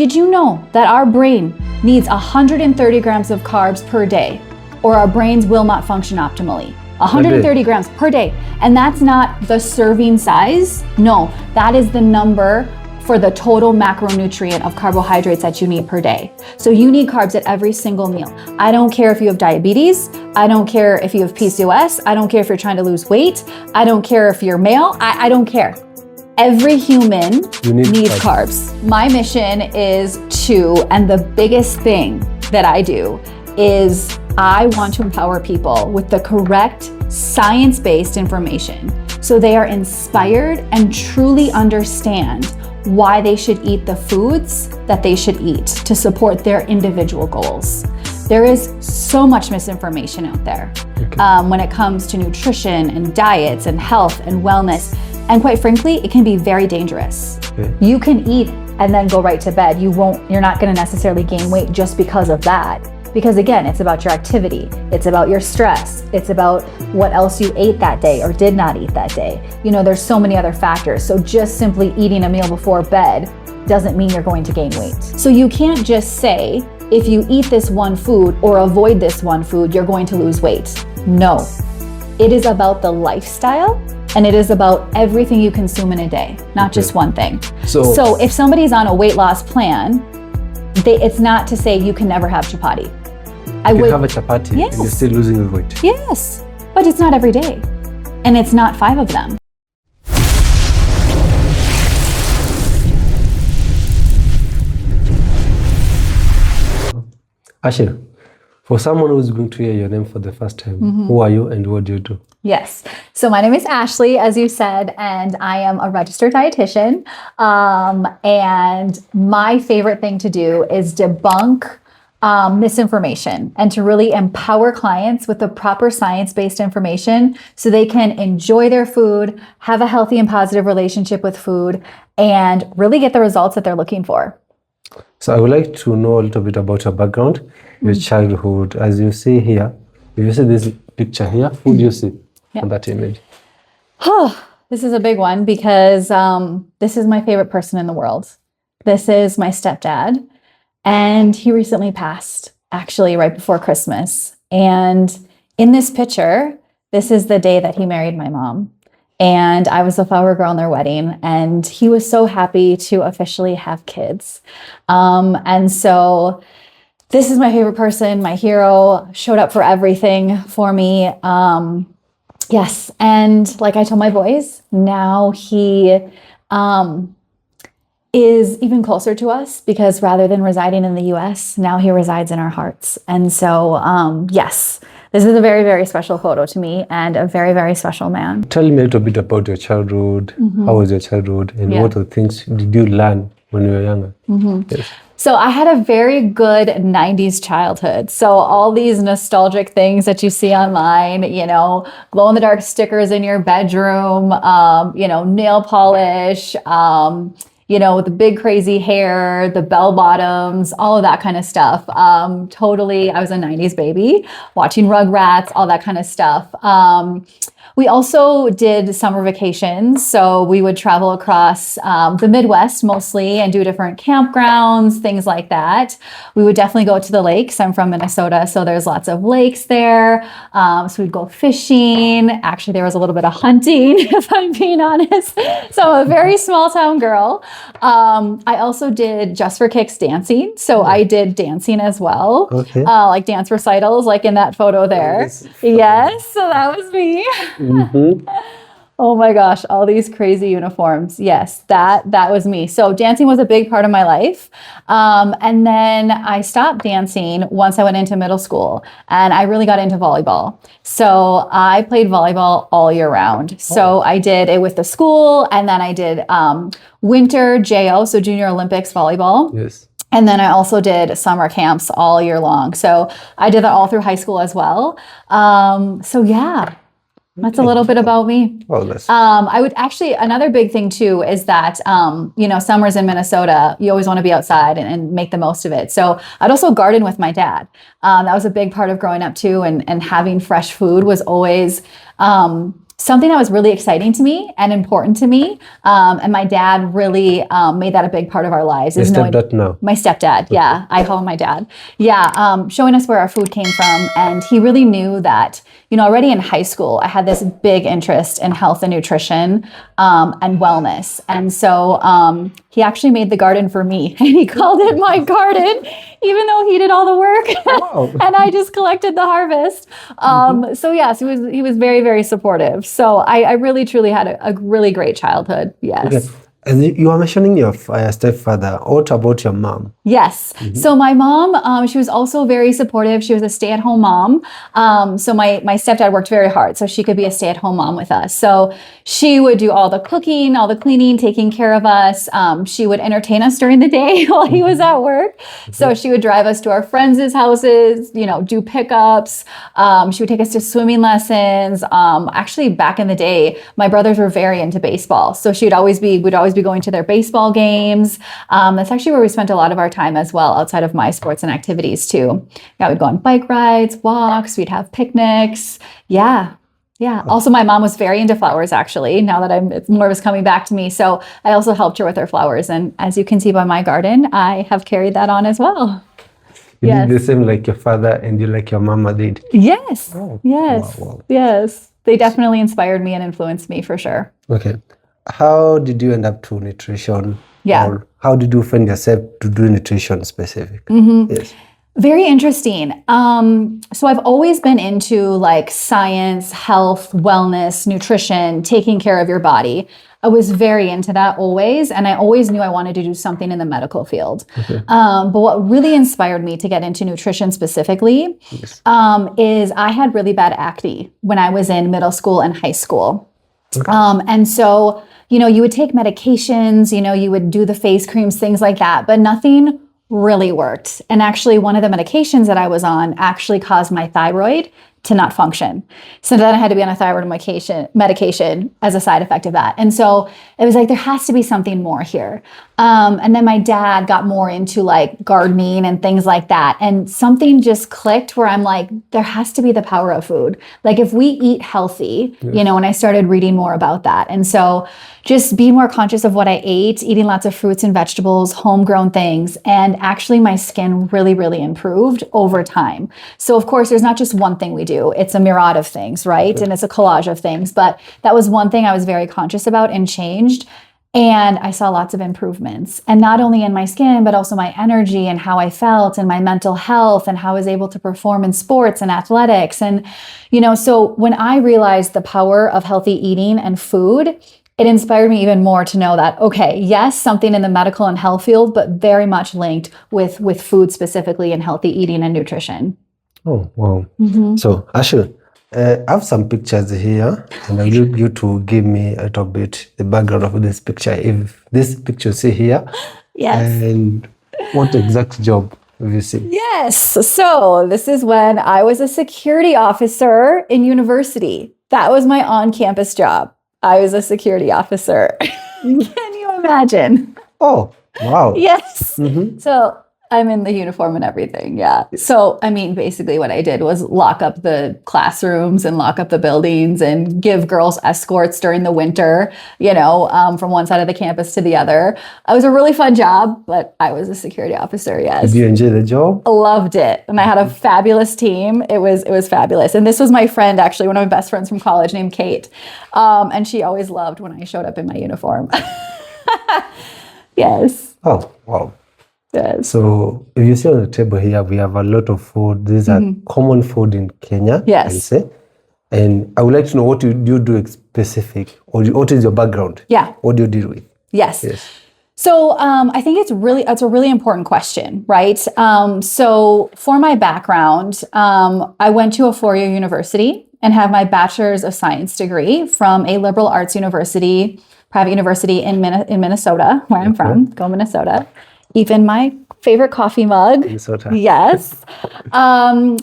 Did you know that our brain needs 130 grams of carbs per day, or our brains will not function optimally? 130 grams per day. And that's not the serving size. No, that is the number for the total macronutrient of carbohydrates that you need per day. So you need carbs at every single meal. I don't care if you have diabetes. I don't care if you have PCOS. I don't care if you're trying to lose weight. I don't care if you're male. I don't care. Every human needs carbs. My mission is and the biggest thing that I do is I want to empower people with the correct science-based information so they are inspired and truly understand why they should eat the foods that they should eat to support their individual goals. There is so much misinformation out there when it comes to nutrition and diets and health and wellness. And quite frankly, it can be very dangerous. You can eat and then go right to bed. You're not gonna necessarily gain weight just because of that. Because again, it's about your activity. It's about your stress. It's about what else you ate that day or did not eat that day. You know, there's so many other factors. So just simply eating a meal before bed doesn't mean you're going to gain weight. So you can't just say, if you eat this one food or avoid this one food, you're going to lose weight. No, it is about the lifestyle. And it is about everything you consume in a day, not just one thing. So if somebody's on a weight loss plan, it's not to say you can never have chapati. You have a chapati and you're still losing the weight. Yes, but it's not every day. And it's not 5 of them. Ashira, for someone who's going to hear your name for the first time, who are you and what do you do? Yes. So my name is Ashley, as you said, and I am a registered dietitian. And my favorite thing to do is debunk misinformation and to really empower clients with the proper science-based information so they can enjoy their food, have a healthy and positive relationship with food, and really get the results that they're looking for. So I would like to know a little bit about your background, your childhood. As you see here, if you see this picture here, who do you see on that image? Oh, this is a big one because this is my favorite person in the world. This is my stepdad, and he recently passed, actually right before Christmas. And in this picture, this is the day that he married my mom. And I was the flower girl in their wedding, and he was so happy to officially have kids. And so this is my favorite person, my hero, showed up for everything for me. Yes, and like I told my boys, now he is even closer to us because rather than residing in the US, now he resides in our hearts. And so, yes, this is a very, very special photo to me and a very, very special man. Tell me a little bit about your childhood. How was your childhood and what are the things did you learn when you were younger? Yes. So I had a very good 90s childhood. So all these nostalgic things that you see online, you know, glow in the dark stickers in your bedroom, you know, nail polish, you know, the big crazy hair, the bell bottoms, all of that kind of stuff. Totally, I was a 90s baby, watching Rugrats, all that kind of stuff. We also did summer vacations. So we would travel across the Midwest mostly and do different campgrounds, things like that. We would definitely go to the lakes. I'm from Minnesota, so there's lots of lakes there. So we'd go fishing. Actually, there was a little bit of hunting, if I'm being honest. So I'm a very small town girl. I also did Just for Kicks dancing. So I did dancing as well. Like dance recitals, like in that photo there. Yes, so that was me. Oh my gosh, all these crazy uniforms. Yes, that was me. So dancing was a big part of my life. And then I stopped dancing once I went into middle school and I really got into volleyball. So I played volleyball all year round. So I did it with the school and then I did winter JO, so Junior Olympics volleyball. Yes. And then I also did summer camps all year long. So I did that all through high school as well. So yeah. That's a little bit about me. I would actually, another big thing too, is that, you know, summers in Minnesota, you always want to be outside and make the most of it. So I'd also garden with my dad. That was a big part of growing up too. And having fresh food was always something that was really exciting to me and important to me. And my dad really made that a big part of our lives. Your Is knowing stepdad now? my stepdad, yeah, I call him my dad. Yeah, showing us where our food came from, and he really knew that. Already in high school, I had this big interest in health and nutrition and wellness, and so he actually made the garden for me, and he called it my garden, even though he did all the work, Wow. and I just collected the harvest. So yes, he was very, very supportive. So I really truly had a really great childhood. Yes. Okay. And you were mentioning your stepfather. What about your mom? Yes. So my mom, she was also very supportive. She was a stay-at-home mom. So my stepdad worked very hard so she could be a stay-at-home mom with us. So she would do all the cooking, all the cleaning, taking care of us. She would entertain us during the day while he was at work. So she would drive us to our friends' houses, do pickups. She would take us to swimming lessons. Actually, back in the day, my brothers were very into baseball. So we'd always be going to their baseball games. That's actually where we spent a lot of our time as well, outside of my sports and activities too. Yeah, we'd go on bike rides, walks, we'd have picnics. Yeah. Yeah. Also, my mom was very into flowers, actually, now that it's more of it's coming back to me. So I also helped her with her flowers. And as you can see by my garden, I have carried that on as well. You Yes. did the same like your father and you like your mama did. Yes. Oh, Yes. wow. Yes. They definitely inspired me and influenced me for sure. Okay. How did you end up to nutrition? Yeah. Or how did you find yourself to do nutrition specific? Yes. Very interesting. So I've always been into like science, health, wellness, nutrition, taking care of your body. I was very into that always, and I always knew I wanted to do something in the medical field. But what really inspired me to get into nutrition specifically Yes. is I had really bad acne when I was in middle school and high school. And so, you would take medications, you would do the face creams, things like that, but nothing really worked. And actually, one of the medications that I was on actually caused my thyroid to not function. So then I had to be on a thyroid medication as a side effect of that. And so it was like, there has to be something more here. And then my dad got more into like gardening and things like that. And something just clicked where I'm like, there has to be the power of food. Like if we eat healthy, and I started reading more about that. And so just be more conscious of what I ate, eating lots of fruits and vegetables, homegrown things. And actually my skin really, really improved over time. So of course, there's not just one thing we do. It's a myriad of things, right? And it's a collage of things. But that was one thing I was very conscious about and changed. And I saw lots of improvements, and not only in my skin, but also my energy and how I felt and my mental health and how I was able to perform in sports and athletics. And, so when I realized the power of healthy eating and food, it inspired me even more to know that, okay, yes, something in the medical and health field, but very much linked with food specifically and healthy eating and nutrition. Oh, wow. So, Ashil, I have some pictures here, and I need you to give me a little bit the background of this picture. If this picture see here, Yes. and what exact job have you seen? Yes. So this is when I was a security officer in university. That was my on-campus job. I was a security officer. Can you imagine? Oh, wow. Yes. So I'm in the uniform and everything. Yeah. So, basically what I did was lock up the classrooms and lock up the buildings and give girls escorts during the winter, from one side of the campus to the other. It was a really fun job, but I was a security officer. Yes. Did you enjoy the job? Loved it. And I had a fabulous team. It was fabulous. And this was my friend, actually, one of my best friends from college named Kate. And she always loved when I showed up in my uniform. Yes. Oh, wow. Yes. So if you see on the table here, we have a lot of food. These are common food in Kenya. Yes. I say. And I would like to know what you do specific, or what is your background? Yeah. What do you deal with? Yes. Yes. So I think it's a really important question, right? So for my background, I went to a four-year university and have my bachelor's of science degree from a liberal arts university, private university in Minnesota, where I'm from. Go Minnesota. Even my favorite coffee mug. Minnesota. Yes. And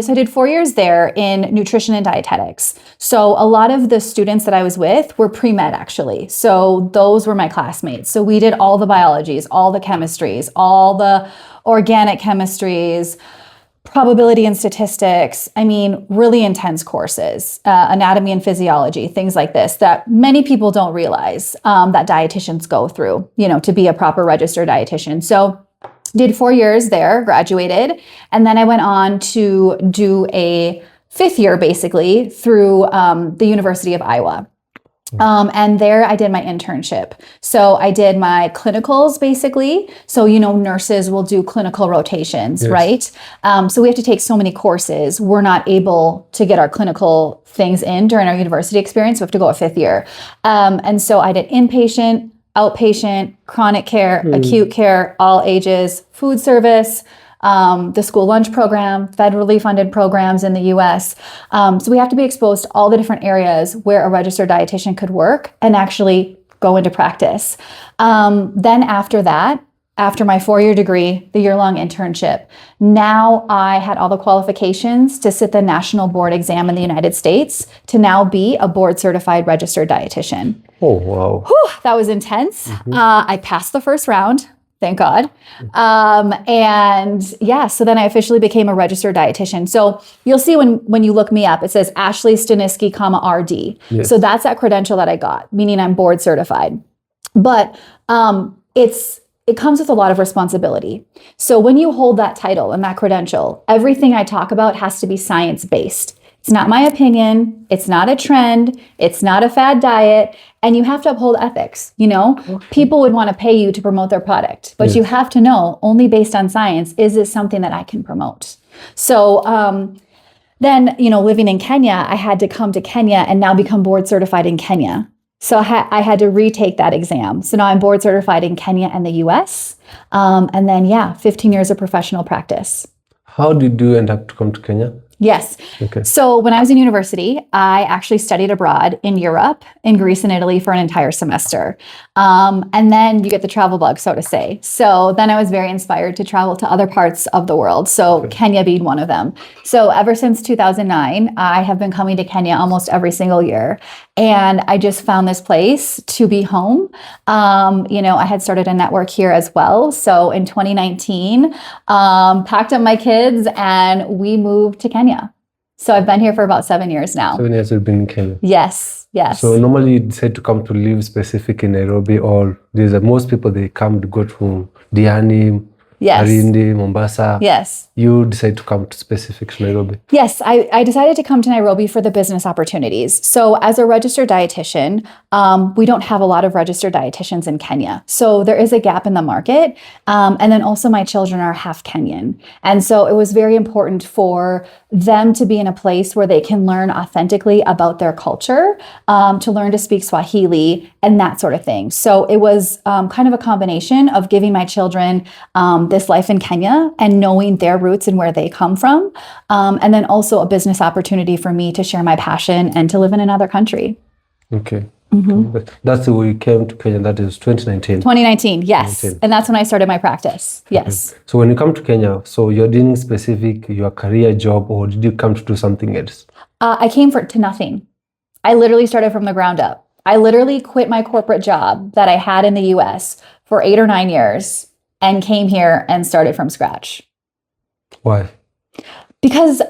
so I did 4 years there in nutrition and dietetics. So a lot of the students that I was with were pre-med, actually. So those were my classmates. So we did all the biologies, all the chemistries, all the organic chemistries, probability and statistics. I mean, really intense courses, anatomy and physiology, things like this that many people don't realize that dietitians go through, to be a proper registered dietitian. So did 4 years there, graduated, and then I went on to do a 5th year basically through the University of Iowa. And there I did my internship. So I did my clinicals basically. So, nurses will do clinical rotations, Yes. right? So we have to take so many courses. We're not able to get our clinical things in during our university experience. We have to go a 5th year. And so I did inpatient, outpatient, chronic care, acute care, all ages, food service, the school lunch program, federally funded programs in the US. So we have to be exposed to all the different areas where a registered dietitian could work and actually go into practice. Then after that, after my 4-year degree, the year-long internship, now I had all the qualifications to sit the national board exam in the United States to now be a board certified registered dietitian. Oh, wow. Whew, that was intense. I passed the first round. Thank God. And yeah, so then I officially became a registered dietitian. So you'll see when you look me up, it says Ashley Staniski, RD. Yes. So that's that credential that I got, meaning I'm board certified. But it comes with a lot of responsibility. So when you hold that title and that credential, everything I talk about has to be science-based. It's not my opinion. It's not a trend. It's not a fad diet. And you have to uphold ethics. People would want to pay you to promote their product, but you have to know only based on science, is this something that I can promote? So then, living in Kenya, I had to come to Kenya and now become board certified in Kenya. So I had to retake that exam. So now I'm board certified in Kenya and the US. And then, 15 years of professional practice. How did you end up to come to Kenya? Yes. Okay. So when I was in university, I actually studied abroad in Europe, in Greece and Italy for an entire semester. And then you get the travel bug, so to say. So then I was very inspired to travel to other parts of the world. So Kenya being one of them. So ever since 2009, I have been coming to Kenya almost every single year. And I just found this place to be home. I had started a network here as well. So in 2019, packed up my kids and we moved to Kenya. So I've been here for about 7 years now. 7 years you've been in Kenya. Yes. So normally you decide to come to live specific in Nairobi, or most people, they come to go to Diani, Malindi, Mombasa. Yes. You decide to come to specific to Nairobi. Yes, I decided to come to Nairobi for the business opportunities. So as a registered dietitian, we don't have a lot of registered dietitians in Kenya. So there is a gap in the market. And then also my children are half Kenyan. And so it was very important for them to be in a place where they can learn authentically about their culture, to learn to speak Swahili and that sort of thing. So it was kind of a combination of giving my children this life in Kenya and knowing their roots and where they come from. And then also a business opportunity for me to share my passion and to live in another country. Okay. That's the way you came to Kenya. That is 2019. 2019, yes. 2019. And that's when I started my practice. Yes. So when you come to Kenya, so you're doing specific, your career job, or did you come to do something else? I came to nothing. I literally started from the ground up. I literally quit my corporate job that I had in the US for 8 or 9 years and came here and started from scratch. Why? Because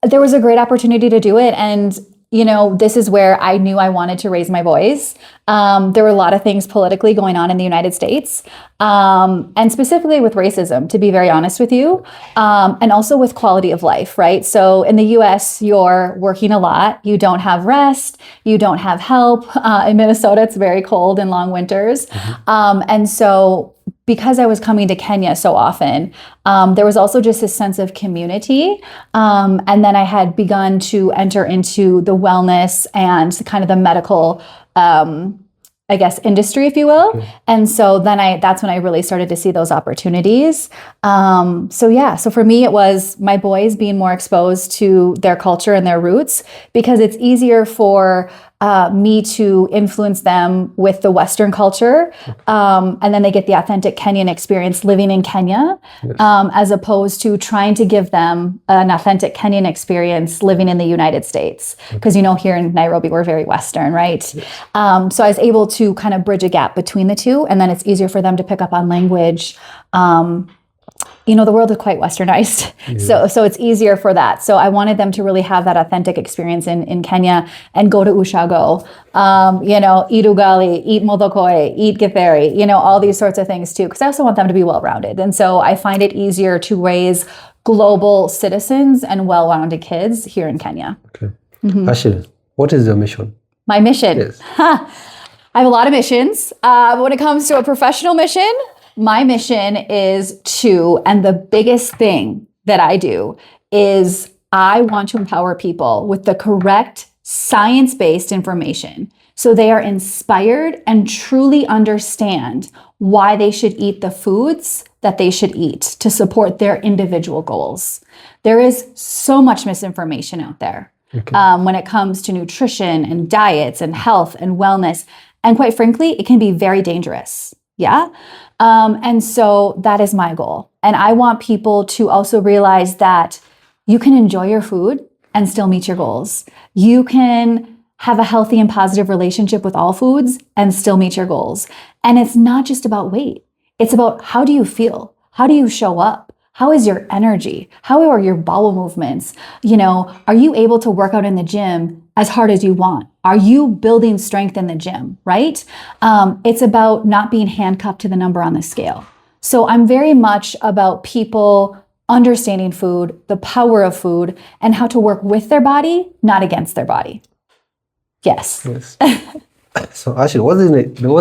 there was a great opportunity to do it. And, this is where I knew I wanted to raise my voice. There were a lot of things politically going on in the United States, and specifically with racism, to be very honest with you, and also with quality of life, right? So in the US, you're working a lot. You don't have rest. You don't have help. In Minnesota, it's very cold and long winters. And so because I was coming to Kenya so often, there was also just this sense of community. And then I had begun to enter into the wellness and kind of the medical, industry, if you will. Okay. And so then that's when I really started to see those opportunities. So for me, it was my boys being more exposed to their culture and their roots, because it's easier for me to influence them with the Western culture. And then they get the authentic Kenyan experience living in Kenya, yes, as opposed to trying to give them an authentic Kenyan experience living in the United States. Because, here in Nairobi, we're very Western, right? Yes. So I was able to kind of bridge a gap between the two. And then it's easier for them to pick up on language, the world is quite westernized. So it's easier for that. So I wanted them to really have that authentic experience in Kenya and go to Ushago, eat ugali, eat modokoi, eat githeri, all these sorts of things too, because I also want them to be well-rounded. And so I find it easier to raise global citizens and well-rounded kids here in Kenya. Okay. Ashil, what is your mission? My mission? Yes. I have a lot of missions. When it comes to a professional mission, my mission is and the biggest thing that I do is I want to empower people with the correct science-based information so they are inspired and truly understand why they should eat the foods that they should eat to support their individual goals. There is so much misinformation out there when it comes to nutrition and diets and health and wellness. And quite frankly, it can be very dangerous. Yeah. And so that is my goal. And I want people to also realize that you can enjoy your food and still meet your goals. You can have a healthy and positive relationship with all foods and still meet your goals. And it's not just about weight. It's about how do you feel? How do you show up? How is your energy? How are your bowel movements? Are you able to work out in the gym as hard as you want? Are you building strength in the gym, right? It's about not being handcuffed to the number on the scale. So I'm very much about people understanding food, the power of food, and how to work with their body, not against their body. Yes. So Ashil, what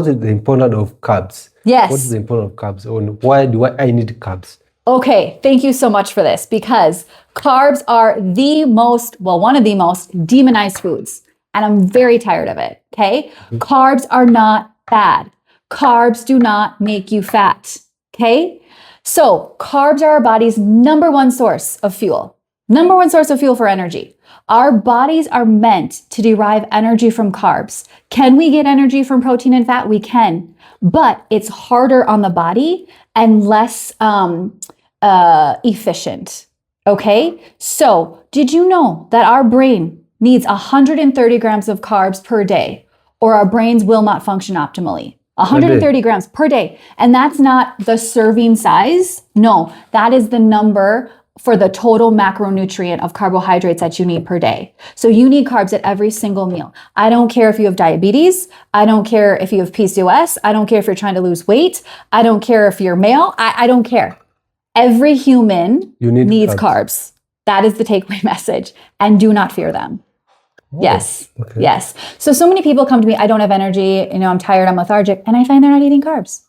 is the importance of carbs? Yes. What is the importance of carbs? And why do I need carbs? Okay, thank you so much for this, because carbs are one of the most demonized foods, and I'm very tired of it, okay? Carbs are not bad. Carbs do not make you fat, okay? So carbs are our body's number one source of fuel for energy. Our bodies are meant to derive energy from carbs. Can we get energy from protein and fat? We can, but it's harder on the body and less efficient. Okay. So did you know that our brain needs 130 grams of carbs per day, or our brains will not function optimally? 130 grams per day. And that's not the serving size. No, that is the number for the total macronutrient of carbohydrates that you need per day. So you need carbs at every single meal. I don't care if you have diabetes. I don't care if you have PCOS. I don't care if you're trying to lose weight. I don't care if you're male. I don't care. Every human needs carbs. That is the takeaway message. And do not fear them. Oh, yes. Okay. Yes. So many people come to me, I don't have energy, I'm tired, I'm lethargic, and I find they're not eating carbs.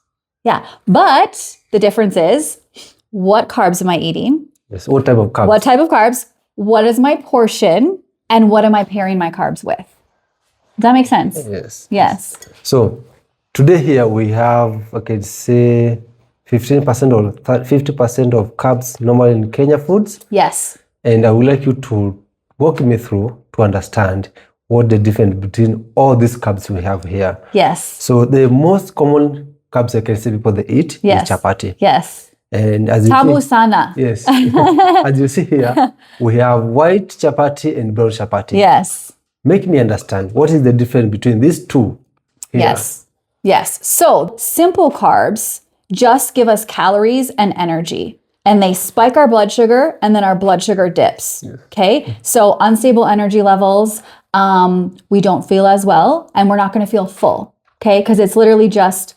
Yeah. But the difference is, what carbs am I eating? Yes. What type of carbs? What type of carbs? What is my portion? And what am I pairing my carbs with? Does that make sense? Yes. Yes. So today here we have, I can say, 15% or 50% of carbs normally in Kenya foods. Yes. And I would like you to walk me through to understand what the difference between all these carbs we have here. Yes. So the most common carbs I can see people they eat is chapati. Yes. And as you Tamu see, sana. Yes. As you see here, we have white chapati and brown chapati. Yes. Make me understand what is the difference between these two here. Yes. Yes. So simple carbs just give us calories and energy. And they spike our blood sugar, and then our blood sugar dips. Yes. Okay. So unstable energy levels, we don't feel as well, and we're not going to feel full. Okay. Because it's literally just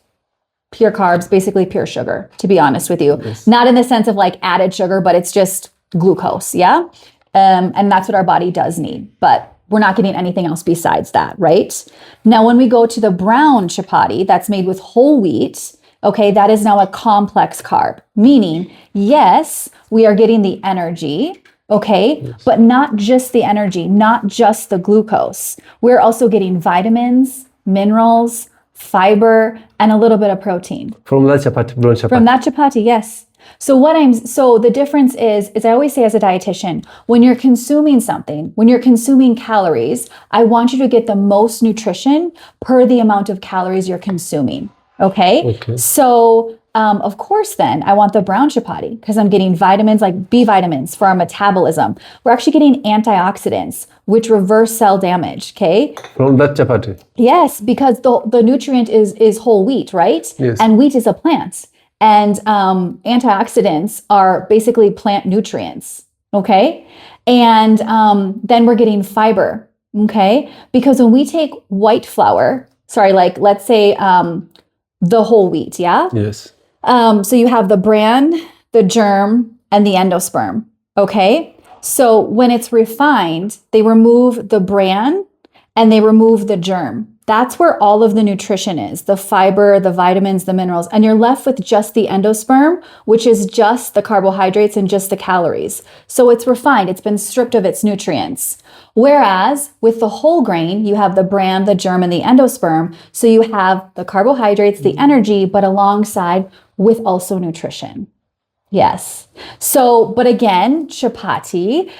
pure carbs, basically pure sugar, to be honest with you. Yes. Not in the sense of like added sugar, but it's just glucose. Yeah. And that's what our body does need. But we're not getting anything else besides that, right? Now, when we go to the brown chapati that's made with whole wheat, okay, that is now a complex carb, meaning, yes, we are getting the energy, okay, yes, but not just the energy, not just the glucose. We're also getting vitamins, minerals, fiber, and a little bit of protein. From that chapati, brown chapati. From that chapati, yes. So the difference is I always say as a dietitian, when you're consuming something, when you're consuming calories, I want you to get the most nutrition per the amount of calories you're consuming. Okay. So, of course, then I want the brown chapati because I'm getting vitamins like B vitamins for our metabolism. We're actually getting antioxidants, which reverse cell damage. Okay. From that chapati. Yes, because the nutrient is whole wheat, right? Yes. And wheat is a plant. And antioxidants are basically plant nutrients. Okay. And then we're getting fiber. Okay. Because when we take white flour, like let's say the whole wheat. Yeah. Yes. So you have the bran, the germ, and the endosperm. Okay. So when it's refined, they remove the bran and they remove the germ. That's where all of the nutrition is, the fiber, the vitamins, the minerals, and you're left with just the endosperm, which is just the carbohydrates and just the calories. So it's refined, it's been stripped of its nutrients. Whereas with the whole grain, you have the bran, the germ, and the endosperm. So you have the carbohydrates, the energy, but alongside with also nutrition. Yes. So, but again, chapati,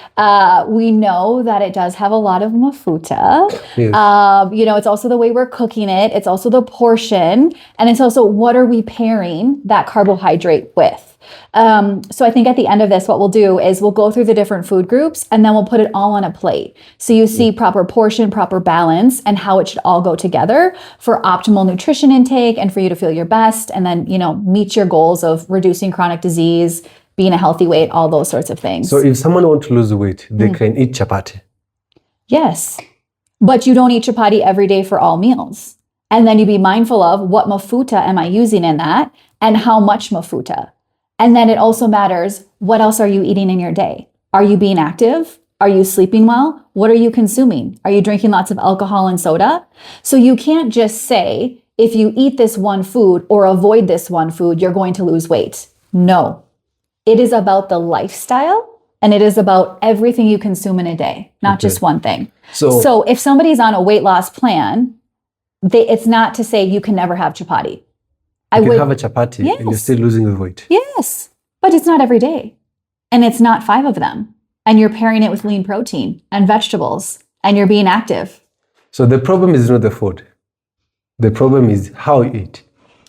we know that it does have a lot of mafuta. Yes. It's also the way we're cooking it. It's also the portion. And it's also what are we pairing that carbohydrate with? So I think at the end of this, what we'll do is we'll go through the different food groups and then we'll put it all on a plate. So you see proper portion, proper balance, and how it should all go together for optimal nutrition intake and for you to feel your best and then, meet your goals of reducing chronic disease, being a healthy weight, all those sorts of things. So if someone wants to lose weight, they can eat chapati. Yes, but you don't eat chapati every day for all meals. And then you be mindful of what mafuta am I using in that and how much mafuta. And then it also matters, what else are you eating in your day? Are you being active? Are you sleeping well? What are you consuming? Are you drinking lots of alcohol and soda? So you can't just say, if you eat this one food or avoid this one food, you're going to lose weight. No, it is about the lifestyle and it is about everything you consume in a day, not just one thing. So if somebody's on a weight loss plan, it's not to say you can never have chapati. You can have a chapati and you're still losing the weight. Yes, but it's not every day. And it's not 5 of them. And you're pairing it with lean protein and vegetables and you're being active. So the problem is not the food. The problem is how you eat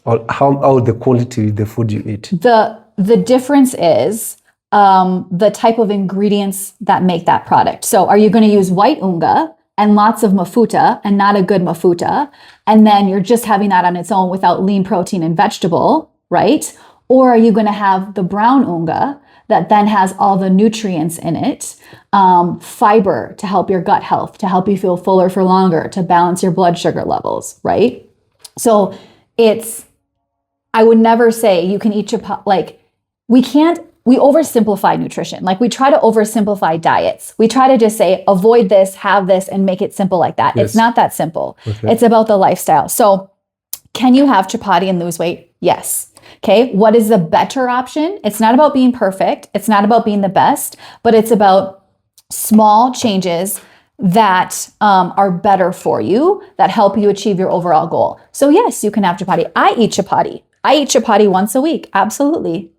or how the quality of the food you eat. The difference is the type of ingredients that make that product. So are you going to use white unga and lots of mafuta and not a good mafuta, and then you're just having that on its own without lean protein and vegetable, right? Or are you going to have the brown unga that then has all the nutrients in it, fiber to help your gut health, to help you feel fuller for longer, to balance your blood sugar levels, right? So I would never say you can eat chapati, we oversimplify nutrition. Like we try to oversimplify diets. We try to just say, avoid this, have this, and make it simple like that. Yes. It's not that simple. Okay. It's about the lifestyle. So can you have chapati and lose weight? Yes. Okay. What is the better option? It's not about being perfect. It's not about being the best, but it's about small changes that are better for you, that help you achieve your overall goal. So yes, you can have chapati. I eat chapati once a week. Absolutely.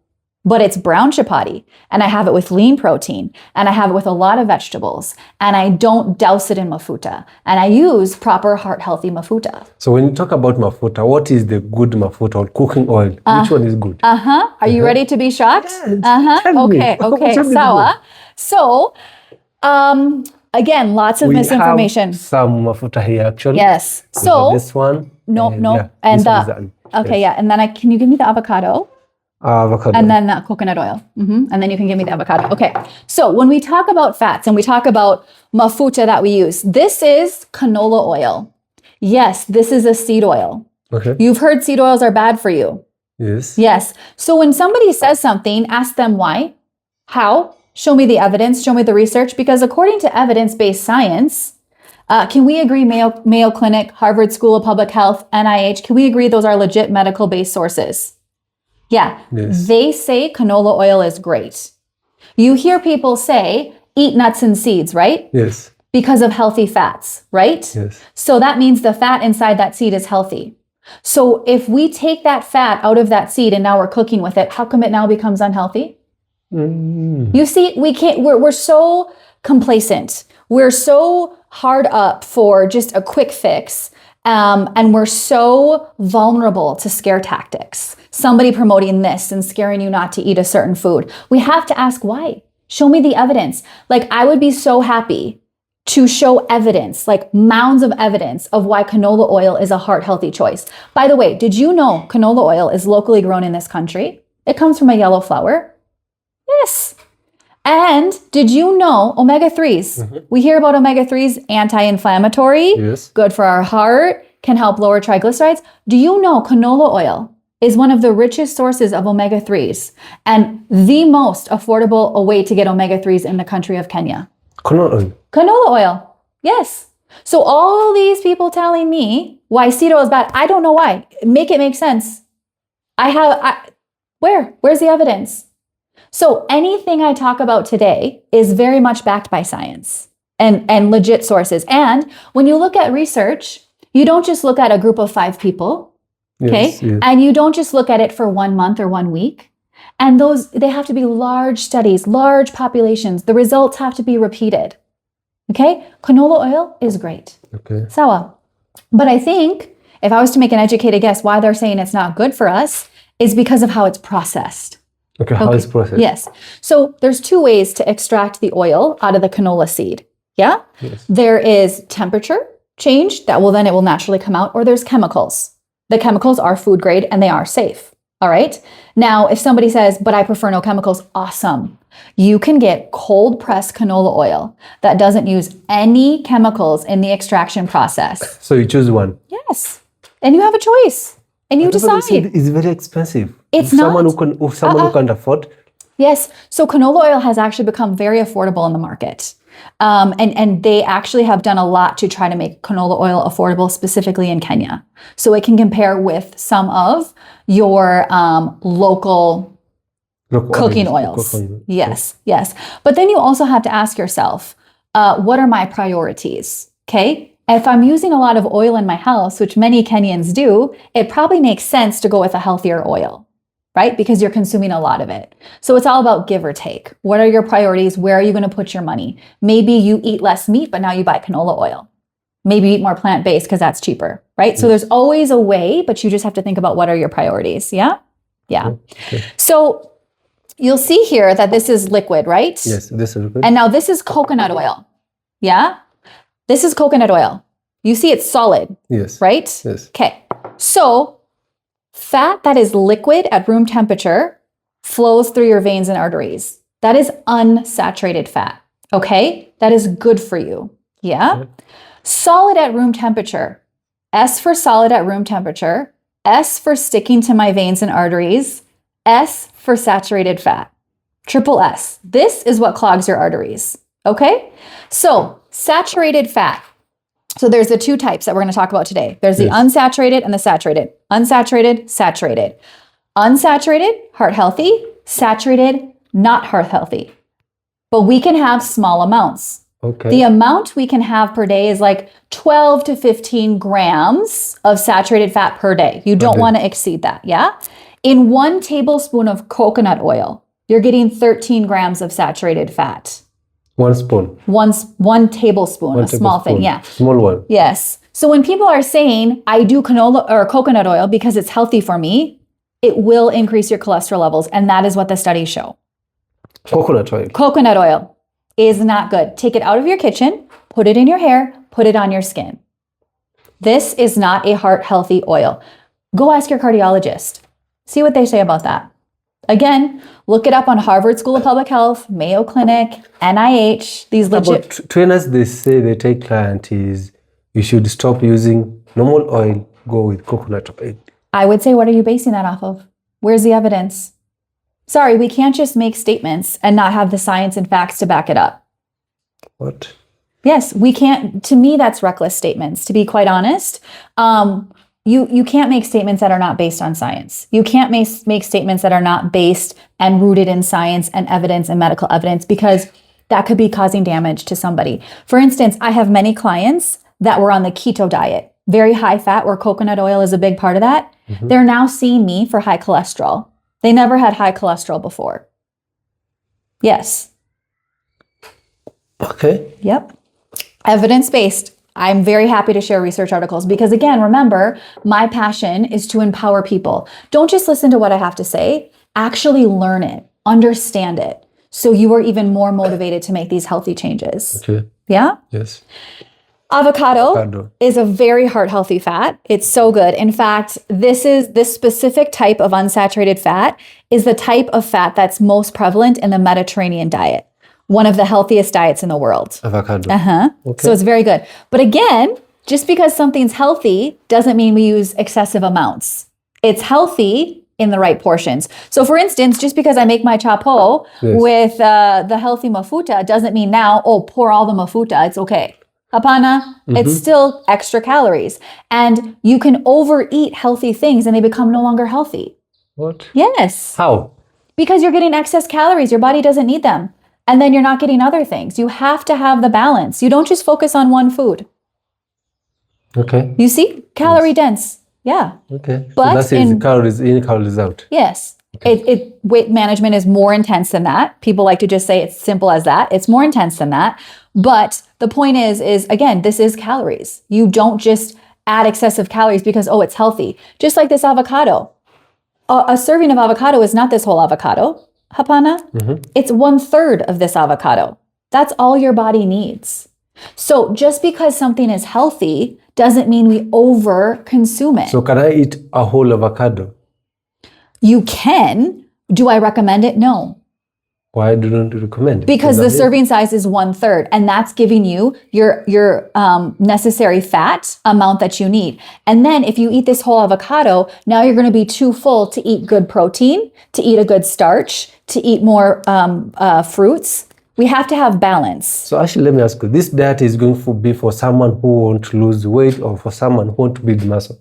But it's brown chapati and I have it with lean protein and I have it with a lot of vegetables and I don't douse it in mafuta and I use proper heart healthy mafuta. So when you talk about mafuta, what is the good mafuta or cooking oil? Which one is good? Are you ready to be shocked? Yes. Okay. Sawa. So, again, lots of misinformation. We have some mafuta here actually. Yes. So this one. No. Yeah, and okay, yeah. And then can you give me the avocado? Avocado. And then coconut oil. And then you can give me the avocado. Okay. So when we talk about fats and we talk about mafuta that we use, this is canola oil. Yes, this is a seed oil. Okay. You've heard seed oils are bad for you. Yes. Yes. So when somebody says something, ask them why, how, show me the evidence, show me the research, because according to evidence-based science, can we agree Mayo Clinic, Harvard School of Public Health, NIH, can we agree those are legit medical-based sources? Yeah, yes. They say canola oil is great. You hear people say, eat nuts and seeds, right? Yes. Because of healthy fats, right? Yes. So that means the fat inside that seed is healthy. So if we take that fat out of that seed and now we're cooking with it, how come it now becomes unhealthy? You see, we're so complacent. We're so hard up for just a quick fix. And we're so vulnerable to scare tactics. Somebody promoting this and scaring you not to eat a certain food. We have to ask why. Show me the evidence. Like I would be so happy to show evidence, like mounds of evidence of why canola oil is a heart healthy choice. By the way, did you know canola oil is locally grown in this country? It comes from a yellow flower. Yes. And did you know omega-3s? We hear about omega-3s, anti-inflammatory, Yes. good for our heart, can help lower triglycerides. Do you know canola oil is one of the richest sources of omega-3s and the most affordable way to get omega-3s in the country of Kenya? Canola oil. Canola oil. Yes. So all these people telling me why keto is bad, I don't know why. Make it make sense. Where's the evidence? So anything I talk about today is very much backed by science and legit sources. And when you look at research, you don't just look at a group of 5 people, okay? Yes, yes. And you don't just look at it for 1 month or 1 week. And they have to be large studies, large populations. The results have to be repeated. Okay? Canola oil is great. Okay. Sawa. But I think if I was to make an educated guess why they're saying it's not good for us is because of how it's processed. Okay, how is processed? Yes. So there's 2 ways to extract the oil out of the canola seed. Yeah? Yes. There is temperature change it will naturally come out, or there's chemicals. The chemicals are food grade and they are safe. All right. Now, if somebody says, but I prefer no chemicals, awesome. You can get cold pressed canola oil that doesn't use any chemicals in the extraction process. So you choose one. Yes. And you have a choice and you But you said decide. it's very expensive. It's If someone not. who can't afford. Yes. So canola oil has actually become very affordable in the market. And they actually have done a lot to try to make canola oil affordable, specifically in Kenya. So it can compare with some of your local cooking oils. Yes, yes. But then you also have to ask yourself, what are my priorities? Okay. If I'm using a lot of oil in my house, which many Kenyans do, it probably makes sense to go with a healthier oil, right? Because you're consuming a lot of it. So it's all about give or take. What are your priorities? Where are you going to put your money? Maybe you eat less meat, but now you buy canola oil. Maybe you eat more plant-based because that's cheaper, right? So there's always a way, but you just have to think about what are your priorities. Yeah. Yeah. Okay. So you'll see here that this is liquid, right? Yes, this is good. And now this is coconut oil. Yeah. This is coconut oil. You see it's solid, Yes. right? Yes. Okay. So fat that is liquid at room temperature flows through your veins and arteries. That is unsaturated fat. Okay. That is good for you. Yeah. Yeah. Solid at room temperature. S for solid at room temperature. S for sticking to my veins and arteries. S for saturated fat. Triple S. This is what clogs your arteries. Okay? So, saturated fat. So, there's the 2 types that we're going to talk about today. There's the Yes. unsaturated and the saturated. Unsaturated, saturated. Unsaturated, heart healthy. Saturated, not heart healthy. But we can have small amounts. Okay. The amount we can have per day is like 12 to 15 grams of saturated fat per day. You don't Okay. want to exceed that, yeah? In 1 tablespoon of coconut oil, you're getting 13 grams of saturated fat. 1 spoon. One tablespoon, a small thing, tablespoon. yeah. Small one. Yes. So when people are saying, I do canola or coconut oil because it's healthy for me, it will increase your cholesterol levels. And that is what the studies show. Coconut oil. Coconut oil is not good. Take it out of your kitchen, put it in your hair, put it on your skin. This is not a heart healthy oil. Go ask your cardiologist. See what they say about that. Again, look it up on Harvard School of Public Health, Mayo Clinic, NIH, these legit. But trainers, they say they take client is you should stop using normal oil, go with coconut oil. I would say, what are you basing that off of? Where's the evidence? Sorry, we can't just make statements and not have the science and facts to back it up. What? Yes, we can't. To me, that's reckless statements, to be quite honest. You can't make statements that are not based on science. You can't make statements that are not based and rooted in science and evidence and medical evidence, because that could be causing damage to somebody. For instance, I have many clients that were on the keto diet, very high fat, where coconut oil is a big part of that. Mm-hmm. They're now seeing me for high cholesterol. They never had high cholesterol before. Yes. Okay. Yep. Evidence-based. I'm very happy to share research articles because, again, remember, my passion is to empower people. Don't just listen to what I have to say. Actually learn it, understand it, so you are even more motivated to make these healthy changes. Okay. Yeah. Yes. Avocado is a very heart healthy fat. It's so good. In fact, this specific type of unsaturated fat is the type of fat that's most prevalent in the Mediterranean diet, one of the healthiest diets in the world. Avocado. Okay. So it's very good. But again, just because something's healthy doesn't mean we use excessive amounts. It's healthy in the right portions. So for instance, just because I make my chapo with the healthy mafuta doesn't mean now, pour all the mafuta, it's okay. Hapana, it's still extra calories. And you can overeat healthy things and they become no longer healthy. What? Yes. How? Because you're getting excess calories. Your body doesn't need them. And then you're not getting other things. You have to have the balance. You don't just focus on one food. Okay. You see? Calorie dense. Yeah. Okay. But so that's calories in, calories out. Yes. Okay. Weight management is more intense than that. People like to just say it's simple as that. It's more intense than that. But the point is again, this is calories. You don't just add excessive calories because, it's healthy. Just like this avocado. A serving of avocado is not this whole avocado, Hapana. It's 1/3 of this avocado. That's all your body needs. So just because something is healthy doesn't mean we over consume it. So can I eat a whole avocado? You can. Do I recommend it? No. Why don't you recommend it? Because the serving size is 1/3, and that's giving you your necessary fat amount that you need. And then if you eat this whole avocado, now you're going to be too full to eat good protein, to eat a good starch, to eat more fruits. We have to have balance. So actually, let me ask you, this diet is going to be for someone who wants to lose weight or for someone who wants to build muscle?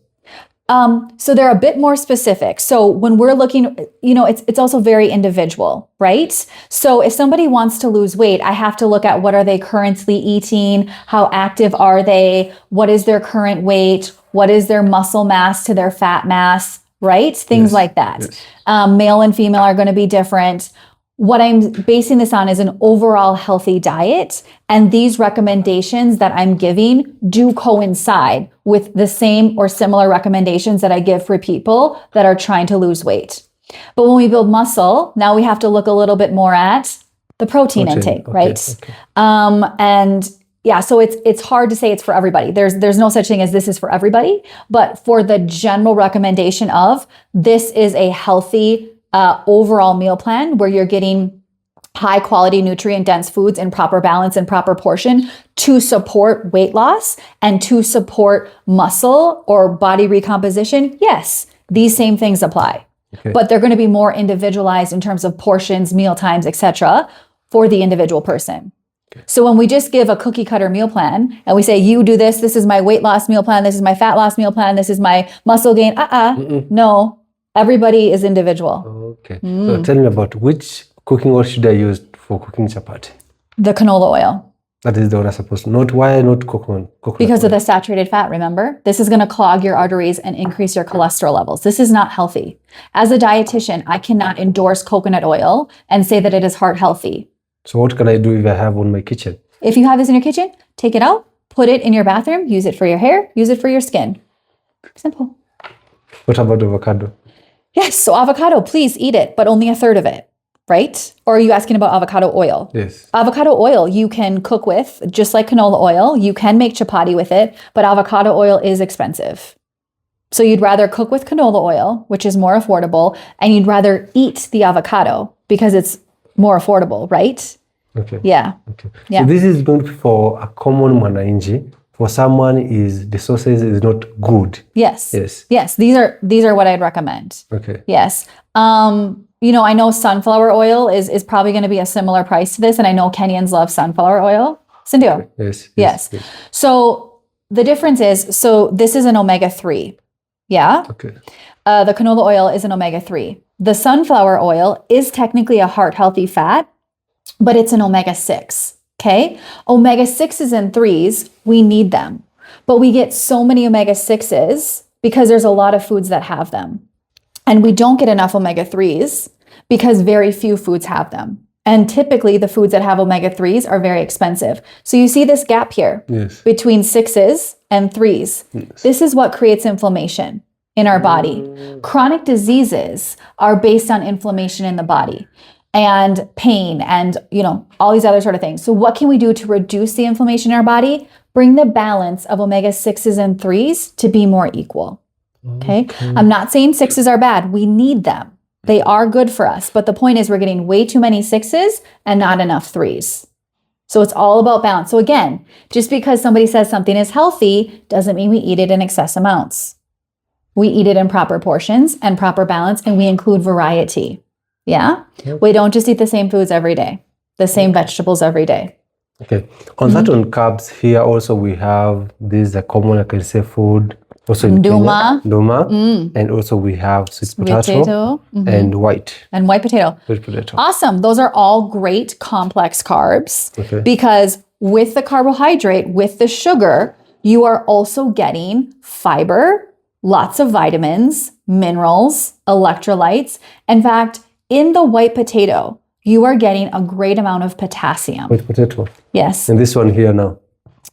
So they're a bit more specific. So when we're looking, it's also very individual, right? So if somebody wants to lose weight, I have to look at what are they currently eating? How active are they? What is their current weight? What is their muscle mass to their fat mass, right? Things like that. Yes. Male and female are going to be different. What I'm basing this on is an overall healthy diet. And these recommendations that I'm giving do coincide with the same or similar recommendations that I give for people that are trying to lose weight. But when we build muscle, now we have to look a little bit more at the protein intake, right? Okay. And yeah, so it's hard to say it's for everybody. There's no such thing as this is for everybody, but for the general recommendation of this is a healthy overall meal plan where you're getting high quality nutrient dense foods in proper balance and proper portion to support weight loss and to support muscle or body recomposition. Yes, these same things apply, but they're going to be more individualized in terms of portions, meal times, etc. for the individual person. So when we just give a cookie cutter meal plan and we say, you do this is my weight loss meal plan, this is my fat loss meal plan, this is my muscle gain, no. Everybody is individual. Okay. So tell me about which cooking oil should I use for cooking chapati? The canola oil. That is the one I'm supposed to. Why not coconut? Because of the saturated fat, remember? This is going to clog your arteries and increase your cholesterol levels. This is not healthy. As a dietitian, I cannot endorse coconut oil and say that it is heart healthy. So what can I do if I have on my kitchen? If you have this in your kitchen, take it out, put it in your bathroom, use it for your hair, use it for your skin. Simple. What about avocado? Yes, so avocado, please eat it, but only 1/3 of it, right? Or are you asking about avocado oil? Yes. Avocado oil you can cook with, just like canola oil. You can make chapati with it, but avocado oil is expensive. So you'd rather cook with canola oil, which is more affordable, and you'd rather eat the avocado because it's more affordable, right? Okay. Yeah. Okay. Yeah. So this is going to be for a common mwananchi. For someone the sources is not good. Yes. Yes. Yes. These are what I'd recommend. Okay. Yes. I know sunflower oil is probably going to be a similar price to this, and I know Kenyans love sunflower oil. Sindio? Okay. Yes. So the difference is, this is an omega-3. Yeah. Okay. The canola oil is an omega-3. The sunflower oil is technically a heart healthy fat, but it's an omega-6. Okay. Omega-6s and 3s, we need them, but we get so many omega-6s because there's a lot of foods that have them. And we don't get enough omega-3s because very few foods have them. And typically the foods that have omega-3s are very expensive. So you see this gap here between 6s and 3s. Yes. This is what creates inflammation in our body. Chronic diseases are based on inflammation in the body. and pain and, all these other sort of things. So what can we do to reduce the inflammation in our body? Bring the balance of omega-6s and 3s to be more equal. Okay. I'm not saying 6s are bad. We need them. They are good for us. But the point is we're getting way too many 6s and not enough 3s. So it's all about balance. So again, just because somebody says something is healthy doesn't mean we eat it in excess amounts. We eat it in proper portions and proper balance, and we include variety. Yeah? Yep. We don't just eat the same foods every day, the same vegetables every day. Okay. On that on carbs, here also we have this common, I can say, food. Also in Nduma. Kenya, nduma. And also we have sweet potato, and white potato. Sweet potato. Awesome. Those are all great complex carbs Okay. because with the carbohydrate, with the sugar, you are also getting fiber, lots of vitamins, minerals, electrolytes. In fact, in the white potato, you are getting a great amount of potassium. Sweet potato. Yes. And this one here now.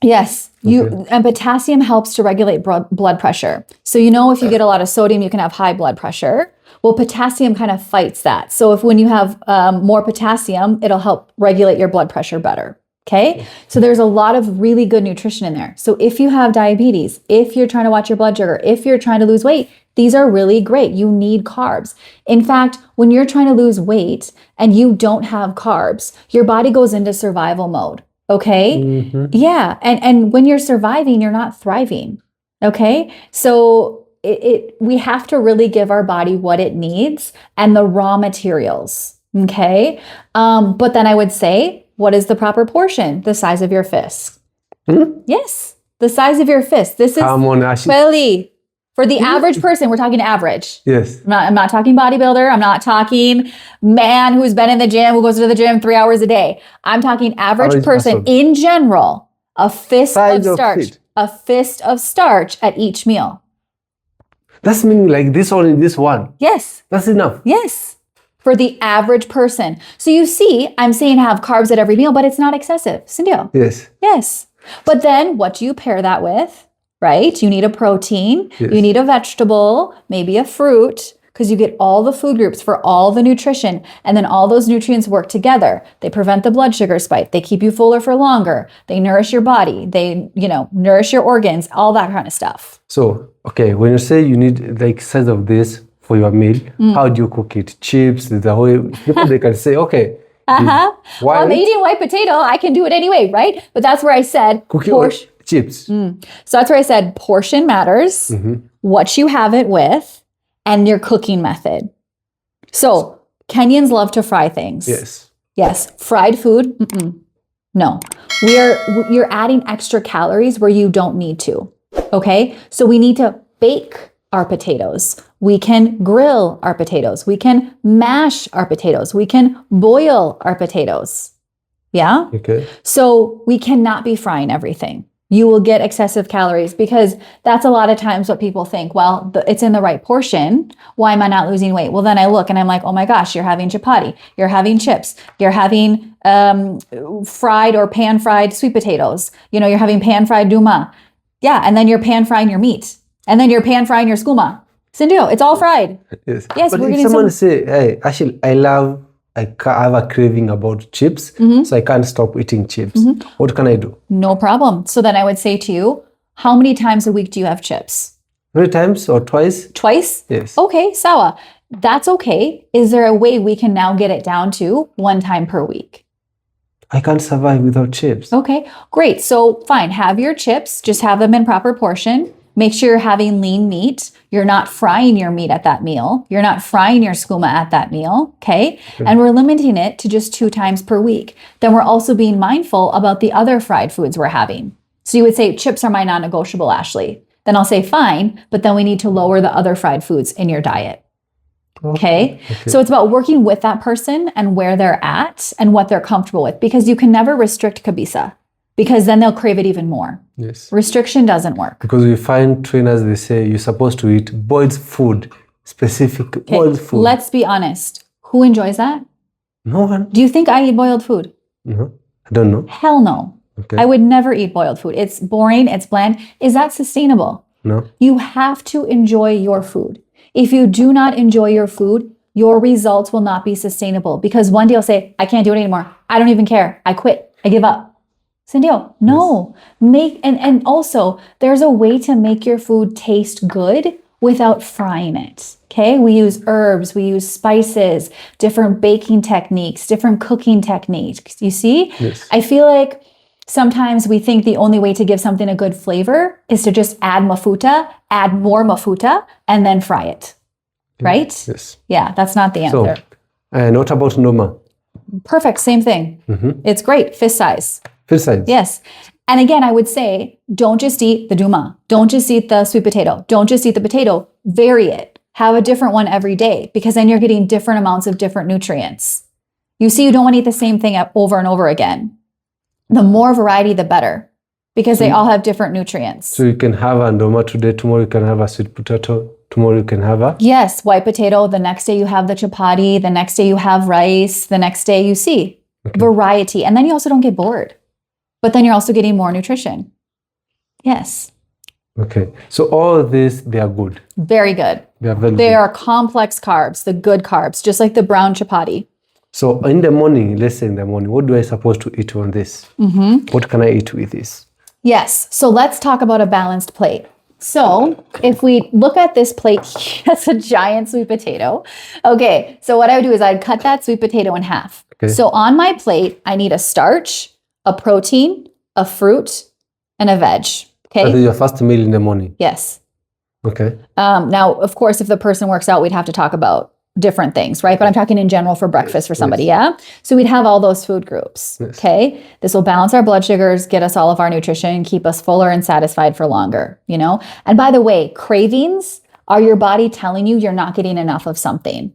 Yes. And potassium helps to regulate blood pressure. So, if you get a lot of sodium, you can have high blood pressure. Well, potassium kind of fights that. So when you have more potassium, it'll help regulate your blood pressure better. Okay. So there's a lot of really good nutrition in there. So if you have diabetes, if you're trying to watch your blood sugar, if you're trying to lose weight, these are really great. You need carbs. In fact, when you're trying to lose weight and you don't have carbs, your body goes into survival mode. Okay. Yeah. And when you're surviving, you're not thriving. Okay. So we have to really give our body what it needs and the raw materials. Okay. But then I would say, what is the proper portion? The size of your fist. Yes. The size of your fist. This is really for the average person. We're talking average. Yes. I'm not talking bodybuilder. I'm not talking man who's been in the gym, who goes to the gym 3 hours a day. I'm talking average person in general, a fist of starch. A fist of starch at each meal. That's meaning like this only this one. Yes. That's enough. Yes. For the average person. So you see, I'm saying have carbs at every meal, but it's not excessive. Cindy. Yes. Yes. But then what do you pair that with? Right? You need a protein, Yes. you need a vegetable, maybe a fruit, because you get all the food groups for all the nutrition, and then all those nutrients work together. They prevent the blood sugar spike. They keep you fuller for longer. They nourish your body. They, nourish your organs, all that kind of stuff. So, okay, when you say you need like size of this for your meal, how do you cook it? Chips, the whole people they can say, okay. Well, I'm eating white potato. I can do it anyway, right? But that's where I said Cooking or chips. So that's where I said portion matters, what you have it with, and your cooking method. So Kenyans love to fry things. Yes. Yes. Fried food. No. You're adding extra calories where you don't need to. Okay. So we need to bake our potatoes. We can grill our potatoes. We can mash our potatoes. We can boil our potatoes. Yeah. Okay. So we cannot be frying everything. You will get excessive calories because that's a lot of times what people think. Well, it's in the right portion. Why am I not losing weight? Well, then I look and I'm like, oh my gosh, you're having chapati. You're having chips. You're having fried or pan fried sweet potatoes. You're having pan fried duma. Yeah. And then you're pan frying your meat. And then you're pan frying your skooma. Sindio, it's all fried. Yes. Yes, but we're if getting someone say, hey, actually, I have a craving about chips, so I can't stop eating chips. What can I do? No problem. So then I would say to you, how many times a week do you have chips? 3 times or twice? Twice? Yes. Okay, sawa. That's okay. Is there a way we can now get it down to 1 time per week? I can't survive without chips. Okay, great. So fine, have your chips, just have them in proper portion. Make sure you're having lean meat. You're not frying your meat at that meal. You're not frying your skooma at that meal, okay? And we're limiting it to just 2 times per week. Then we're also being mindful about the other fried foods we're having. So you would say, chips are my non-negotiable, Ashley. Then I'll say, fine, but then we need to lower the other fried foods in your diet. Okay? So it's about working with that person and where they're at and what they're comfortable with, because you can never restrict kabisa, because then they'll crave it even more. Yes. Restriction doesn't work. Because we find trainers, they say you're supposed to eat boiled food, specific boiled food. Let's be honest. Who enjoys that? No one. Do you think I eat boiled food? No, I don't know. Hell no. Okay. I would never eat boiled food. It's boring. It's bland. Is that sustainable? No. You have to enjoy your food. If you do not enjoy your food, your results will not be sustainable because one day you'll say, I can't do it anymore. I don't even care. I quit. I give up. Cindy-O, no. And also there's a way to make your food taste good without frying it. Okay. We use herbs, we use spices, different baking techniques, different cooking techniques. You see? Yes. I feel like sometimes we think the only way to give something a good flavor is to just add more mafuta, and then fry it. Right? Yes. Yeah, that's not the answer. So, and what about Ndoma? Perfect, same thing. It's great, fist size. Fist size. Yes. And again, I would say, don't just eat the duma. Don't just eat the sweet potato. Don't just eat the potato. Vary it. Have a different one every day because then you're getting different amounts of different nutrients. You see, you don't want to eat the same thing over and over again. The more variety, the better because they all have different nutrients. So you can have a Ndoma today, tomorrow you can have a sweet potato, tomorrow you can have a... Yes, white potato. The next day you have the chapati. The next day you have rice. The next day you see variety. And then you also don't get bored. But then you're also getting more nutrition. Yes. Okay. So all this, they are good. Very good. They are very They good. are complex carbs, the good carbs, just like the brown chapati. So in the morning, let's say in the morning, what do I supposed to eat on this? What can I eat with this? Yes. So let's talk about a balanced plate. So if we look at this plate, that's a giant sweet potato. Okay. So what I would do is I'd cut that sweet potato in half. Okay. So on my plate, I need a starch, a protein, a fruit, and a veg. That is Okay. your first meal in the morning. Yes. Okay. Now, of course, if the person works out, we'd have to talk about different things, right? But I'm talking in general for breakfast for somebody, yeah? So we'd have all those food groups, Yes. okay? This will balance our blood sugars, get us all of our nutrition, keep us fuller and satisfied for longer, you know? And by the way, cravings are your body telling you you're not getting enough of something.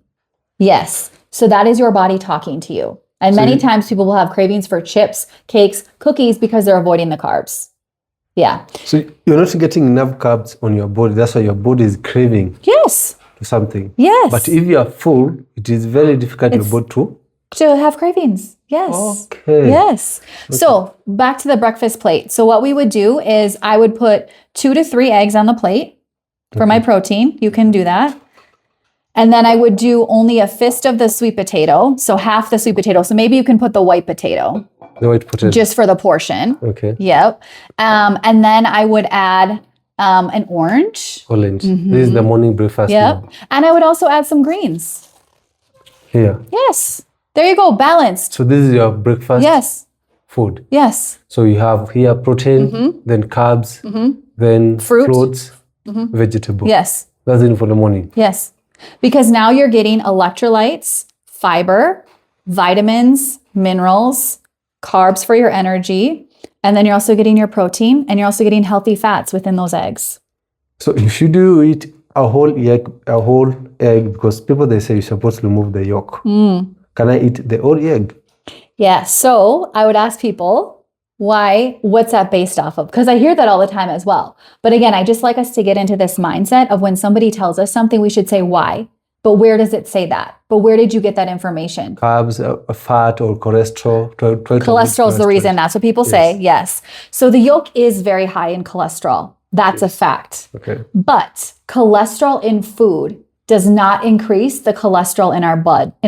Yes. So that is your body talking to you. And So many you- times people will have cravings for chips, cakes, cookies because they're avoiding the carbs. Yeah. So you're not getting enough carbs on your body. That's why your body is craving Yes. something. Yes. But if you are full, it is very difficult for your body to... To have cravings. Yes. Okay. Yes. So back to the breakfast plate. So what we would do is I would put 2 to 3 eggs on the plate for my protein. You can do that. And then I would do only a fist of the sweet potato. So half the sweet potato. So maybe you can put the white potato The white potato. just for the portion. Okay. Yep. And then I would add an orange. Orange. This is the morning breakfast. Yep. now. And I would also add some greens. Here. Yes. There you go. Balanced. So this is your breakfast Yes. food. Yes. So you have here protein, then carbs, then Fruit. fruits, vegetable. Yes. That's it for the morning. Yes. Because now you're getting electrolytes, fiber, vitamins, minerals, carbs for your energy, and then you're also getting your protein and you're also getting healthy fats within those eggs. So if you do eat a whole egg, because people they say you're supposed to remove the yolk. Can I eat the whole egg? Yeah. So I would ask people, what's that based off of? Because I hear that all the time as well. But again, I just like us to get into this mindset of when somebody tells us something, we should say why. But where does it say that? But where did you get that information? Carbs, fat, or cholesterol? Try to avoid Cholesterol is the cholesterol. reason. That's what people say. Yes. So the yolk is very high in cholesterol. That's a fact. Okay. But cholesterol in food does not increase the cholesterol in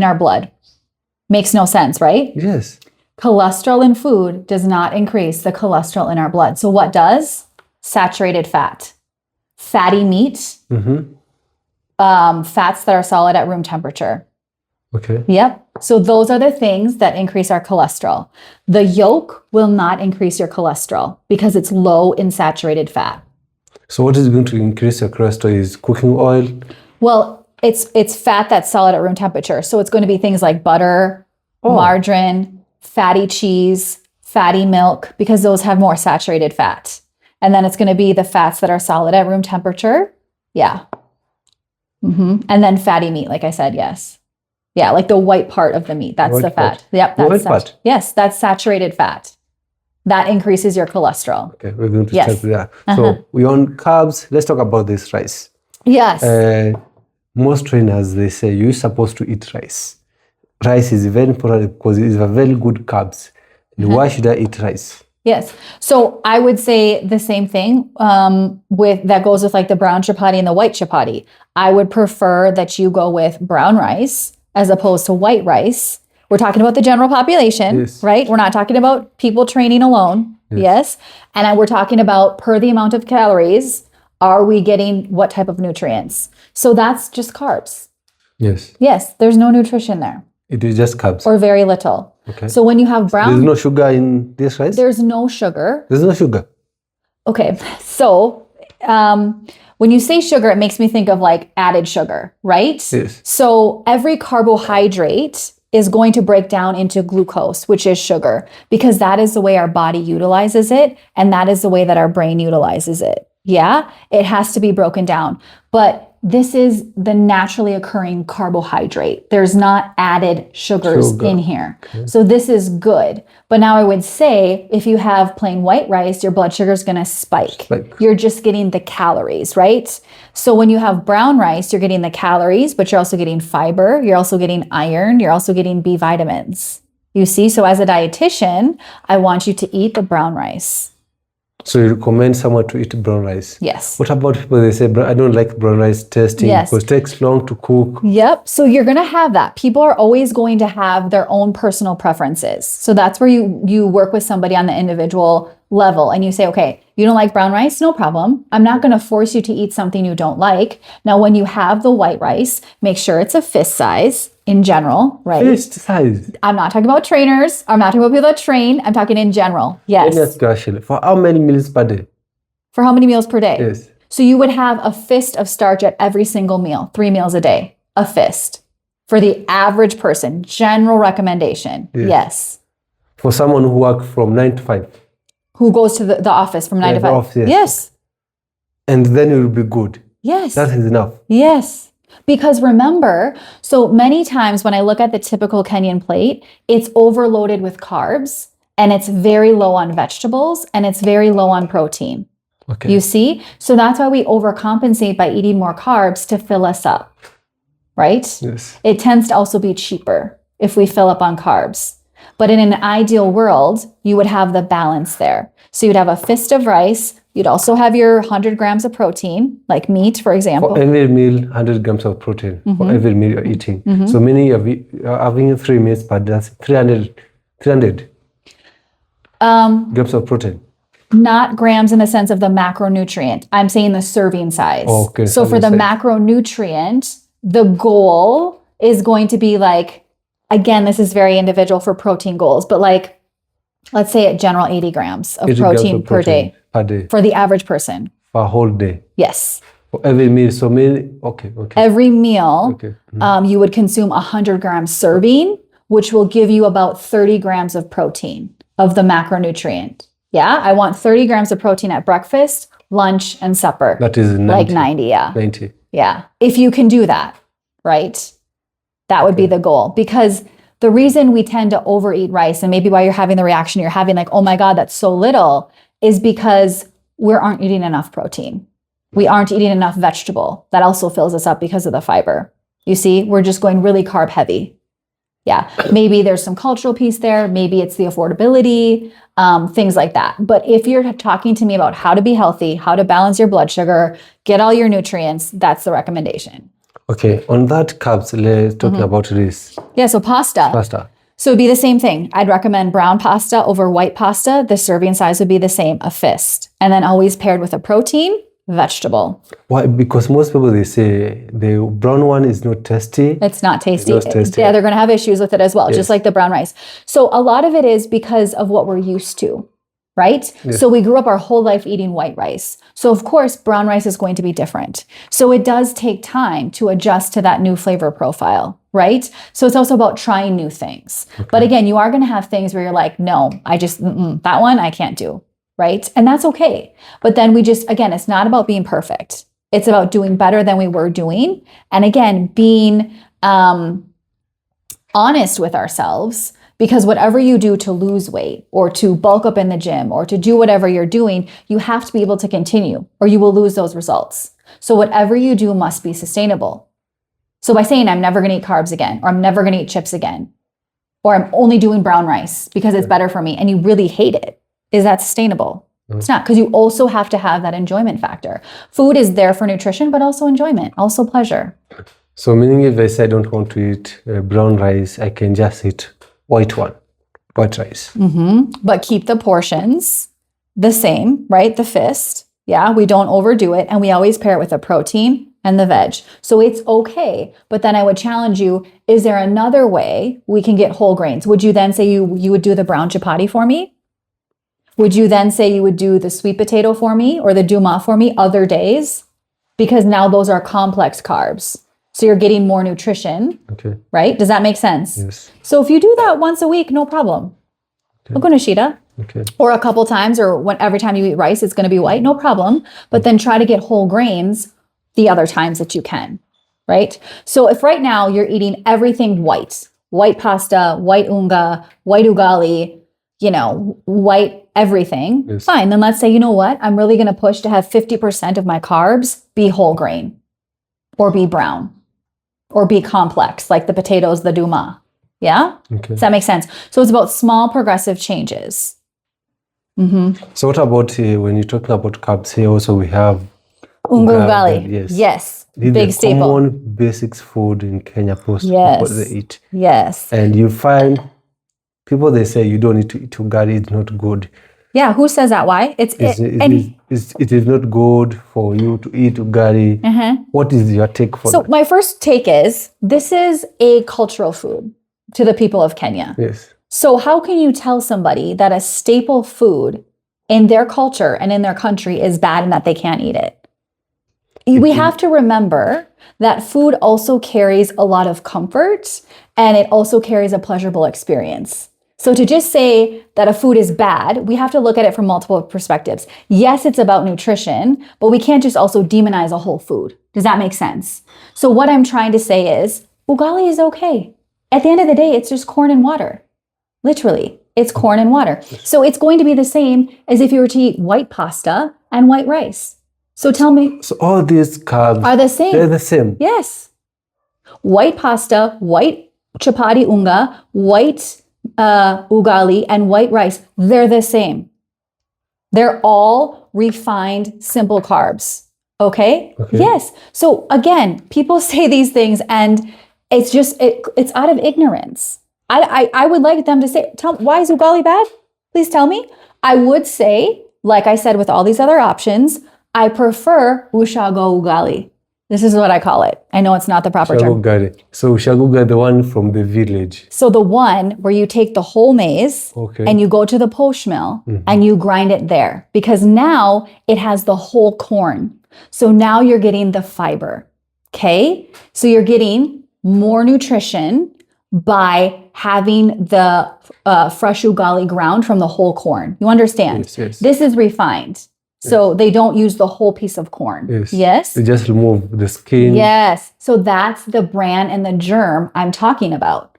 our blood. Makes no sense, right? Yes. Cholesterol in food does not increase the cholesterol in our blood. So what does? Saturated fat, fatty meat, fats that are solid at room temperature. Okay. Yep. So those are the things that increase our cholesterol. The yolk will not increase your cholesterol because it's low in saturated fat. So what is going to increase your cholesterol is cooking oil? Well, it's fat that's solid at room temperature. So it's going to be things like butter, margarine, fatty cheese, fatty milk, because those have more saturated fat. And then it's going to be the fats that are solid at room temperature. Yeah. And then fatty meat, like I said, yes. Yeah, like the white part of the meat. That's White the fat. part. Yep. The white part? Yes, that's saturated fat. That increases your cholesterol. Okay, we're going to Yes. start with that. So we on carbs. Let's talk about this rice. Yes. Most trainers, they say you're supposed to eat rice. Rice is very important because it is a very good carbs. And why should I eat rice? Yes. So I would say the same thing with that goes with like the brown chapati and the white chapati. I would prefer that you go with brown rice as opposed to white rice. We're talking about the general population, Yes. right? We're not talking about people training alone. Yes. And we're talking about per the amount of calories, are we getting what type of nutrients? So that's just carbs. Yes. Yes, there's no nutrition there It is just carbs. or very little. Okay. So when you have brown, There's no sugar in this rice? there's no sugar. There's no sugar. Okay, so when you say sugar, it makes me think of like added sugar, right? Yes. So every carbohydrate is going to break down into glucose, which is sugar, because that is the way our body utilizes it, and that is the way that our brain utilizes it. Yeah, it has to be broken down. But this is the naturally occurring carbohydrate. There's not added sugars in here. So this is good. But now I would say if you have plain white rice, your blood sugar is going to spike. You're just getting the calories, right? So when you have brown rice, you're getting the calories, but you're also getting fiber. You're also getting iron. You're also getting B vitamins. You see? So as a dietitian, I want you to eat the brown rice. So you recommend someone to eat brown rice? Yes. What about people, they say, I don't like brown rice tasting Yes. because it takes long to cook. Yep. So you're going to have that. People are always going to have their own personal preferences. So that's where you work with somebody on the individual level and you say, okay, you don't like brown rice? No problem. I'm not going to force you to eat something you don't like. Now, when you have the white rice, make sure it's a fist size in general, right? Fist size. I'm not talking about trainers. I'm not talking about people that train. I'm talking in general. Let me Yes. ask you actually, for how many meals per day? For how many meals per day? Yes. So you would have a fist of starch at every single meal, 3 meals a day, a fist. For the average person, general recommendation. Yes. For someone who works from 9 to 5. Who goes to the office from 9 to the 5? office, yes. Yes. And then it will be good. Yes. That is enough. Yes. Because remember, so many times when I look at the typical Kenyan plate, it's overloaded with carbs and it's very low on vegetables and it's very low on protein. Okay. You see? So that's why we overcompensate by eating more carbs to fill us up, right? Yes. It tends to also be cheaper if we fill up on carbs. But in an ideal world, you would have the balance there. So you'd have a fist of rice. You'd also have your 100 grams of protein, like meat, for example. For every meal, 100 grams of protein. For every meal you're eating. So meaning you're having 3 meals per day, that's 300 grams of protein. Not grams in the sense of the macronutrient. I'm saying the serving size. Okay, So for the serving size. macronutrient, the goal is going to be like, again, this is very individual for protein goals, but like, let's say at general 80 grams of 80 grams protein of per day Per day. for the average person. For a whole day. Yes. For every meal. So meal, okay. Every meal, Okay. you would consume 100 grams serving, which will give you about 30 grams of protein of the macronutrient. Yeah, I want 30 grams of protein at breakfast, lunch, and supper. That is 90. Like 90, yeah. 90. Yeah. If you can do that, right? That would be the goal. Because the reason we tend to overeat rice, and maybe why you're having the reaction you're having, like, oh my God, that's so little, is because we aren't eating enough protein. We aren't eating enough vegetable. That also fills us up because of the fiber. You see, we're just going really carb heavy. Yeah, maybe there's some cultural piece there. Maybe it's the affordability, things like that. But if you're talking to me about how to be healthy, how to balance your blood sugar, get all your nutrients, that's the recommendation. Okay, on that carbs, let's talking about this. Yeah, so pasta. Pasta. So it'd be the same thing. I'd recommend brown pasta over white pasta. The serving size would be the same, a fist. And then always paired with a protein, vegetable. Why? Because most people, they say the brown one is not tasty. It's not tasty. It's not tasty. Yeah, they're going to have issues with it as well, Yes. just like the brown rice. So a lot of it is because of what we're used to, right? Yes. So we grew up our whole life eating white rice. So of course, brown rice is going to be different. So it does take time to adjust to that new flavor profile, right? So it's also about trying new things. But again, you are going to have things where you're like, no, I just, that one I can't do, right? And that's okay. But then we just, again, it's not about being perfect. It's about doing better than we were doing. And again, being honest with ourselves, because whatever you do to lose weight or to bulk up in the gym or to do whatever you're doing, you have to be able to continue or you will lose those results. So whatever you do must be sustainable. So by saying I'm never going to eat carbs again, or I'm never going to eat chips again, or I'm only doing brown rice because it's better for me, and you really hate it, Is that sustainable? It's not, because you also have to have that enjoyment factor. Food is there for nutrition, but also enjoyment, also pleasure. So meaning if I say I don't want to eat brown rice, I can just eat white rice. But keep the portions the same, right? The fist. Yeah, we don't overdo it. And we always pair it with the protein and the veg. So it's okay. But then I would challenge you, is there another way we can get whole grains? Would you then say you would do the brown chapati for me? Would you then say you would do the sweet potato for me or the duma for me other days? Because now those are complex carbs. So you're getting more nutrition, Okay. right? Does that make sense? Yes. So if you do that once a week, no problem. Okay. Nishida. Okay. Or a couple times, or every time you eat rice, it's going to be white, no problem. But then try to get whole grains the other times that you can, right? So if right now you're eating everything white pasta, white unga, white ugali, white everything, Yes. fine. Then let's say, you know what? I'm really going to push to have 50% of my carbs be whole grain or be brown or be complex, like the potatoes, the duma. Yeah? Okay. Does that make sense? So it's about small progressive changes. So what about when you're talking about carbs here? Also, we have Unga ugali. ugali. Yes. Yes. This is Big the staple. common basics food in Kenya. Most Yes. people they eat, Yes. and you find people they say you don't need to eat ugali. It's not good. Yeah. Who says that? Why? It is not good for you to eat ugali. What is your take for So that? my first take is this is a cultural food to the people of Kenya. Yes. So how can you tell somebody that a staple food in their culture and in their country is bad and that they can't eat it? We have to remember that food also carries a lot of comfort and it also carries a pleasurable experience. So to just say that a food is bad, we have to look at it from multiple perspectives. Yes, it's about nutrition, but we can't just also demonize a whole food. Does that make sense? So what I'm trying to say is ugali is okay. At the end of the day, it's just corn and water. Literally, it's corn and water. So it's going to be the same as if you were to eat white pasta and white rice. So tell me, So all these carbs are the same? They're the same. Yes. White pasta, white chapati unga, white ugali, and white rice, they're the same. They're all refined, simple carbs. Okay? Yes. So again, people say these things and it's just, it's out of ignorance. I would like them to say, why is ugali bad? Please tell me. I would say, like I said, with all these other options, I prefer ushago ugali. This is what I call it. I know it's not the proper term. Ugali. So ugali, the one from the village. So the one where you take the whole maize and you go to the posh mill and you grind it there, because now it has the whole corn. So now you're getting the fiber. Okay? So you're getting more nutrition by having the fresh ugali ground from the whole corn. You understand? Yes, yes. This is refined. So they don't use the whole piece of corn. Yes. Yes? They just remove the skin. Yes. So that's the bran and the germ I'm talking about.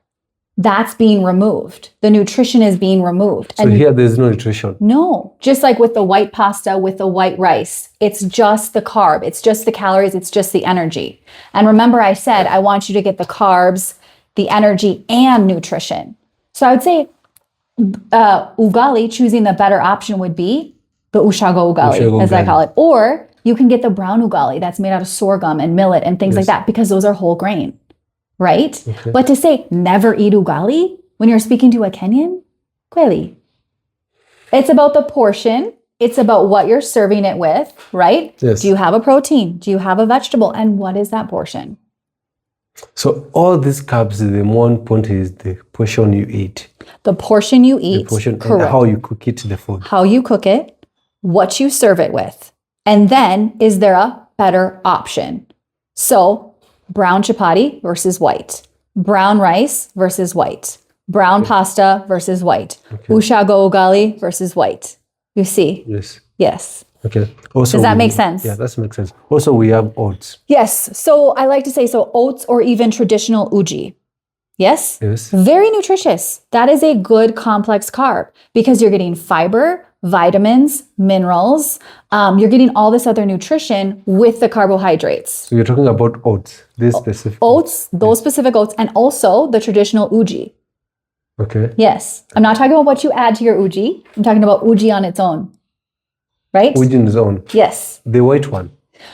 That's being removed. The nutrition is being removed. So here there's no nutrition. No, just like with the white pasta, with the white rice, it's just the carb, it's just the calories, it's just the energy. And remember I said, I want you to get the carbs, the energy, and nutrition. So I would say ugali, choosing the better option would be the ushago ugali, as I call it. Or you can get the brown ugali that's made out of sorghum and millet and things like that, because those are whole grain, right? Okay. But to say never eat ugali when you're speaking to a Kenyan, kweli. It's about the portion. It's about what you're serving it with, right? Yes. Do you have a protein? Do you have a vegetable? And what is that portion? So all these carbs, the one point is the portion you eat. The portion you eat, The portion and correct. how you cook it, the food. How you cook it, what you serve it with. And then, is there a better option? So, brown chapati versus white, brown rice versus white, brown pasta versus white, ushago ugali versus white. You see? Yes. Yes. Okay. Also, Does that make sense? Yeah, that makes sense. Also, we have oats. Yes. So I like to say, so oats or even traditional uji. Yes? Yes. Very nutritious. That is a good complex carb because you're getting fiber, vitamins, minerals. You're getting all this other nutrition with the carbohydrates. So you're talking about oats, this specific. Oats, those specific oats, and also the traditional uji. Okay. Yes. I'm not talking about what you add to your uji. I'm talking about uji on its own. Right? Uji in zone. Yes. The white one.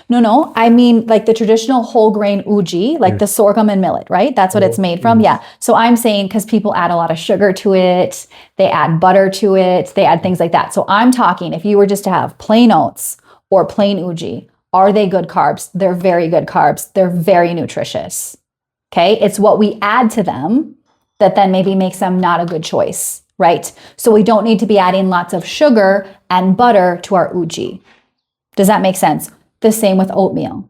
No. I mean like the traditional whole grain uji, like the sorghum and millet, right? That's what it's made from. Yeah. So I'm saying because people add a lot of sugar to it, they add butter to it, they add things like that. So I'm talking if you were just to have plain oats or plain uji, are they good carbs? They're very good carbs. They're very nutritious. Okay. It's what we add to them that then maybe makes them not a good choice, right? So we don't need to be adding lots of sugar and butter to our uji. Does that make sense? The same with oatmeal.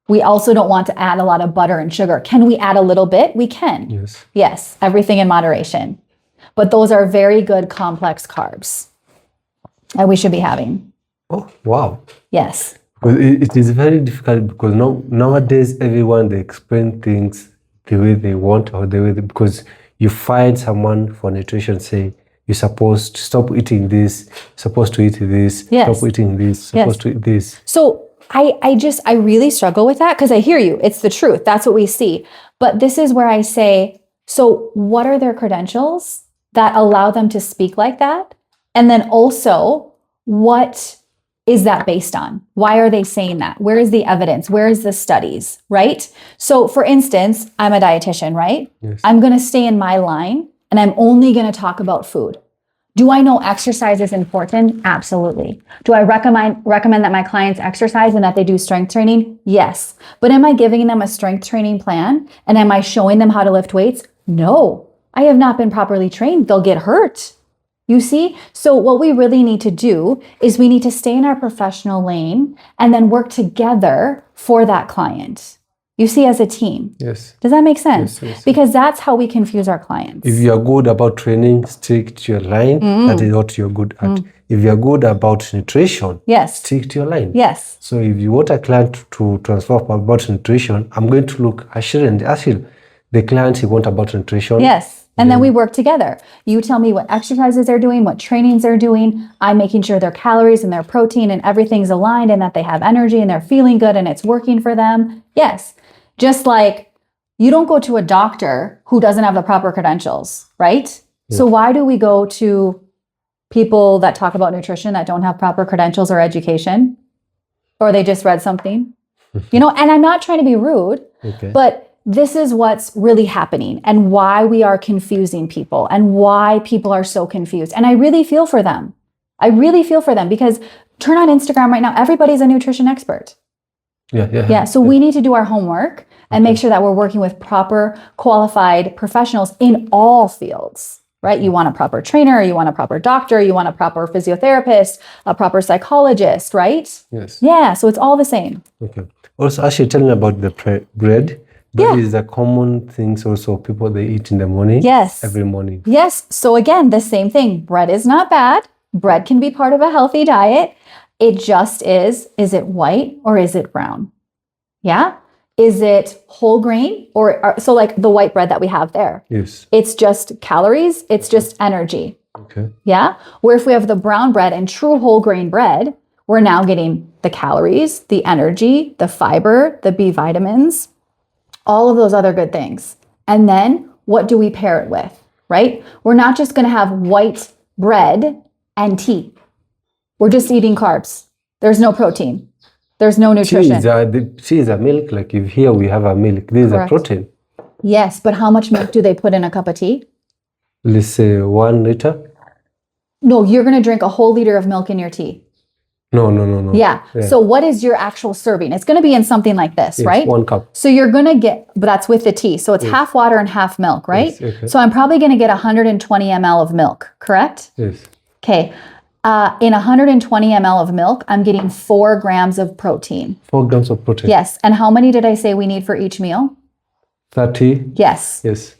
We also don't want to add a lot of butter and sugar. Can we add a little bit? We can. Yes. Yes, everything in moderation. But those are very good complex carbs that we should be having. Oh, wow. Yes. Because it is very difficult because nowadays everyone they explain things the way they want or the way because you find someone for nutrition say you're supposed to stop eating this, supposed to eat this, Yes. stop eating this, supposed to eat this. So I really struggle with that because I hear you. It's the truth. That's what we see. But this is where I say, so what are their credentials that allow them to speak like that? And then also, what is that based on? Why are they saying that? Where is the evidence? Where is the studies, right? So for instance, I'm a dietitian, right? Yes. I'm going to stay in my line and I'm only going to talk about food. Do I know exercise is important? Absolutely. Do I recommend that my clients exercise and that they do strength training? Yes. But am I giving them a strength training plan? And am I showing them how to lift weights? No. I have not been properly trained. They'll get hurt. You see? So what we really need to do is we need to stay in our professional lane and then work together for that client. You see, as a team. Yes. Does that make sense? Yes. Because that's how we confuse our clients. If you are good about training, stick to your line. That is what you're good at. If you are good about nutrition, Yes. stick to your line. Yes. So if you want a client to transfer about nutrition, I'm going to look Ashil and Ashil, the client he want about nutrition. Yes. And then we work together. You tell me what exercises they're doing, what trainings they're doing. I'm making sure their calories and their protein and everything's aligned and that they have energy and they're feeling good and it's working for them. Yes. Just like you don't go to a doctor who doesn't have the proper credentials, right? Yeah. So why do we go to people that talk about nutrition that don't have proper credentials or education? Or they just read something? And I'm not trying to be rude, but this is what's really happening and why we are confusing people and why people are so confused. And I really feel for them. I really feel for them because turn on Instagram right now, everybody's a nutrition expert. Yeah. So we need to do our homework and make sure that we're working with proper qualified professionals in all fields, right? You want a proper trainer, you want a proper doctor, you want a proper physiotherapist, a proper psychologist, right? Yes. Yeah. So it's all the same. Okay. Also, actually tell me about the bread. Bread is a common thing also people they eat in the morning. Yes. Every morning. Yes. So again, the same thing. Bread is not bad. Bread can be part of a healthy diet. It just is it white or is it brown? Yeah. Is it whole grain or so like the white bread that we have there? Yes. It's just calories. It's just energy. Okay. Yeah. Where if we have the brown bread and true whole grain bread, we're now getting the calories, the energy, the fiber, the B vitamins, all of those other good things. And then what do we pair it with, right? We're not just going to have white bread and tea. We're just eating carbs. There's no protein. There's no nutrition. Tea is a milk. Like if here we have a milk, this is a protein. Yes, but how much milk do they put in a cup of tea? Let's say 1 liter. No, you're going to drink a whole liter of milk in your tea. No. Yeah. So what is your actual serving? It's going to be in something like this, right? 1 cup. So you're going to get, but that's with the tea. So it's half water and half milk, right? Yes, okay. So I'm probably going to get 120 ml of milk, correct? Yes. Okay. In 120 ml of milk, I'm getting 4 grams of protein. 4 grams of protein. Yes. And how many did I say we need for each meal? 30. Yes. Yes.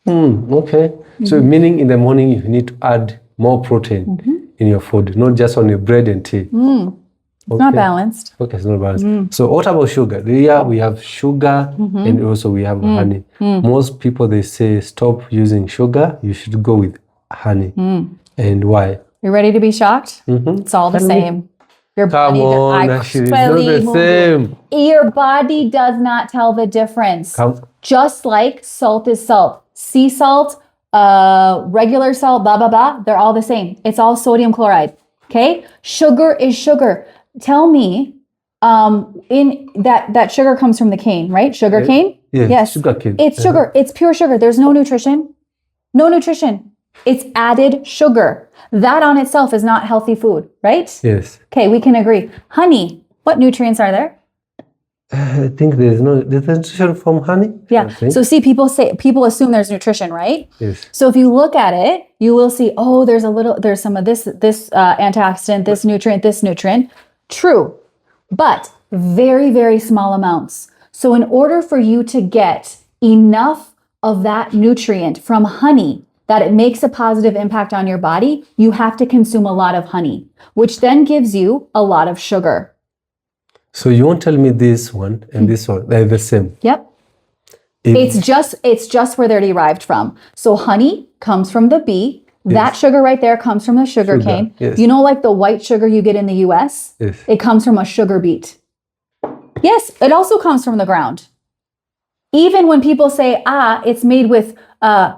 Okay. So meaning in the morning you need to add more protein in your food, not just on your bread and tea. It's not balanced. Okay, it's not balanced. So what about sugar? Here we have sugar and also we have honey. Most people, they say stop using sugar. You should go with honey. And why? You ready to be shocked? It's all the same. Your Come body, on, actually, it's not the same. Your body does not tell the difference. Just like salt is salt. sea salt, regular salt, blah, blah, blah. They're all the same. It's all sodium chloride. Okay. Sugar is sugar. Tell me, in that sugar comes from the cane, right? Sugar cane? Yes. Sugar cane. It's sugar. It's pure sugar. There's no nutrition. No nutrition. It's added sugar. That on itself is not healthy food, right? Yes. Okay, we can agree. Honey, what nutrients are there? I think there's nutrition from honey. Yeah. So see, people assume there's nutrition, right? Yes. So if you look at it, you will see, oh, there's some of this antioxidant, this nutrient. True, but very, very small amounts. So in order for you to get enough of that nutrient from honey that it makes a positive impact on your body, you have to consume a lot of honey, which then gives you a lot of sugar. So you won't tell me this one and this one, they're the same. Yep. It's just where they're derived from. So honey comes from the bee. Yes. That sugar right there comes from the sugar cane. Yes. You know, like the white sugar you get in the US? Yes. It comes from a sugar beet. Yes, it also comes from the ground. Even when people say, it's made with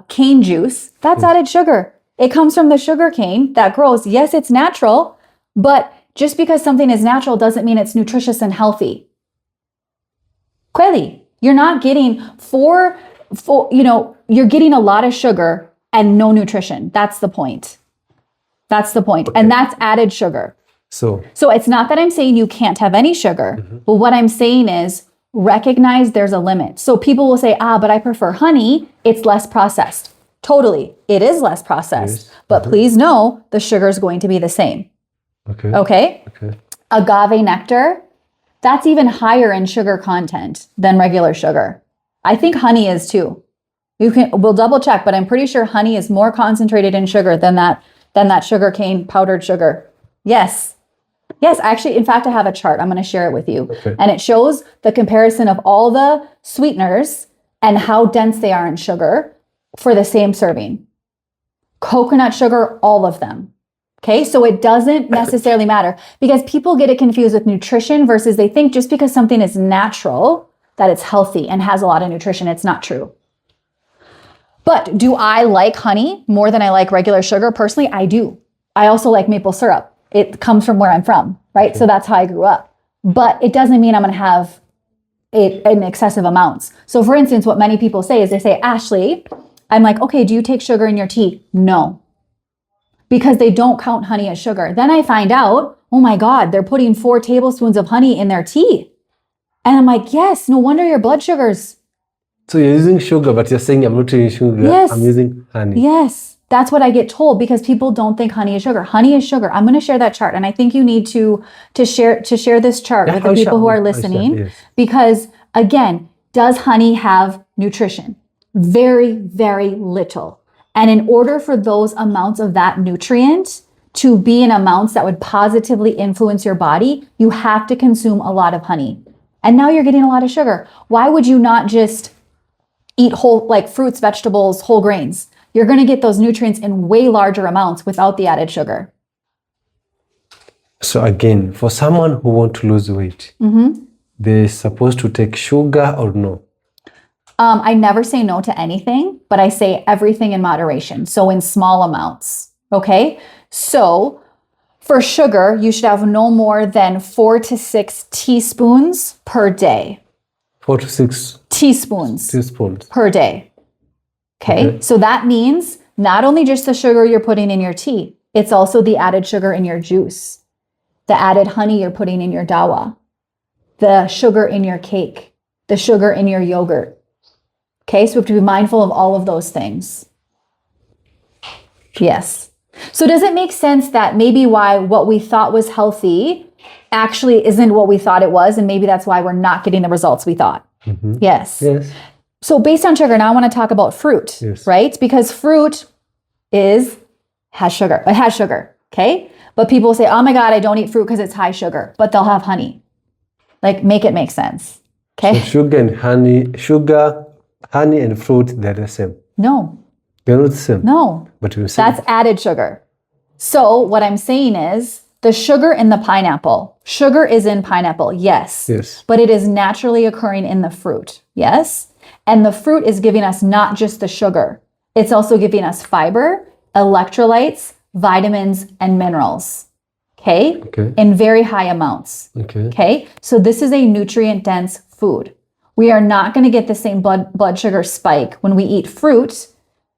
cane juice, that's added sugar. It comes from the sugar cane that grows. Yes, it's natural, but just because something is natural doesn't mean it's nutritious and healthy. Kweli, you're not getting you're getting a lot of sugar and no nutrition. That's the point. Okay. And that's added sugar. So it's not that I'm saying you can't have any sugar, but what I'm saying is recognize there's a limit. So people will say, but I prefer honey. It's less processed. Totally. It is less processed, but please know the sugar is going to be the same. Okay. Agave nectar, that's even higher in sugar content than regular sugar. I think honey is too. We'll double check, but I'm pretty sure honey is more concentrated in sugar than that sugar cane powdered sugar. Yes. Actually, in fact, I have a chart. I'm going to share it with you. And it shows the comparison of all the sweeteners and how dense they are in sugar for the same serving. Coconut sugar, all of them. Okay, so it doesn't necessarily matter because people get it confused with nutrition versus they think just because something is natural that it's healthy and has a lot of nutrition. It's not true. But do I like honey more than I like regular sugar? Personally, I do. I also like maple syrup. It comes from where I'm from, right? So that's how I grew up. But it doesn't mean I'm going to have it in excessive amounts. So for instance, what many people say is they say, Ashley, I'm like, okay, do you take sugar in your tea? No. Because they don't count honey as sugar. Then I find out, oh my God, they're putting 4 tablespoons of honey in their tea. And I'm like, yes, no wonder your blood sugars. So you're using sugar, but you're saying I'm not using sugar. Yes. I'm using honey. Yes. That's what I get told because people don't think honey is sugar. Honey is sugar. I'm going to share that chart. And I think you need to share this chart with the people who are listening. Because again, does honey have nutrition? Very, very little. And in order for those amounts of that nutrient to be in amounts that would positively influence your body, you have to consume a lot of honey. And now you're getting a lot of sugar. Why would you not just eat whole, like fruits, vegetables, whole grains? You're going to get those nutrients in way larger amounts without the added sugar. So again, for someone who wants to lose weight, they're supposed to take sugar or no? I never say no to anything, but I say everything in moderation. So in small amounts. Okay. So for sugar, you should have no more than 4 to 6 teaspoons per day. 4 to 6 teaspoons per day. Okay. So that means not only just the sugar you're putting in your tea, it's also the added sugar in your juice, the added honey you're putting in your dawa, the sugar in your cake, the sugar in your yogurt. Okay. So we have to be mindful of all of those things. Yes. So does it make sense that maybe why what we thought was healthy actually isn't what we thought it was? And maybe that's why we're not getting the results we thought. Yes. So based on sugar, now I want to talk about fruit, right? Because fruit has sugar. It has sugar, okay? But people say, oh my God, I don't eat fruit because it's high sugar, but they'll have honey. Like, make it make sense, okay? So honey and fruit, they're the same? No. They're not the same? No. But you're saying that's added sugar. So what I'm saying is the sugar in the pineapple. Sugar is in pineapple, yes. But it is naturally occurring in the fruit, yes? And the fruit is giving us not just the sugar, it's also giving us fiber, electrolytes, vitamins, and minerals. Okay? Okay. In very high amounts. Okay. Okay? So this is a nutrient dense food. We are not going to get the same blood sugar spike when we eat fruit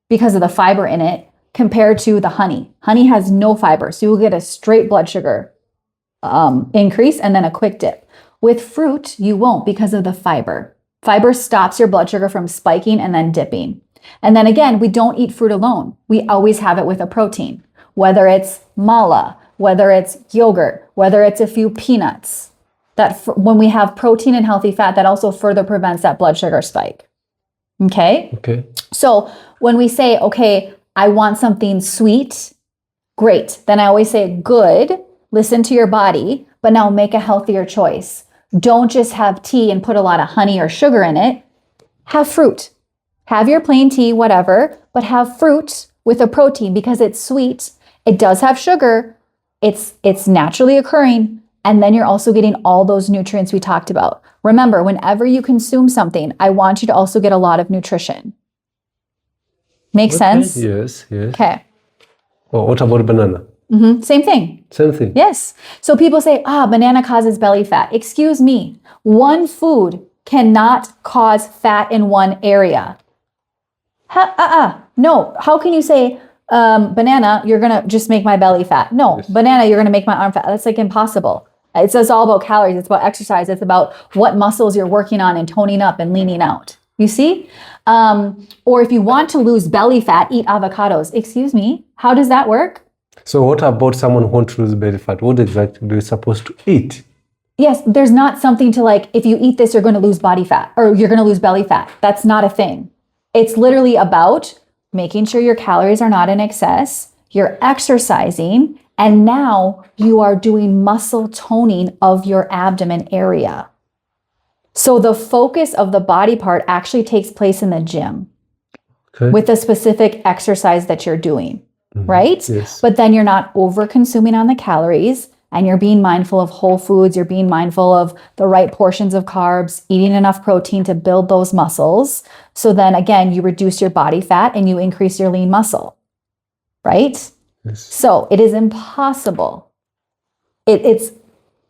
because of the fiber in it compared to the honey. Honey has no fiber, so you will get a straight blood sugar increase and then a quick dip. With fruit, you won't because of the fiber. Fiber stops your blood sugar from spiking and then dipping. And then again, we don't eat fruit alone. We always have it with a protein, whether it's mala, whether it's yogurt, whether it's a few peanuts. When we have protein and healthy fat, that also further prevents that blood sugar spike. Okay? Okay. So when we say, okay, I want something sweet, great. Then I always say, good, listen to your body, but now make a healthier choice. Don't just have tea and put a lot of honey or sugar in it. Have fruit. Have your plain tea, whatever, but have fruit with a protein because it's sweet. It does have sugar. It's naturally occurring. And then you're also getting all those nutrients we talked about. Remember, whenever you consume something, I want you to also get a lot of nutrition. Make sense? Yes, yes. Okay. Well, what about banana? Same thing. Same thing. Yes. So people say, banana causes belly fat. Excuse me. One food cannot cause fat in one area. No. How can you say, banana, you're going to just make my belly fat? No. Yes. Banana, you're going to make my arm fat. That's like impossible. It's all about calories. It's about exercise. It's about what muscles you're working on and toning up and leaning out. You see? Or if you want to lose belly fat, eat avocados. Excuse me. How does that work? So what about someone who wants to lose belly fat? What exactly are you supposed to eat? Yes, there's not something to like, if you eat this, you're going to lose body fat or you're going to lose belly fat. That's not a thing. It's literally about making sure your calories are not in excess, you're exercising, and now you are doing muscle toning of your abdomen area. So the focus of the body part actually takes place in the gym with a specific exercise that you're doing, right? Yes. But then you're not over consuming on the calories and you're being mindful of whole foods. You're being mindful of the right portions of carbs, eating enough protein to build those muscles. So then again, you reduce your body fat and you increase your lean muscle, right? Yes. So it is impossible.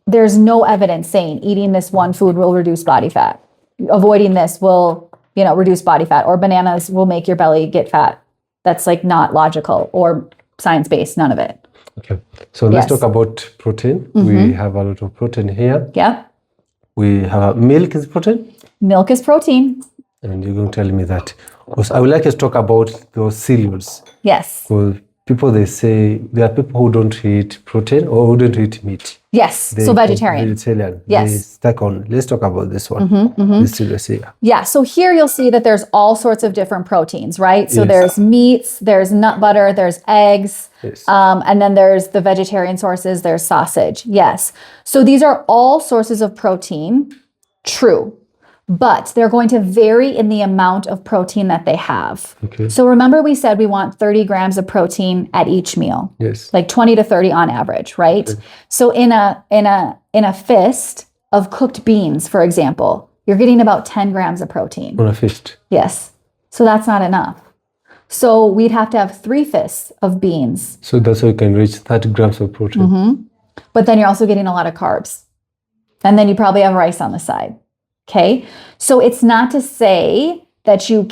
There's no evidence saying eating this one food will reduce body fat. Avoiding this will, reduce body fat, or bananas will make your belly get fat. That's like not logical or science-based, none of it. Okay. So let's talk about protein. We have a lot of protein here. Yeah. We have milk is protein. Milk is protein. And you're going to tell me that. Also, I would like us to talk about those cereals. Yes. Because people, they say there are people who don't eat protein or who don't eat meat. Yes. So vegetarian. Vegetarian. Yes. They stuck on. Let's talk about this one. This cereals here. Yeah. So here you'll see that there's all sorts of different proteins, right? So Yes. there's meats, there's nut butter, there's eggs. Yes. And then there's the vegetarian sources, there's sausage. Yes. So these are all sources of protein. True. But they're going to vary in the amount of protein that they have. Okay. So remember we said we want 30 grams of protein at each meal. Yes. Like 20 to 30 on average, right? Okay. So in a fist of cooked beans, for example, you're getting about 10 grams of protein. On a fist. Yes. So that's not enough. So we'd have to have 3 fists of beans. So that's how you can reach 30 grams of protein. But then you're also getting a lot of carbs. And then you probably have rice on the side. Okay. So it's not to say that you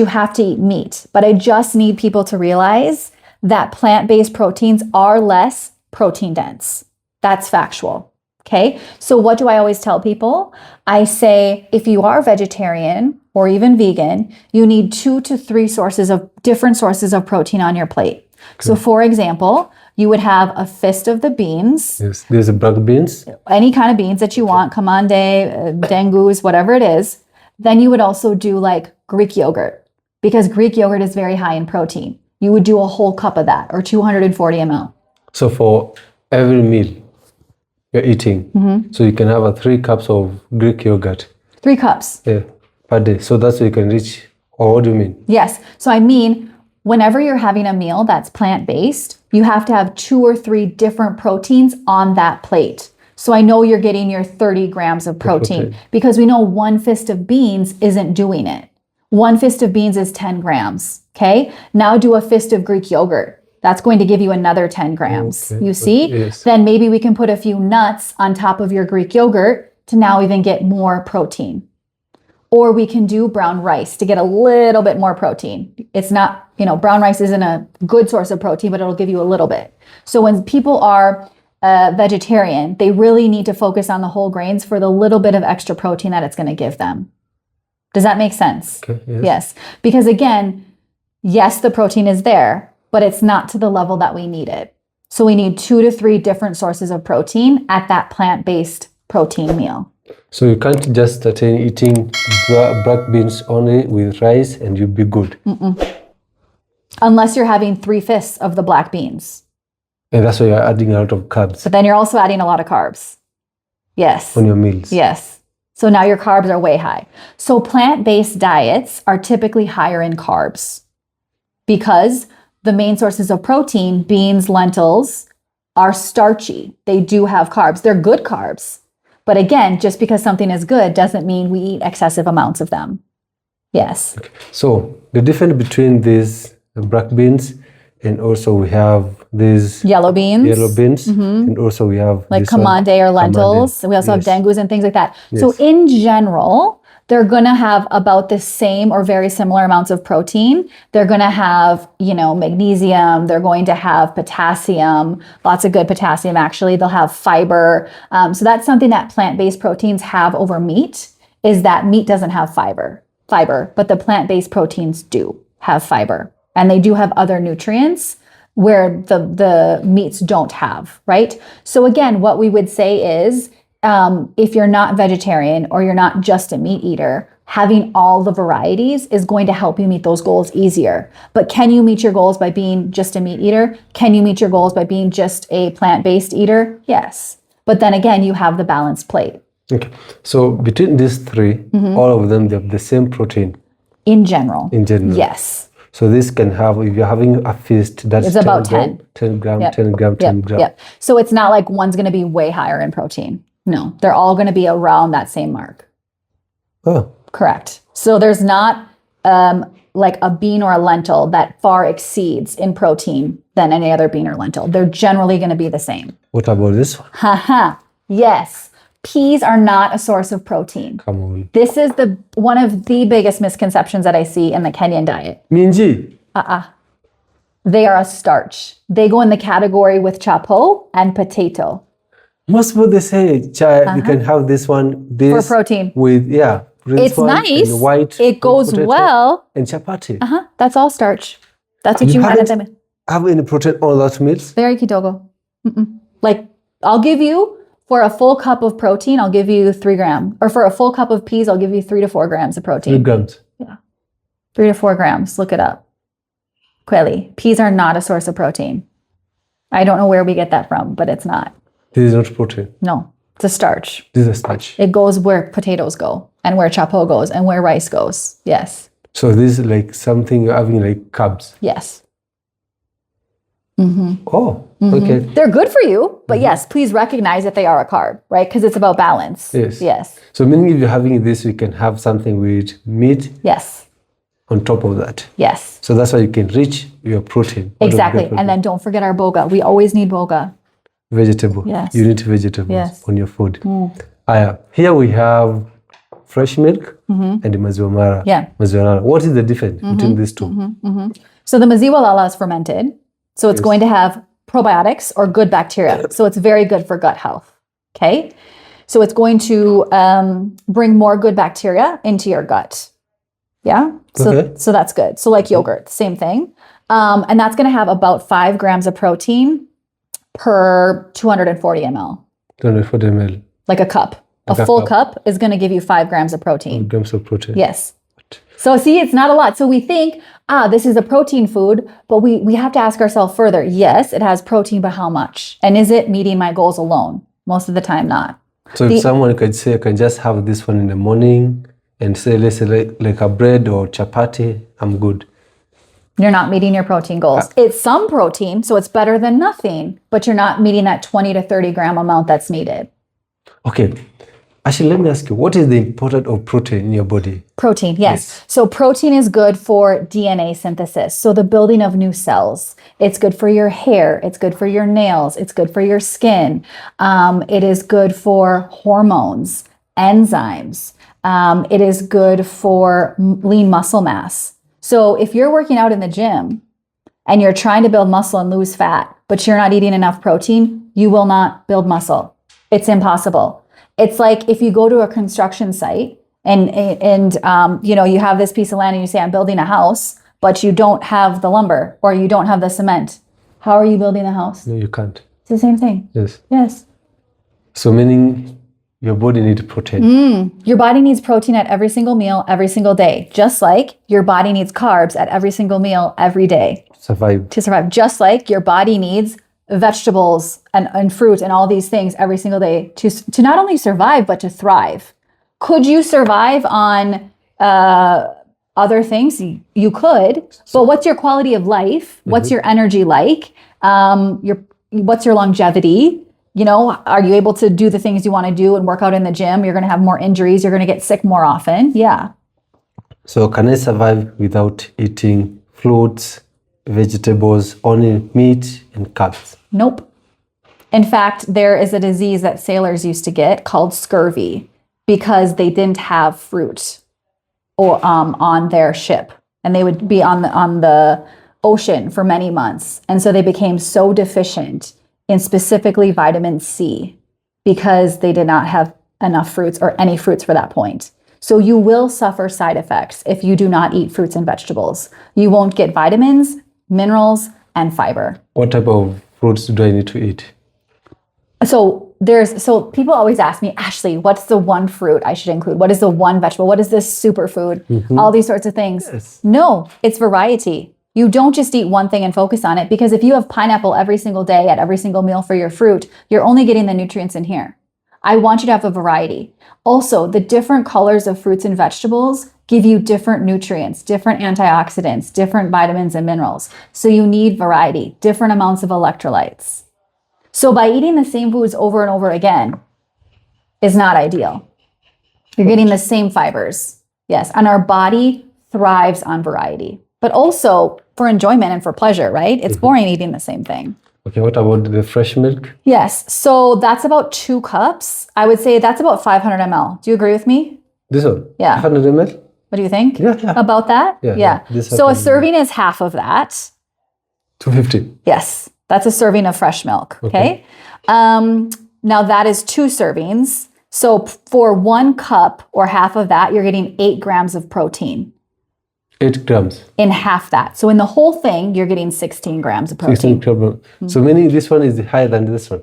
have to eat meat, but I just need people to realize that plant-based proteins are less protein dense. That's factual. Okay. So what do I always tell people? I say, if you are vegetarian or even vegan, you need 2 to 3 different sources of protein on your plate. Okay. So for example, you would have a fist of the beans. Yes, there's black beans. Any kind of beans that you want, kamande, dengus, whatever it is. Then you would also do like Greek yogurt, because Greek yogurt is very high in protein. You would do a whole cup of that, or 240 ml. So for every meal you're eating, so you can have 3 cups of Greek yogurt. 3 cups. Yeah, per day. So that's what you can reach. Or what do you mean? Yes. So I mean, whenever you're having a meal that's plant-based, you have to have 2 or 3 different proteins on that plate. So I know you're getting your 30 grams of protein because we know one fist of beans isn't doing it. One fist of beans is 10 grams. Okay. Now do a fist of Greek yogurt. That's going to give you another 10 grams. Okay. You see? Yes. Then maybe we can put a few nuts on top of your Greek yogurt to now even get more protein. Or we can do brown rice to get a little bit more protein. It's not, brown rice isn't a good source of protein, but it'll give you a little bit. So when people are vegetarian, they really need to focus on the whole grains for the little bit of extra protein that it's going to give them. Does that make sense? Okay, yes. Yes. Because again, yes, the protein is there, but it's not to the level that we need it. So we need 2 to 3 different sources of protein at that plant-based protein meal. So you can't just start eating black beans only with rice and you'll be good. Unless you're having 3 fists of the black beans. And that's why you're adding a lot of carbs But then you're also adding a lot of carbs. Yes. on your meals. Yes. So now your carbs are way high. So plant-based diets are typically higher in carbs because the main sources of protein, beans, lentils, are starchy. They do have carbs. They're good carbs. But again, just because something is good doesn't mean we eat excessive amounts of them. Yes. So the difference between these black beans and also we have these Yellow beans. and also we have Like this one, kamande or lentils. kamande. We also have Yes. dengus and things like that. So Yes. in general, they're going to have about the same or very similar amounts of protein. They're going to have, magnesium. They're going to have potassium, lots of good potassium, actually. They'll have fiber. So that's something that plant-based proteins have over meat, is that meat doesn't have fiber, but the plant-based proteins do have fiber. And they do have other nutrients where the meats don't have, right? So again, what we would say is, if you're not vegetarian or you're not just a meat eater, having all the varieties is going to help you meet those goals easier. But can you meet your goals by being just a meat eater? Can you meet your goals by being just a plant-based eater? Yes. But then again, you have the balanced plate. Okay. So between these 3, all of them, they have the same protein In general. in general. Yes. So this can have, if you're having a feast, that's It's about 10 gram, Yep. 10 gram, 10 Yep. gram. Yep. So it's not like one's going to be way higher in protein. No, they're all going to be around that same mark. Oh, Correct. So there's not like a bean or a lentil that far exceeds in protein than any other bean or lentil. They're generally going to be the same. what about this one? Haha. Yes. Peas are not a source of protein. Come on. This is one of the biggest misconceptions that I see in the Kenyan diet. Minji. They are a starch. They go in the category with chapo and potato. Most people they say, you can have this one, this For protein. with this It's one nice. and white. It goes potato well. And chapati. That's all starch. That's what You you had at haven't- them. Have any protein on those meals? Very kidogo. Like, I'll give you, for a full cup of protein, I'll give you 3 grams. Or for a full cup of peas, I'll give you 3 to 4 grams of 3 protein. grams. 3 to 4 grams. Look it up. Kweli. Peas are not a source of protein. I don't know where we get that from, but it's not. This is not protein. No, it's a starch. This is a starch. It goes where potatoes go and where chapo goes and where rice goes. Yes. So this is like something you're having like carbs. Yes. Oh, okay. They're good for you, but yes, please recognize that they are a carb, right? Because it's about balance. Yes. Yes. So meaning if you're having this, you can have something with meat Yes. on top of that. Yes. So that's why you can reach your protein. out of Exactly. the And then don't forget our boga. We always need boga. vegetable. Yes. You need vegetables Yes. on your food. Here we have fresh milk and maziwa mara. Yeah. Maziwa lala. What is the difference between these two? So the maziwa lala is fermented. So it's going to have probiotics or good bacteria. So it's very good for gut health. Okay. So it's going to bring more good bacteria into your gut. Yeah. So, Okay. so that's good. So like yogurt, same thing. And that's going to have about 5 grams of protein per 240 ml, 240 ml. like a cup. Like A a full cup. cup is going to give you 5 grams of protein. Grams of protein. Yes. So see, it's not a lot. So we think, this is a protein food, but we have to ask ourselves further. Yes, it has protein, but how much? And is it meeting my goals alone? Most of the time, not. So if someone could say, I can just have this one in the morning and say, let's say like a bread or chapati, I'm good. You're not meeting your protein goals. It's some protein, so it's better than nothing, but you're not meeting that 20 to 30 gram amount that's needed. Okay. Actually, let me ask you, what is the importance of protein in your body? Protein, yes. So protein is good for DNA synthesis, so the building of new cells. It's good for your hair. It's good for your nails. It's good for your skin. It is good for hormones, enzymes. It is good for lean muscle mass. So if you're working out in the gym and you're trying to build muscle and lose fat, but you're not eating enough protein, you will not build muscle. It's impossible. It's like if you go to a construction site and you know, you have this piece of land and you say, I'm building a house, but you don't have the lumber or you don't have the cement. How are you building the house? No, you can't. It's the same thing. Yes. Yes. So meaning your body needs protein. Your body needs protein at every single meal, every single day, just like your body needs carbs at every single meal, every day Survive. to survive, just like your body needs vegetables and fruit and all these things every single day to not only survive, but to thrive. Could you survive on other things? You could, but what's your quality of life? What's your energy like? What's your longevity? You know, are you able to do the things you want to do and work out in the gym? You're going to have more injuries. You're going to get sick more often. Yeah. So can I survive without eating fruits, vegetables, only meat and carbs? Nope. In fact, there is a disease that sailors used to get called scurvy because they didn't have fruit or on their ship, and they would be on the ocean for many months, and so they became so deficient in specifically vitamin C because they did not have enough fruits or any fruits for that point. So you will suffer side effects if you do not eat fruits and vegetables. You won't get vitamins, minerals, and fiber. What type of fruits do I need to eat? So people always ask me, Ashley, what's the one fruit I should include? What is the one vegetable? What is this superfood? All these sorts of things. Yes. No, it's variety. You don't just eat one thing and focus on it, because if you have pineapple every single day at every single meal for your fruit, you're only getting the nutrients in here. I want you to have a variety. Also, the different colors of fruits and vegetables give you different nutrients, different antioxidants, different vitamins and minerals. So you need variety, different amounts of electrolytes. So by eating the same foods over and over again is not ideal. You're getting the same fibers. Yes, and our body thrives on variety, but also for enjoyment and for pleasure, right? It's boring eating the same thing. Okay, what about the fresh milk? Yes, so that's about 2 cups. I would say that's about 500 ml. Do you agree with me? This one? Yeah. 100 ml? What do you think? Yeah. About that? Yeah. This So a 100 serving is half of that. 250. Yes, that's a serving of fresh milk. Okay. Now that is 2 servings. So for 1 cup or half of that, you're getting 8 grams of protein. 8 grams. In half that. So in the whole thing, you're getting 16 grams of 16 protein. grams. So meaning this one is higher than this one.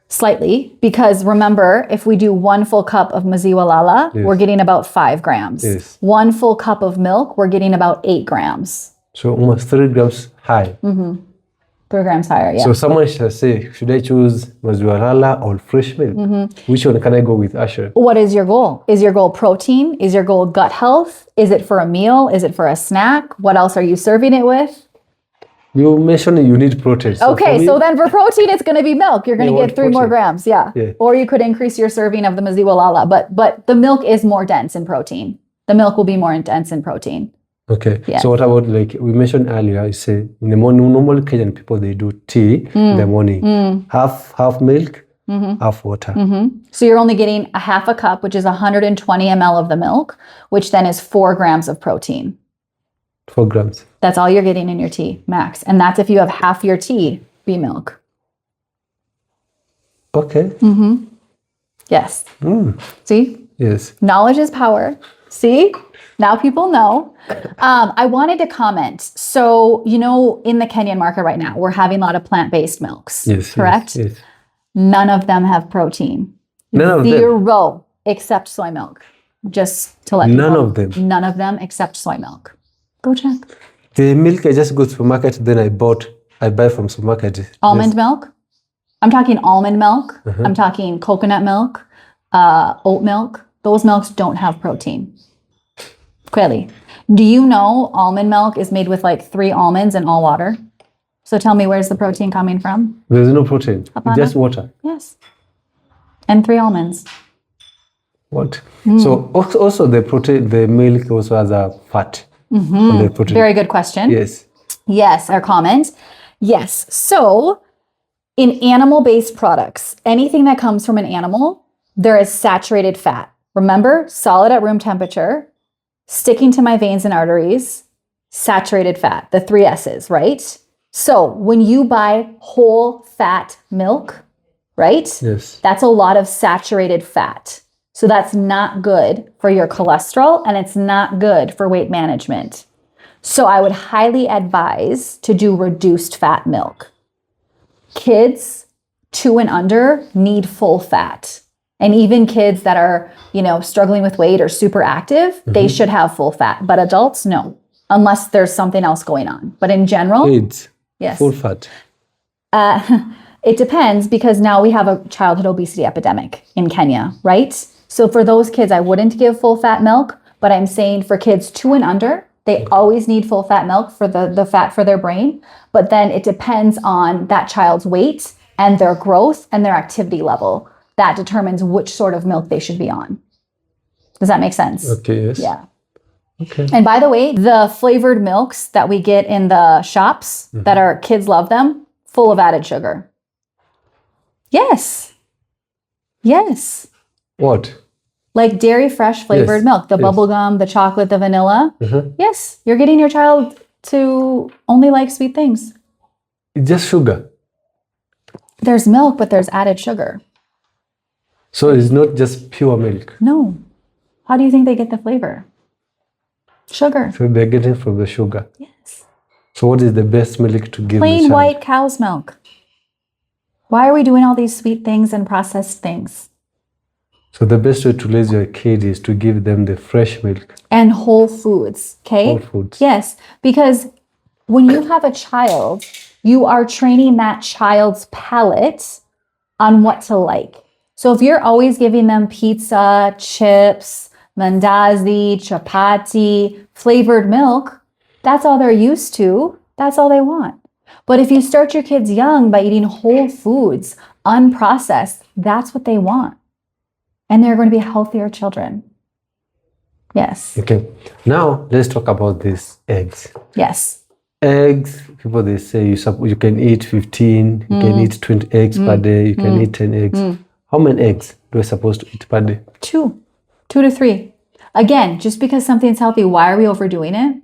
Slightly, because remember, if we do 1 full cup of maziwa lala, Yes. we're getting about 5 grams. Yes. 1 full cup of milk, we're getting about 8 grams. So almost 3 grams high. 3 grams higher, yeah. So someone shall say, should I choose maziwa lala or fresh milk? Which one can I go with, Asher? What is your goal? Is your goal protein? Is your goal gut health? Is it for a meal? Is it for a snack? What else are you serving it with? You mentioned you need protein. So for Okay, me, so then for protein, it's going to be milk. You're going You to want get 3 more protein. grams, yeah. Or you could increase your serving of the maziwa lala, but the milk is more dense in protein. The milk will be more dense in protein. Okay. Yes. So what about, like we mentioned earlier, I say in the morning, normal Kenyan people, they do tea in the morning. Half milk, half water. So you're only getting a half a cup, which is 120 ml of the milk, which then is 4 grams of protein. 4 grams. That's all you're getting in your tea, max. And that's if you have half your tea be milk. Okay. Yes. See? Yes. Knowledge is power. See? Now people know. I wanted to comment. So, you know, in the Kenyan market right now, we're having a lot of plant-based milks. Yes. Correct? Yes. None of them have protein. None of them. 0 except soy milk. Just to let you know. None of them. None of them except soy milk. Go check. The milk, I just go to supermarket, then I buy from supermarket. Almond milk. I'm talking almond milk. I'm talking coconut milk, oat milk. Those milks don't have protein. Clearly. Do you know almond milk is made with like 3 almonds and all water? So tell me, where's the protein coming from? There's no protein. It's just water. Yes. and 3 almonds. What? So also the protein, the milk also has a fat. On the protein. Very good question. Yes. Yes, our comment. Yes. So in animal-based products, anything that comes from an animal, there is saturated fat. Remember, solid at room temperature, sticking to my veins and arteries, saturated fat, the 3 S's, right? So when you buy whole fat milk, right? Yes. That's a lot of saturated fat. So that's not good for your cholesterol and it's not good for weight management. So I would highly advise to do reduced fat milk. Kids 2 and under need full fat. And even kids that are, struggling with weight or super active, they should have full fat. But adults, no, unless there's something else going on. But in general, Kids, yes. full fat. It depends because now we have a childhood obesity epidemic in Kenya, right? So for those kids, I wouldn't give full fat milk, but I'm saying for kids 2 and under, they always need full fat milk for the fat for their brain. But then it depends on that child's weight and their growth and their activity level. That determines which sort of milk they should be on. Does that make sense? Okay, yes. Yeah. Okay. And by the way, the flavored milks that we get in the shops that our kids love them, full of added sugar. Yes. Yes. What? Like dairy fresh flavored Yes, milk, the yes. bubble gum, the chocolate, the vanilla. Yes, you're getting your child to only like sweet things. It's just sugar. There's milk, but there's added sugar. So it's not just pure milk. No. How do you think they get the flavor? Sugar. So they're getting from the sugar. Yes. So what is the best milk to give the Plain child? white cow's milk. Why are we doing all these sweet things and processed things? So the best way to raise your kid is to give them the fresh milk, And whole foods, okay? whole foods. Yes, because when you have a child, you are training that child's palate on what to like. So if you're always giving them pizza, chips, mandazi, chapati, flavored milk, that's all they're used to. That's all they want. But if you start your kids young by eating whole foods, unprocessed, that's what they want. And they're going to be healthier children. Yes. Okay. Now let's talk about these eggs. Yes. Eggs, people they say you can eat 15, you can eat 20 eggs per day, you can eat 10 eggs. How many eggs do we supposed to eat per day? 2 to 3. Again, just because something's healthy, why are we overdoing it?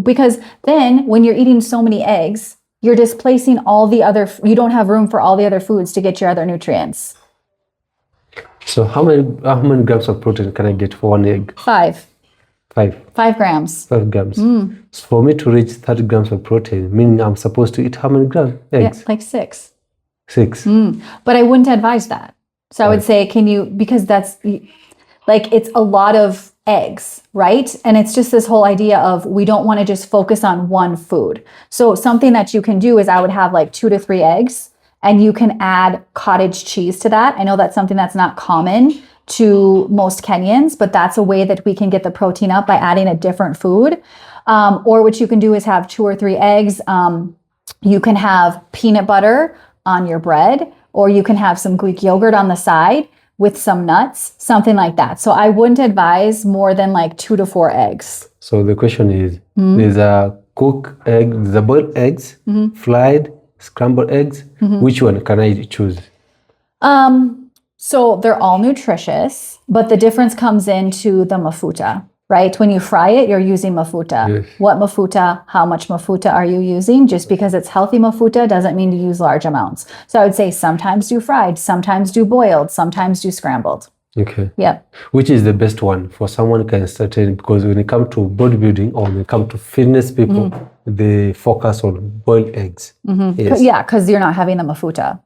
Because then when you're eating so many eggs, you're displacing you don't have room for all the other foods to get your other nutrients. So how many grams of protein can I get for 1 egg? 5 5 grams. 5 grams. So for me to reach 30 grams of protein, meaning I'm supposed to eat how many grams? Eggs? Yeah, like 6. 6. But I wouldn't advise that. So I would say, because that's like, it's a lot of eggs, right? And it's just this whole idea of we don't want to just focus on one food. So something that you can do is I would have like 2 to 3 eggs and you can add cottage cheese to that. I know that's something that's not common to most Kenyans, but that's a way that we can get the protein up by adding a different food. Or what you can do is have 2 or 3 eggs. You can have peanut butter on your bread, or you can have some Greek yogurt on the side with some nuts, something like that. So I wouldn't advise more than like 2 to 4 eggs. So the question is, there's a cooked egg, there's a boiled eggs, fried, scrambled eggs. Which one can I choose? So they're all nutritious, but the difference comes into the mafuta, right? When you fry it, you're using mafuta. Yes. What mafuta, how much mafuta are you using? Just because it's healthy mafuta doesn't mean to use large amounts. So I would say sometimes do fried, sometimes do boiled, sometimes do scrambled. Okay. Yep. Which is the best one for someone who can start it? Because when it comes to bodybuilding or when it comes to fitness people, they focus on boiled eggs. Yes. Yeah, because you're not having the mafuta.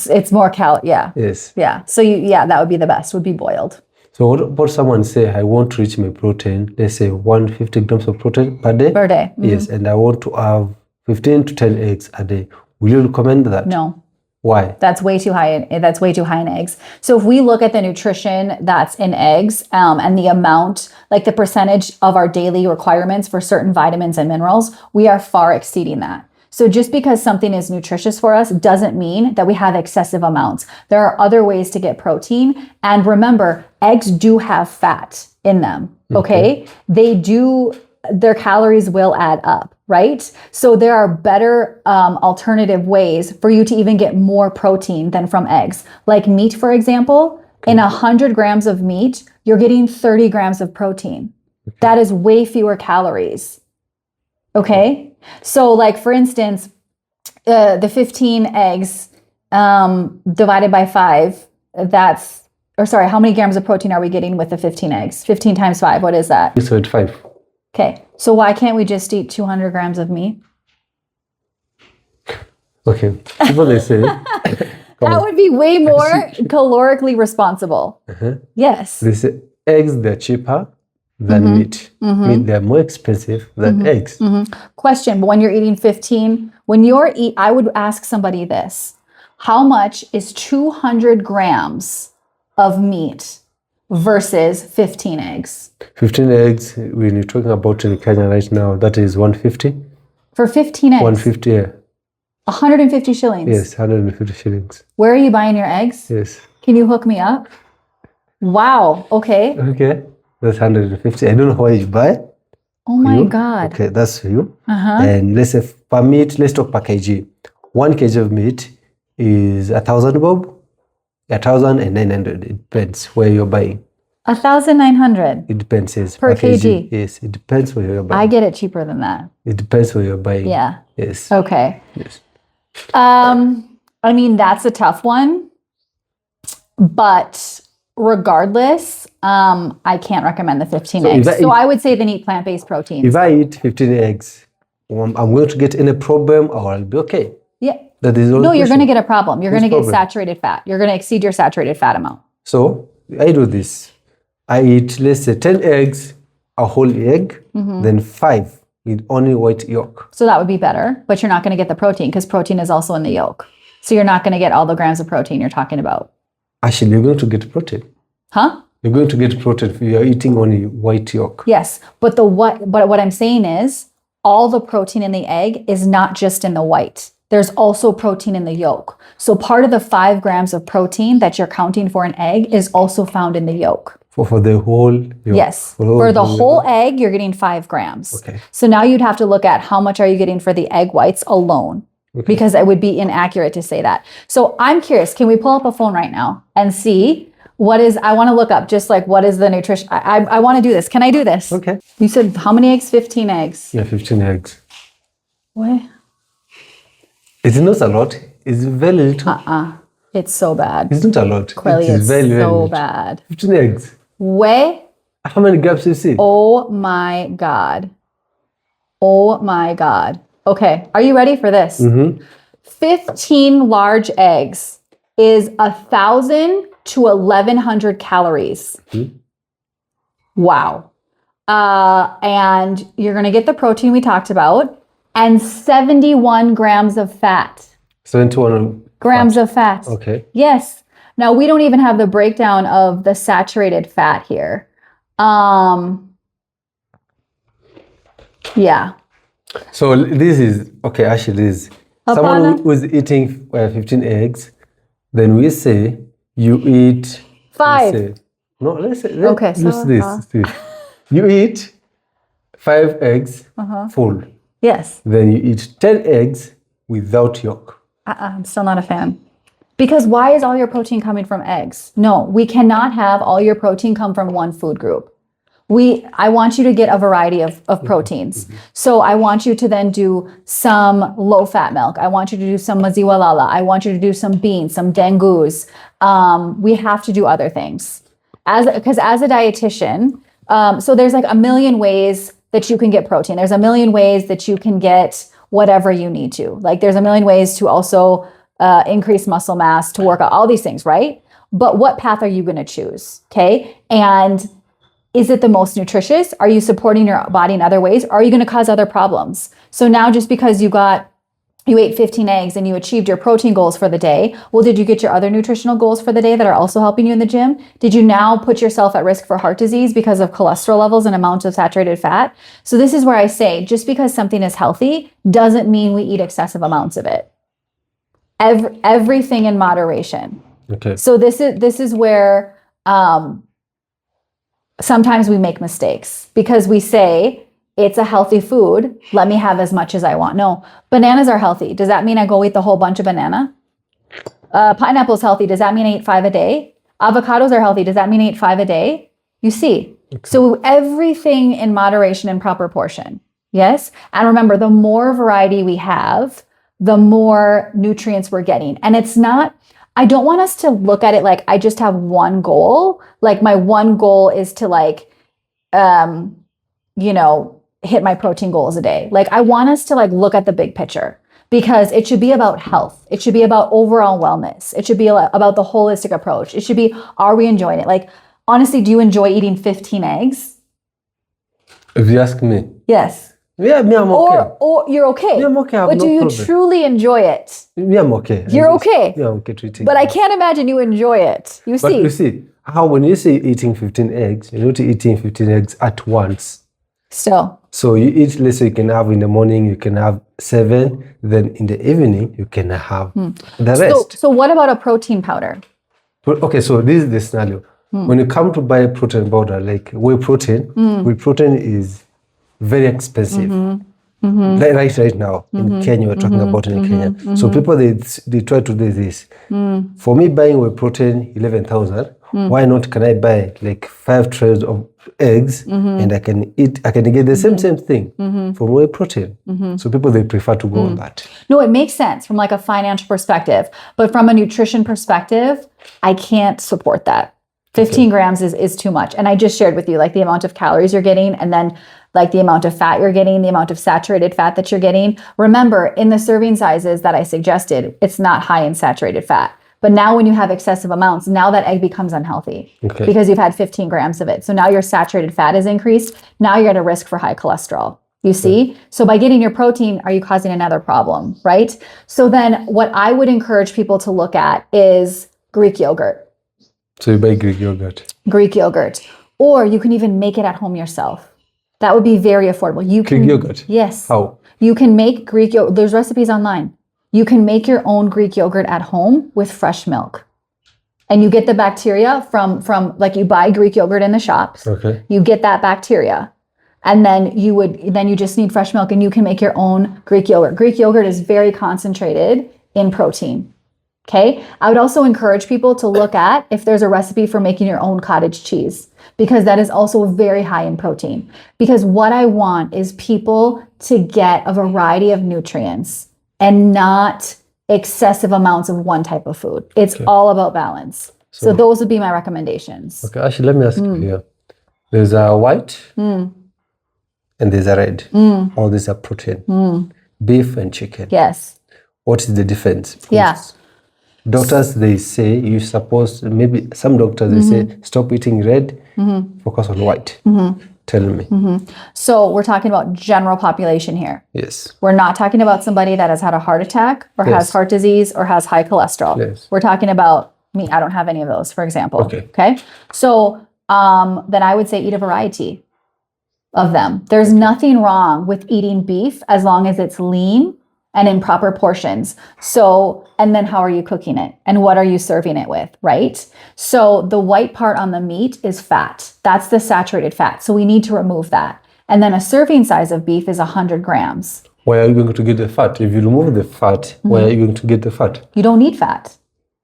It's more yeah. Yes. Yeah. So that would be the best, would be boiled. So what about someone say, I want to reach my protein, let's say 150 grams of protein per day? Per day. Yes, and I want to have 15 to 10 eggs a day. Will you recommend that? No. Why? That's way too high. That's way too high in eggs. So if we look at the nutrition that's in eggs and the amount, like the percentage of our daily requirements for certain vitamins and minerals, we are far exceeding that. So just because something is nutritious for us doesn't mean that we have excessive amounts. There are other ways to get protein. And remember, eggs do have fat in them, okay? Their calories will add up, right? So there are better alternative ways for you to even get more protein than from eggs. Like meat, for example, in 100 grams of meat, you're getting 30 grams of protein. That is way fewer calories. Okay? So like for instance, the 15 eggs divided by 5, how many grams of protein are we getting with the 15 eggs? 15 times 5, what is that? 75. Okay, so why can't we just eat 200 grams of meat? Okay, people they say That would be way more calorically responsible. Yes. they say eggs they're cheaper than meat. Meat they're more expensive than eggs. Question, but when you're eating 15, I would ask somebody this. How much is 200 grams of meat versus 15 eggs? 15 eggs, when you're talking about in Kenya right now, that is 150. For 15 eggs? 150, yeah. 150 shillings? Yes, 150 shillings. Where are you buying your eggs? Yes. Can you hook me up? Wow, okay. Okay, that's 150. I don't know why you buy. Oh my God. Okay, that's for you. And let's say per meat, let's talk per kg. 1 kg of meat is 1,000 bob, 1,900. It depends where you're buying. 1,900? It depends, yes. Per kg? Yes, it depends where you're buying. I get it cheaper than that. It depends where you're buying. Yeah. Yes. Okay. Yes. I mean, that's a tough one, but regardless, I can't recommend the 15 eggs. So I would say then eat plant-based proteins. If I eat 15 eggs, I'm going to get any problem or I'll be okay. Yeah. That is no, you're going to get a problem. You're going to get saturated fat. You're going to exceed your saturated fat amount. So I do this. I eat, let's say, 10 eggs, a whole egg, then 5 with only white yolk. So that would be better, but you're not going to get the protein because protein is also in the yolk. So you're not going to get all the grams of protein you're talking about. Actually, you're going to get protein. Huh? You're going to get protein if you're eating only white yolk. Yes, but what I'm saying is all the protein in the egg is not just in the white. There's also protein in the yolk. So part of the 5 grams of protein that you're counting for an egg is also found in the yolk. For the whole yolk? Yes. For the whole egg, you're getting 5 grams. Okay. So now you'd have to look at how much are you getting for the egg whites alone, because it would be inaccurate to say that. So I'm curious, can we pull up a phone right now and see I want to look up just like what is the nutrition. I want to do this. Can I do this? Okay. You said how many eggs? 15 eggs. Yeah, 15 eggs. What? It's not a lot. It's very little. It's so bad. It's not a lot. Quelly, it's very, very so little. bad. 15 eggs. Way? How many grams do you see? Oh my God. Oh my God. Okay, are you ready for this? 15 large eggs is 1,000 to 1,100 calories. Wow. And you're going to get the protein we talked about and 71 grams of fat. 71 grams of fat. Okay. Yes. Now we don't even have the breakdown of the saturated fat here. Yeah. So this is, okay, actually this. Someone who is eating 15 eggs, then we say you eat 5. Let's say, okay, use this. You eat 5 eggs full. Yes. Then you eat 10 eggs without yolk. I'm still not a fan. Because why is all your protein coming from eggs? No, we cannot have all your protein come from one food group. I want you to get a variety of proteins. So I want you to then do some low-fat milk. I want you to do some maziwa lala. I want you to do some beans, some dengus. We have to do other things. Because as a dietitian, so there's like a million ways that you can get protein. There's a million ways that you can get whatever you need to. Like there's a million ways to also increase muscle mass, to work out, all these things, right? But what path are you going to choose? Okay. And is it the most nutritious? Are you supporting your body in other ways? Or are you going to cause other problems? So now just because you got you ate 15 eggs and you achieved your protein goals for the day. Well, did you get your other nutritional goals for the day that are also helping you in the gym? Did you now put yourself at risk for heart disease because of cholesterol levels and amounts of saturated fat? So this is where I say, just because something is healthy doesn't mean we eat excessive amounts of it. Everything in moderation. Okay. So this is where sometimes we make mistakes because we say, it's a healthy food. Let me have as much as I want. No, bananas are healthy. Does that mean I go eat the whole bunch of banana? Pineapple's healthy. Does that mean I eat 5 a day? Avocados are healthy. Does that mean I eat 5 a day? You see. Okay. So everything in moderation and proper portion. Yes. And remember, the more variety we have, the more nutrients we're getting. And it's not, I don't want us to look at it like I just have one goal. Like my one goal is to hit my protein goals a day. Like I want us to look at the big picture because it should be about health. It should be about overall wellness. It should be about the holistic approach. It should be, are we enjoying it? Like, honestly, do you enjoy eating 15 eggs? If you ask me. Yes. Yeah, me, I'm okay. Or you're okay. Me, I'm okay. But do you truly enjoy it? Me, I'm okay. You're okay. Yeah, I'm okay to eat. But I can't imagine you enjoy it. You see, how when you say eating 15 eggs, you're not eating 15 eggs at once. Still. So you eat, let's say you can have in the morning, you can have 7, then in the evening, you can have the rest. So what about a protein powder? Okay, so this is the scenario. When you come to buy protein powder, like whey protein is very expensive. Like right now in Kenya, we're talking about in Kenya. So people, they try to do this. For me, buying whey protein, 11,000, why not can I buy like 5 trays of eggs and I can get the same thing from whey protein. So people, they prefer to go on that. No, it makes sense from like a financial perspective, but from a nutrition perspective, I can't support that. 15 grams is too much. And I just shared with you like the amount of calories you're getting and then like the amount of fat you're getting, the amount of saturated fat that you're getting. Remember, in the serving sizes that I suggested, it's not high in saturated fat. But now when you have excessive amounts, now that egg becomes unhealthy because you've had 15 grams of it. So now your saturated fat is increased. Now you're at a risk for high cholesterol. You see? So by getting your protein, are you causing another problem, right? So then what I would encourage people to look at is Greek yogurt. So you buy Greek yogurt. Greek yogurt. Or you can even make it at home yourself. That would be very affordable. Greek yogurt? Yes. How? You can make Greek yogurt. There's recipes online. You can make your own Greek yogurt at home with fresh milk. And you get the bacteria from like you buy Greek yogurt in the shops. Okay. You get that bacteria. And then you just need fresh milk and you can make your own Greek yogurt. Greek yogurt is very concentrated in protein. Okay. I would also encourage people to look at if there's a recipe for making your own cottage cheese, because that is also very high in protein. Because what I want is people to get a variety of nutrients and not excessive amounts of one type of food. It's all about balance. So those would be my recommendations. Okay, actually, let me ask you here. There's a white and there's a red. All these are protein. Beef and chicken. Yes. What is the difference? Yes. Doctors, they say you supposed, maybe some doctors, they say stop eating red, focus on white. Tell me. So we're talking about general population here. Yes. We're not talking about somebody that has had a heart attack or has heart disease or has high cholesterol. Yes. We're talking about me. I don't have any of those, for example. Okay. So then I would say eat a variety of them. There's nothing wrong with eating beef as long as it's lean and in proper portions. So, and then how are you cooking it? And what are you serving it with, right? So the white part on the meat is fat. That's the saturated fat. So we need to remove that. And then a serving size of beef is 100 grams. Where are you going to get the fat? If you remove the fat, where are you going to get the fat? You don't need fat.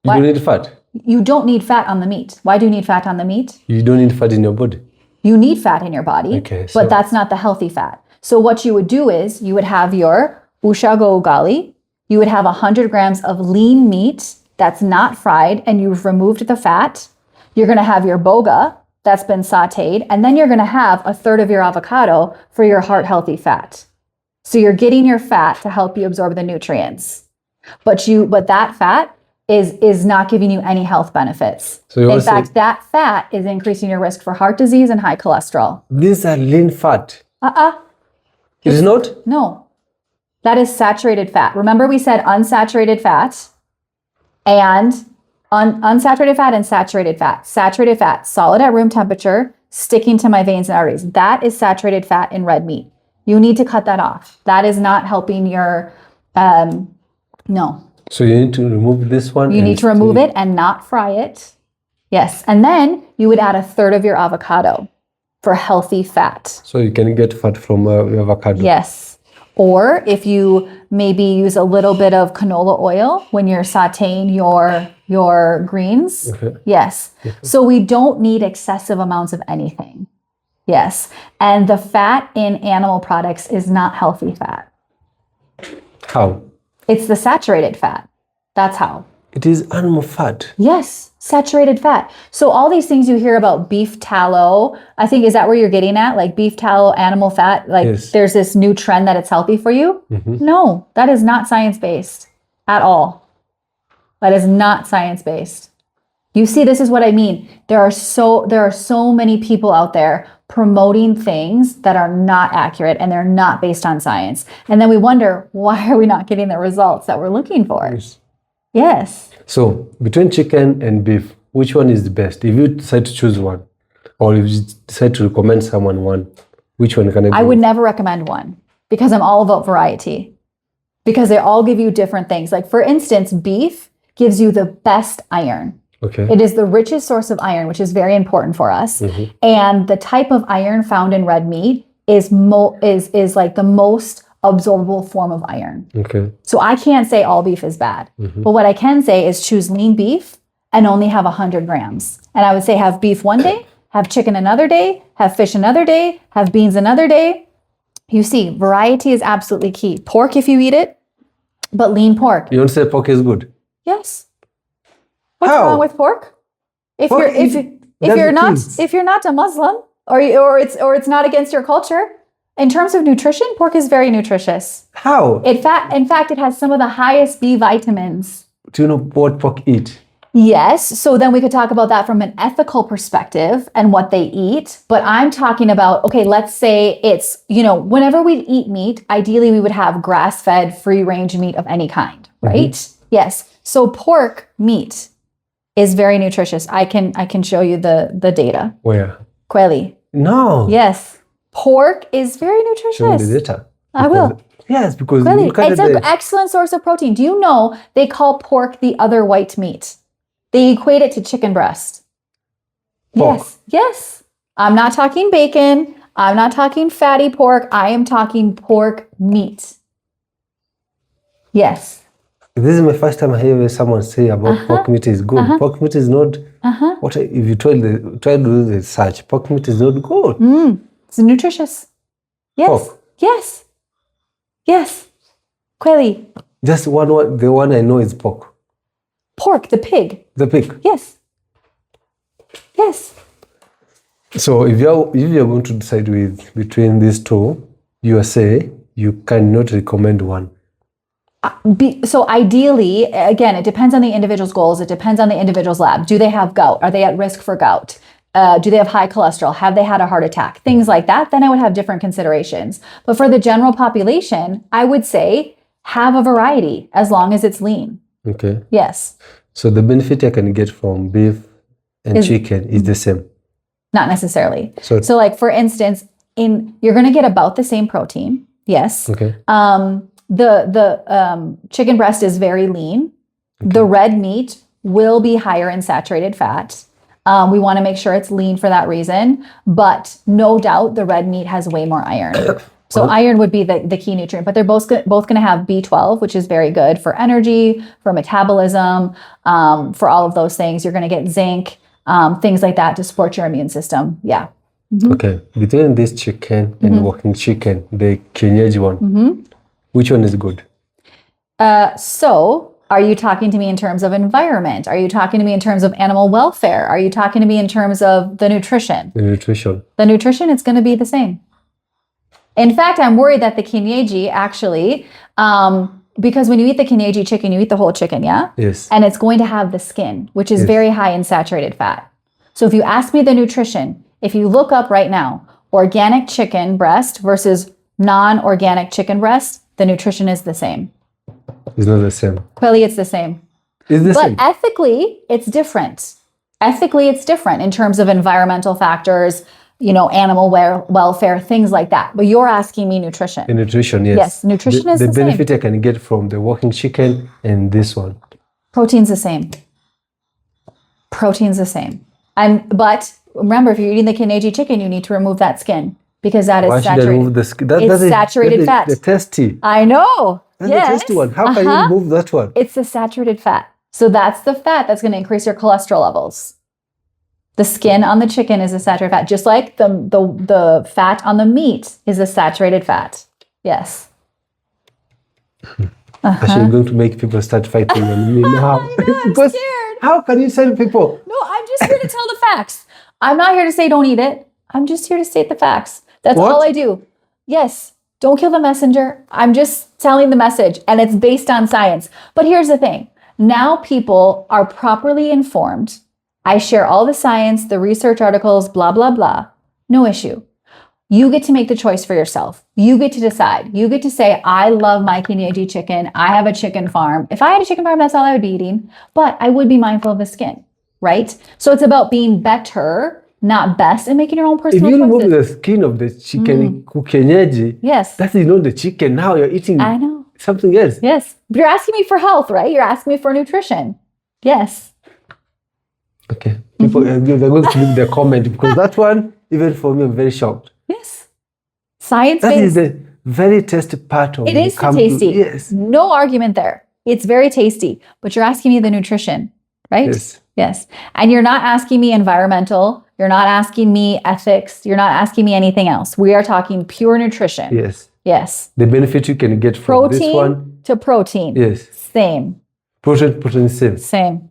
You don't need fat? You don't need fat on the meat. Why do you need fat on the meat? You don't need fat in your body. You need fat in your body, so but that's not the healthy fat. So what you would do is you would have your ushago ugali, you would have 100 grams of lean meat that's not fried and you've removed the fat. You're going to have your boga that's been sauteed, and then you're going to have a third of your avocado for your heart healthy fat. So you're getting your fat to help you absorb the nutrients, but that fat is not giving you any health benefits. So in fact, that fat is increasing your risk for heart disease and high cholesterol. These are lean fat. It is not? No. That is saturated fat. Remember we said unsaturated fat and unsaturated fat and saturated fat. Saturated fat, solid at room temperature, sticking to my veins and arteries. That is saturated fat in red meat. You need to cut that off. That is not helping your, no. So you need to remove this one. You need to remove it and not fry it. Yes. And then you would add 1/3 of your avocado for healthy fat. So you can get fat from avocado. Yes. Or if you maybe use a little bit of canola oil when you're sauteing your greens. Okay. Yes. So we don't need excessive amounts of anything. Yes. And the fat in animal products is not healthy fat. How? It's the saturated fat. That's how. It is animal fat. Yes, saturated fat. So all these things you hear about beef tallow, I think, is that where you're getting at? Like beef tallow, animal fat, like Yes. there's this new trend that it's healthy for you? No, that is not science-based at all. That is not science-based. You see, this is what I mean. There are so many people out there promoting things that are not accurate and they're not based on science. And then we wonder, why are we not getting the results that we're looking for? Yes. Yes. So between chicken and beef, which one is the best? If you decide to choose one, or if you decide to recommend someone one, which one can I go? I would never recommend one because I'm all about variety. Because they all give you different things. Like for instance, beef gives you the best iron. Okay. It is the richest source of iron, which is very important for us. And the type of iron found in red meat is like the most absorbable form of iron. Okay. So I can't say all beef is bad. But what I can say is choose lean beef and only have 100 grams. And I would say have beef one day, have chicken another day, have fish another day, have beans another day. You see, variety is absolutely key. Pork if you eat it, but lean pork. You don't say pork is good? Yes. What's How? wrong with pork? If Pork you're is- that's if you're not a Muslim or it's not against your culture, in terms of nutrition, pork is very nutritious. How? In fact, it has some of the highest B vitamins. Do you know what pork eat? Yes, so then we could talk about that from an ethical perspective and what they eat. But I'm talking about, okay, let's say it's, whenever we eat meat, ideally we would have grass-fed, free-range meat of any kind, right? Yes. So pork meat is very nutritious. I can show you the data. Where? Kweli. No. Yes. Pork is very Show me the nutritious. data. I will. Yes, because Kweli. look at It's the an excellent source of protein. Do you know they call pork the other white meat? They equate it to chicken breast. Pork. Yes. Yes. I'm not talking bacon. I'm not talking fatty pork. I am talking pork meat. Yes. This is my first time hearing someone say about pork meat is good. Pork meat is not. What if you try to do the search? Pork meat is not good. It's nutritious. Yes. Pork. Yes. Yes. Kweli. Just one. The one I know is pork. Pork, the pig. The pig. Yes. Yes. So if you're going to decide between these two, you say you cannot recommend one. So ideally, again, it depends on the individual's goals. It depends on the individual's lab. Do they have gout? Are they at risk for gout? Do they have high cholesterol? Have they had a heart attack? Things like that. Then I would have different considerations. But for the general population, I would say have a variety as long as it's lean. Okay. Yes. So the benefit I can get from beef and chicken is the same. Not necessarily. So like for instance, you're going to get about the same protein. Yes. okay. The chicken breast is very lean. The red meat will be higher in saturated fat. We want to make sure it's lean for that reason, but no doubt the red meat has way more iron. So iron would be the key nutrient, but they're both going to have B12, which is very good for energy, for metabolism, for all of those things. You're going to get zinc, things like that to support your immune system. Yeah. Okay. Between this chicken and walking chicken, the kienyeji one, which one is good? So are you talking to me in terms of environment? Are you talking to me in terms of animal welfare? Are you talking to me in terms of the nutrition? The nutrition. The nutrition, it's going to be the same. In fact, I'm worried that the kienyeji actually, because when you eat the kienyeji chicken, you eat the whole chicken, yeah? Yes. And it's going to have the skin, which is very high in saturated fat. So if you ask me the nutrition, if you look up right now, organic chicken breast versus non-organic chicken breast, the nutrition is the same. It's not the same. Clearly, it's the same. It's the But same. ethically, it's different. Ethically, it's different in terms of environmental factors, animal welfare, things like that. But you're asking me nutrition. In nutrition, yes. Yes, nutrition is the same. benefit I can get from the walking chicken and this one. Protein's the same. Protein's the same. But remember, if you're eating the Kienyeji chicken, you need to remove that skin because that is Why should I saturated. remove the skin? It's saturated fat. The tasty. I know. That's Yes. the tasty one. How can you remove that one? It's the saturated fat. So that's the fat that's going to increase your cholesterol levels. The skin on the chicken is a saturated fat, just like the fat on the meat is a saturated fat. Yes. Actually, you're going to make people start fighting on me now. I'm Because scared. how can you tell people? No, I'm just here to tell the facts. I'm not here to say don't eat it. I'm just here to state the facts. That's What? all I do. Yes, don't kill the messenger. I'm just telling the message, and it's based on science. But here's the thing. Now people are properly informed. I share all the science, the research articles, blah, blah, blah. No issue. You get to make the choice for yourself. You get to decide. You get to say, I love my Kienyeji chicken. I have a chicken farm. If I had a chicken farm, that's all I would be eating. But I would be mindful of the skin, right? So it's about being better, not best, and making your own If personal you choices. remove the skin of the chicken, kienyeji, Yes, that is not the chicken. Now you're eating I know. something else. Yes. But you're asking me for health, right? You're asking me for nutrition. Yes. Okay. People, they're going to leave their comment because that one, even for me, I'm very shocked. Yes. Science That is based. the very tasty part of It when is you come tasty. To, yes. No argument there. It's very tasty. But you're asking me the nutrition, right? Yes. Yes. And you're not asking me environmental. You're not asking me ethics. You're not asking me anything else. We are talking pure nutrition. Yes. Yes. The benefit you can get from this Protein one. to protein. Yes. Same. Protein same. Same.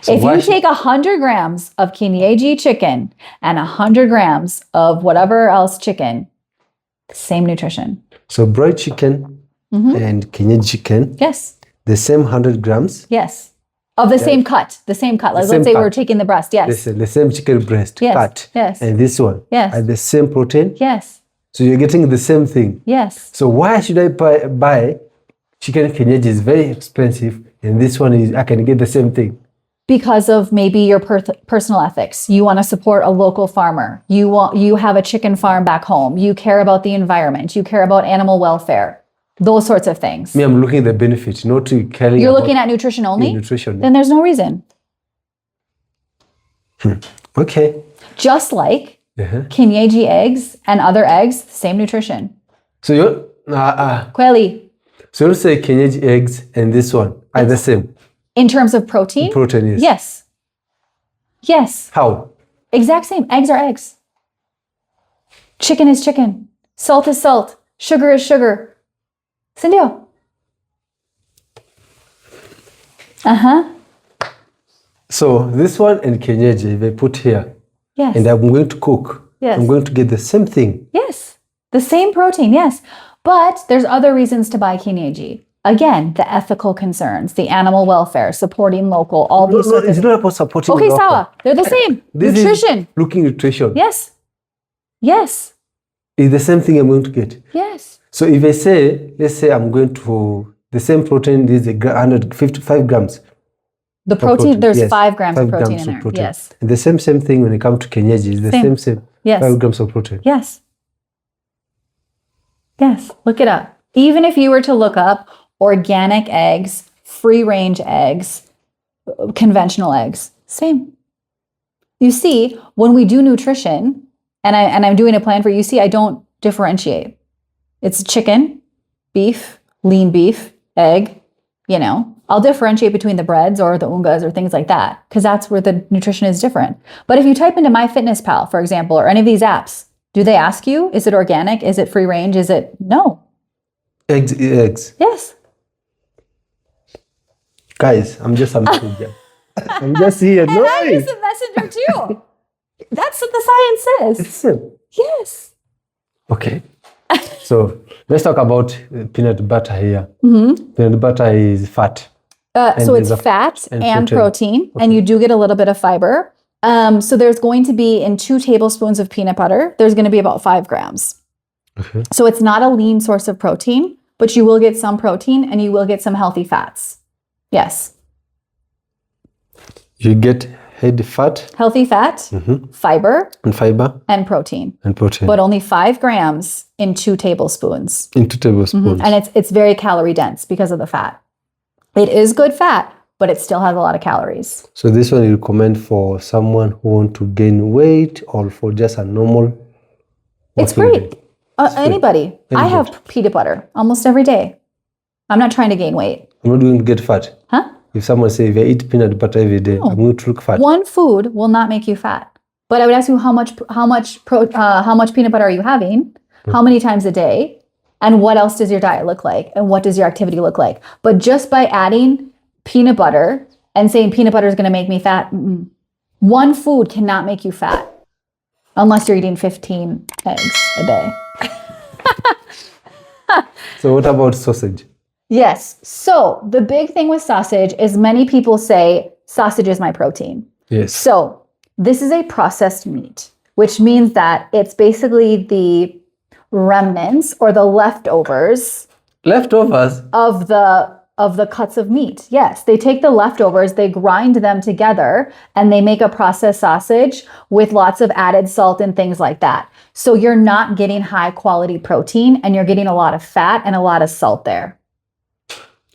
So If why you should- take 100 grams of Kienyeji chicken and 100 grams of whatever else chicken, same nutrition. So broiled chicken Mhm. and kienyeji chicken, Yes. the same 100 grams, Yes. Of the same cut. The same cut. Like same let's say cut. we're taking the breast. Yes. the same chicken breast Yes, cut, yes. and this one, Yes. and the same protein. Yes. So you're getting the same thing. Yes. So why should I buy chicken kienyeji? Is very expensive, and this one is I can get the same thing. Because of maybe your personal ethics. You want to support a local farmer. You have a chicken farm back home. You care about the environment. You care about animal welfare. Those sorts of things. Me, I'm looking at the benefit, not to caring You're about looking at nutrition only? nutrition. Then there's no reason. Okay. Just like Uh-huh. Kienyeji eggs and other eggs, same nutrition. So you Kweli, so you say kienyeji eggs and this one are the same in terms of protein? protein? Is Yes. Yes. How? Exact same. Eggs are eggs. Chicken is chicken. Salt is salt. Sugar is sugar. Sindio. Uh-huh. So this one and kienyeji, if I put here, Yes. and I'm going to cook, Yes. I'm going to get the same thing. Yes. The same protein, yes. But there's other reasons to buy Kienyeji. Again, the ethical concerns, the animal welfare, supporting local, all No, these no, sorts it's of not about supporting. Okay, local. Sawa. They're the same. This Nutrition. is looking nutrition. Yes. Yes. It's the same thing I'm going to get. Yes. So if I say, let's say I'm going to the same protein is 155 grams. The of protein, there's yes, 5 grams of 5 protein grams in of there. protein. Yes. And the same thing when it comes to kienyeji, it's the Same. same Yes. 5 grams of protein. Yes. Yes. Look it up. Even if you were to look up organic eggs, free range eggs, conventional eggs, same. You see, when we do nutrition, and I'm doing a plan for you, see, I don't differentiate. It's chicken, beef, lean beef, egg, I'll differentiate between the breads or the ungas or things like that, because that's where the nutrition is different. But if you type into MyFitnessPal, for example, or any of these apps, do they ask you, is it organic? Is it free range? Is it no? Eggs. Yes. Guys, I'm just a messenger. I'm just here. And No, I'm just a messenger too. That's what the science says. it's same. Yes. Okay. So let's talk about peanut butter here. Mm-hmm. Peanut butter is fat. So it's there's a- fat and and protein. protein, and you do get a little bit of fiber. So there's going to be in 2 tablespoons of peanut butter, there's going to be about 5 grams. Okay. So it's not a lean source of protein, but you will get some protein and you will get some healthy fats. Yes. You get healthy fat Healthy fat, fiber, and fiber and protein, and protein but only 5 grams in 2 tablespoons. in 2 tablespoons. And it's very calorie dense because of the fat. It is good fat, but it still has a lot of calories. So this one you recommend for someone who want to gain weight or for just a normal? It's great. Anybody. I have peanut butter almost every day. I'm not trying to gain weight. I'm not going to get fat. Huh? If someone say if I eat peanut butter every day, I'm going to look fat. One food will not make you fat. But I would ask you how much peanut butter are you having? How many times a day? And what else does your diet look like? And what does your activity look like? But just by adding peanut butter and saying peanut butter is going to make me fat, one food cannot make you fat unless you're eating 15 eggs a day. So what about sausage? Yes. So the big thing with sausage is many people say sausage is my protein. Yes. So this is a processed meat, which means that it's basically the remnants or the leftovers Leftovers? of the cuts of meat. Yes, they take the leftovers, they grind them together, and they make a processed sausage with lots of added salt and things like that. So you're not getting high quality protein and you're getting a lot of fat and a lot of salt there.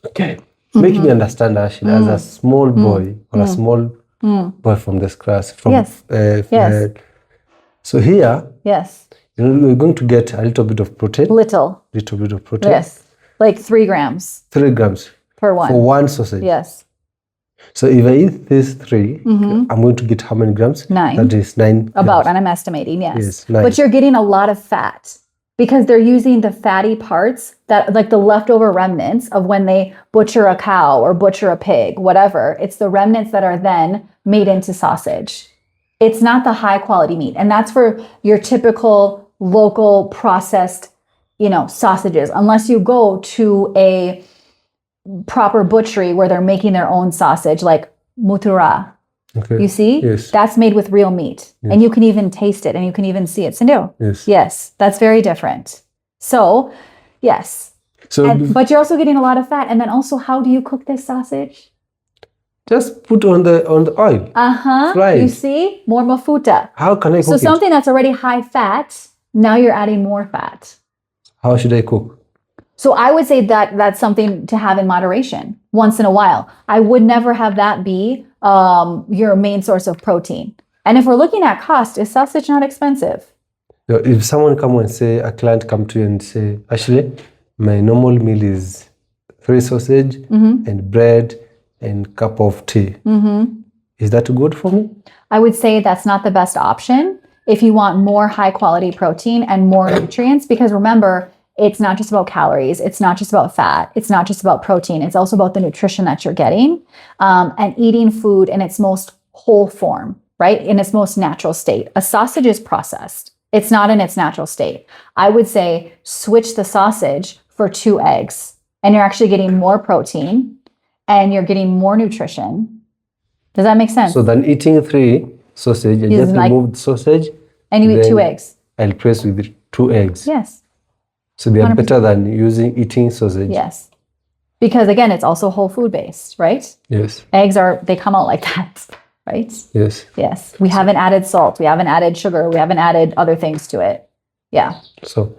Okay. Make me understand, actually, as a small boy or a small boy from this class. From, Yes. Yes. So here, Yes. we're going to get a little bit of protein. Little. Little bit of protein. Yes. Like 3 grams 3 grams per one. for one sausage. Yes. So if I eat these 3, I'm going to get how many grams? 9. That is 9 About, grams. and I'm estimating, yes. Yes, 9. But you're getting a lot of fat because they're using the fatty parts that, like the leftover remnants of when they butcher a cow or butcher a pig, whatever. It's the remnants that are then made into sausage. It's not the high quality meat. And that's for your typical local processed, sausages, unless you go to a proper butchery where they're making their own sausage, like mutura. Okay. You see? Yes. That's made with real meat. And you can even taste it and you can even see it. Sindhu. Yes. Yes, that's very different. So, yes. So But you're also getting a lot of fat. And then also, how do you cook this sausage? just put on the oil. Fry You it. see? More mafuta. How can I cook So it? something that's already high fat, now you're adding more fat. How should I cook? So I would say that that's something to have in moderation once in a while. I would never have that be your main source of protein. And if we're looking at cost, is sausage not expensive? If someone come and say, a client come to you and say, actually, my normal meal is 3 sausage and bread and cup of tea. Is that good for me? I would say that's not the best option if you want more high quality protein and more nutrients, because remember, it's not just about calories. It's not just about fat. It's not just about protein. It's also about the nutrition that you're getting and eating food in its most whole form, right? In its most natural state. A sausage is processed. It's not in its natural state. I would say switch the sausage for 2 eggs and you're actually getting more protein and you're getting more nutrition. Does that make sense? So then eating 3 sausage, I Is just like- remove the sausage. And you eat 2 then eggs. I'll replace with 2 eggs. Yes. So they are 100%. better than eating sausage. Yes. Because again, it's also whole food based, right? Yes. Eggs they come out like that, right? Yes. Yes. We haven't added salt. We haven't added sugar. We haven't added other things to it. Yeah. So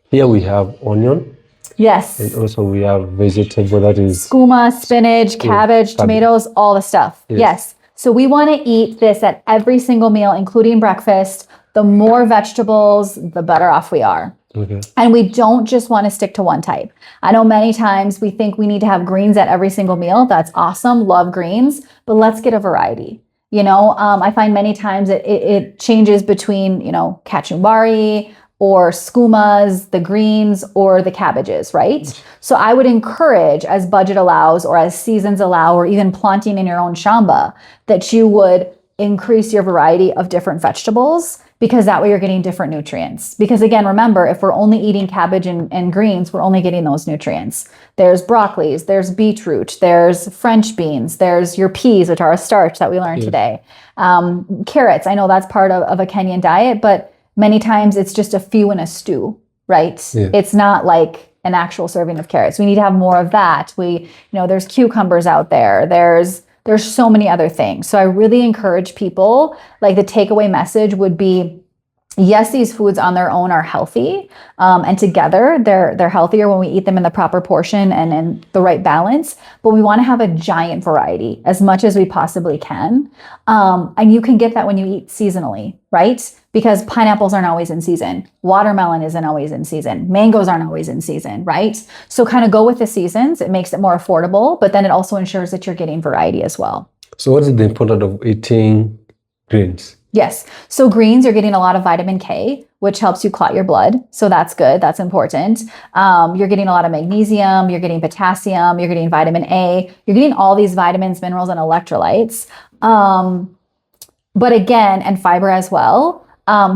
here we have onion Yes. and also we have vegetable that is Skooma, spinach, cabbage, tomatoes, all the stuff. Yes. So we want to eat this at every single meal, including breakfast. The more vegetables, the better off we are. okay. And we don't just want to stick to one type. I know many times we think we need to have greens at every single meal. That's awesome. Love greens, but let's get a variety. I find many times it changes between, kachumbari or skumas, the greens or the cabbages, right? So I would encourage, as budget allows or as seasons allow, or even planting in your own shamba, that you would increase your variety of different vegetables, because that way you're getting different nutrients. Because again, remember, if we're only eating cabbage and greens, we're only getting those nutrients. There's broccolis, there's beetroot, there's French beans, there's your peas, which are a starch that we learned today. Carrots, I know that's part of a Kenyan diet, but many times it's just a few in a stew. right? Yeah. It's not like an actual serving of carrots. We need to have more of that. There's cucumbers out there. There's so many other things. So I really encourage people, like the takeaway message would be, yes, these foods on their own are healthy, and together they're healthier when we eat them in the proper portion and in the right balance. But we want to have a giant variety as much as we possibly can, and you can get that when you eat seasonally, right? Because pineapples aren't always in season, watermelon isn't always in season, mangoes aren't always in season, right? So kind of go with the seasons. It makes it more affordable, but then it also ensures that you're getting variety as well. So what is the importance of eating greens? Yes. So greens, you're getting a lot of vitamin K, which helps you clot your blood. So that's good. That's important. You're getting a lot of magnesium, you're getting potassium, you're getting vitamin A, you're getting all these vitamins, minerals, and electrolytes. But again, and fiber as well.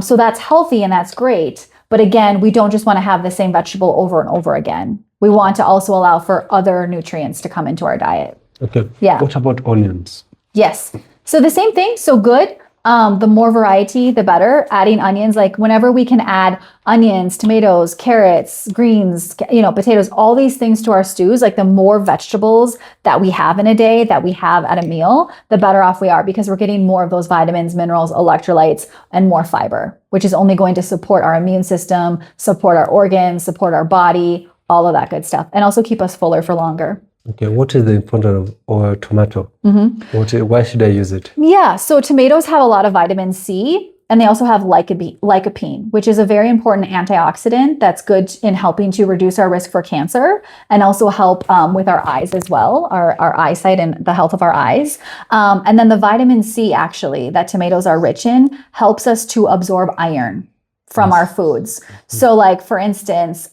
So that's healthy and that's great. But again, we don't just want to have the same vegetable over and over again. We want to also allow for other nutrients to come into our diet. Okay. Yeah. What about onions? Yes. So the same thing. So good. The more variety, the better. Adding onions, like whenever we can add onions, tomatoes, carrots, greens, potatoes, all these things to our stews, like the more vegetables that we have in a day, that we have at a meal, the better off we are, because we're getting more of those vitamins, minerals, electrolytes, and more fiber, which is only going to support our immune system, support our organs, support our body, all of that good stuff, and also keep us fuller for longer. Okay, what is the importance of tomato? Why should I use it? Yeah, so tomatoes have a lot of vitamin C, and they also have lycopene, which is a very important antioxidant that's good in helping to reduce our risk for cancer and also help with our eyes as well, our eyesight and the health of our eyes. And then the vitamin C, actually, that tomatoes are rich in, helps us to absorb iron from our foods. So like, for instance,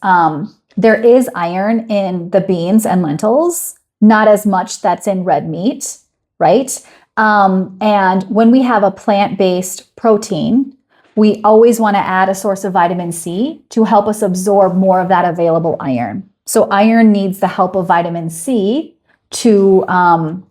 there is iron in the beans and lentils, not as much that's in red meat, right? And when we have a plant-based protein, we always want to add a source of vitamin C to help us absorb more of that available iron. So iron needs the help of vitamin C to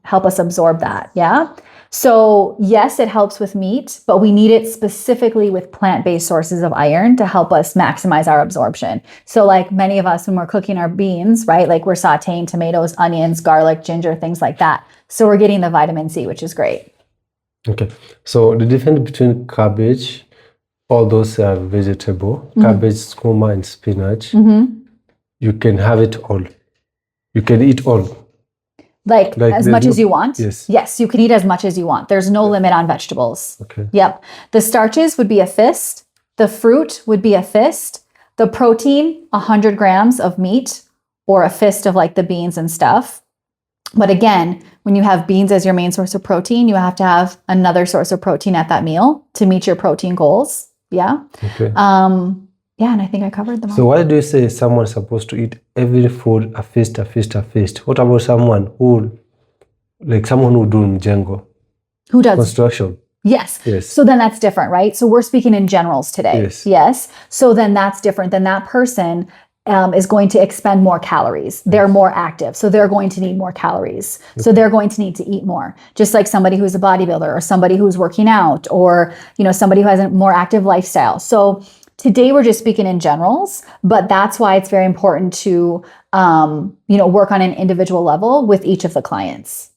help us absorb that, yeah? So yes, it helps with meat, but we need it specifically with plant-based sources of iron to help us maximize our absorption. So like many of us, when we're cooking our beans, right, like we're sauteing tomatoes, onions, garlic, ginger, things like that. So we're getting the vitamin C, which is great. Okay, so the difference between cabbage, all those are vegetable, cabbage, skuma, and spinach, you can have it all. You can eat all. Like as much as you want? Yes. Yes, you can eat as much as you want. There's no limit on vegetables. Okay. Yep. The starches would be a fist. The fruit would be a fist. The protein, 100 grams of meat, or a fist of like the beans and stuff. But again, when you have beans as your main source of protein, you have to have another source of protein at that meal to meet your protein goals. Yeah. Okay. Yeah, and I think I covered them all. So why do you say someone's supposed to eat every food a feast, a feast, a feast? What about someone who do mjengo? Who does? Construction. Yes. Yes. So then that's different, right? So we're speaking in generals today. Yes. Yes. So then that's different. Then that person is going to expend more calories. They're more active. So they're going to need more calories. So they're going to need to eat more. Just like somebody who's a bodybuilder or somebody who's working out or, somebody who has a more active lifestyle. So today we're just speaking in generals, but that's why it's very important to, work on an individual level with each of the clients.